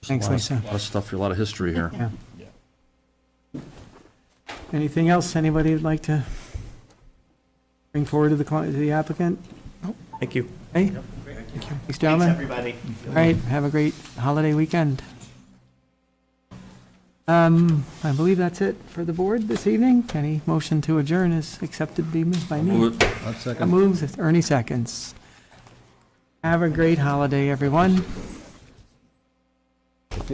Thanks, Lisa. A lot of stuff, a lot of history here. Yeah. Anything else anybody would like to bring forward to the applicant? Thank you. Hey? Thanks, gentlemen. Thanks, everybody. All right, have a great holiday weekend. I believe that's it for the board this evening. Any motion to adjourn is accepted by me. Move it. I'll That second. moves, Ernie seconds. Have a great holiday, everyone. If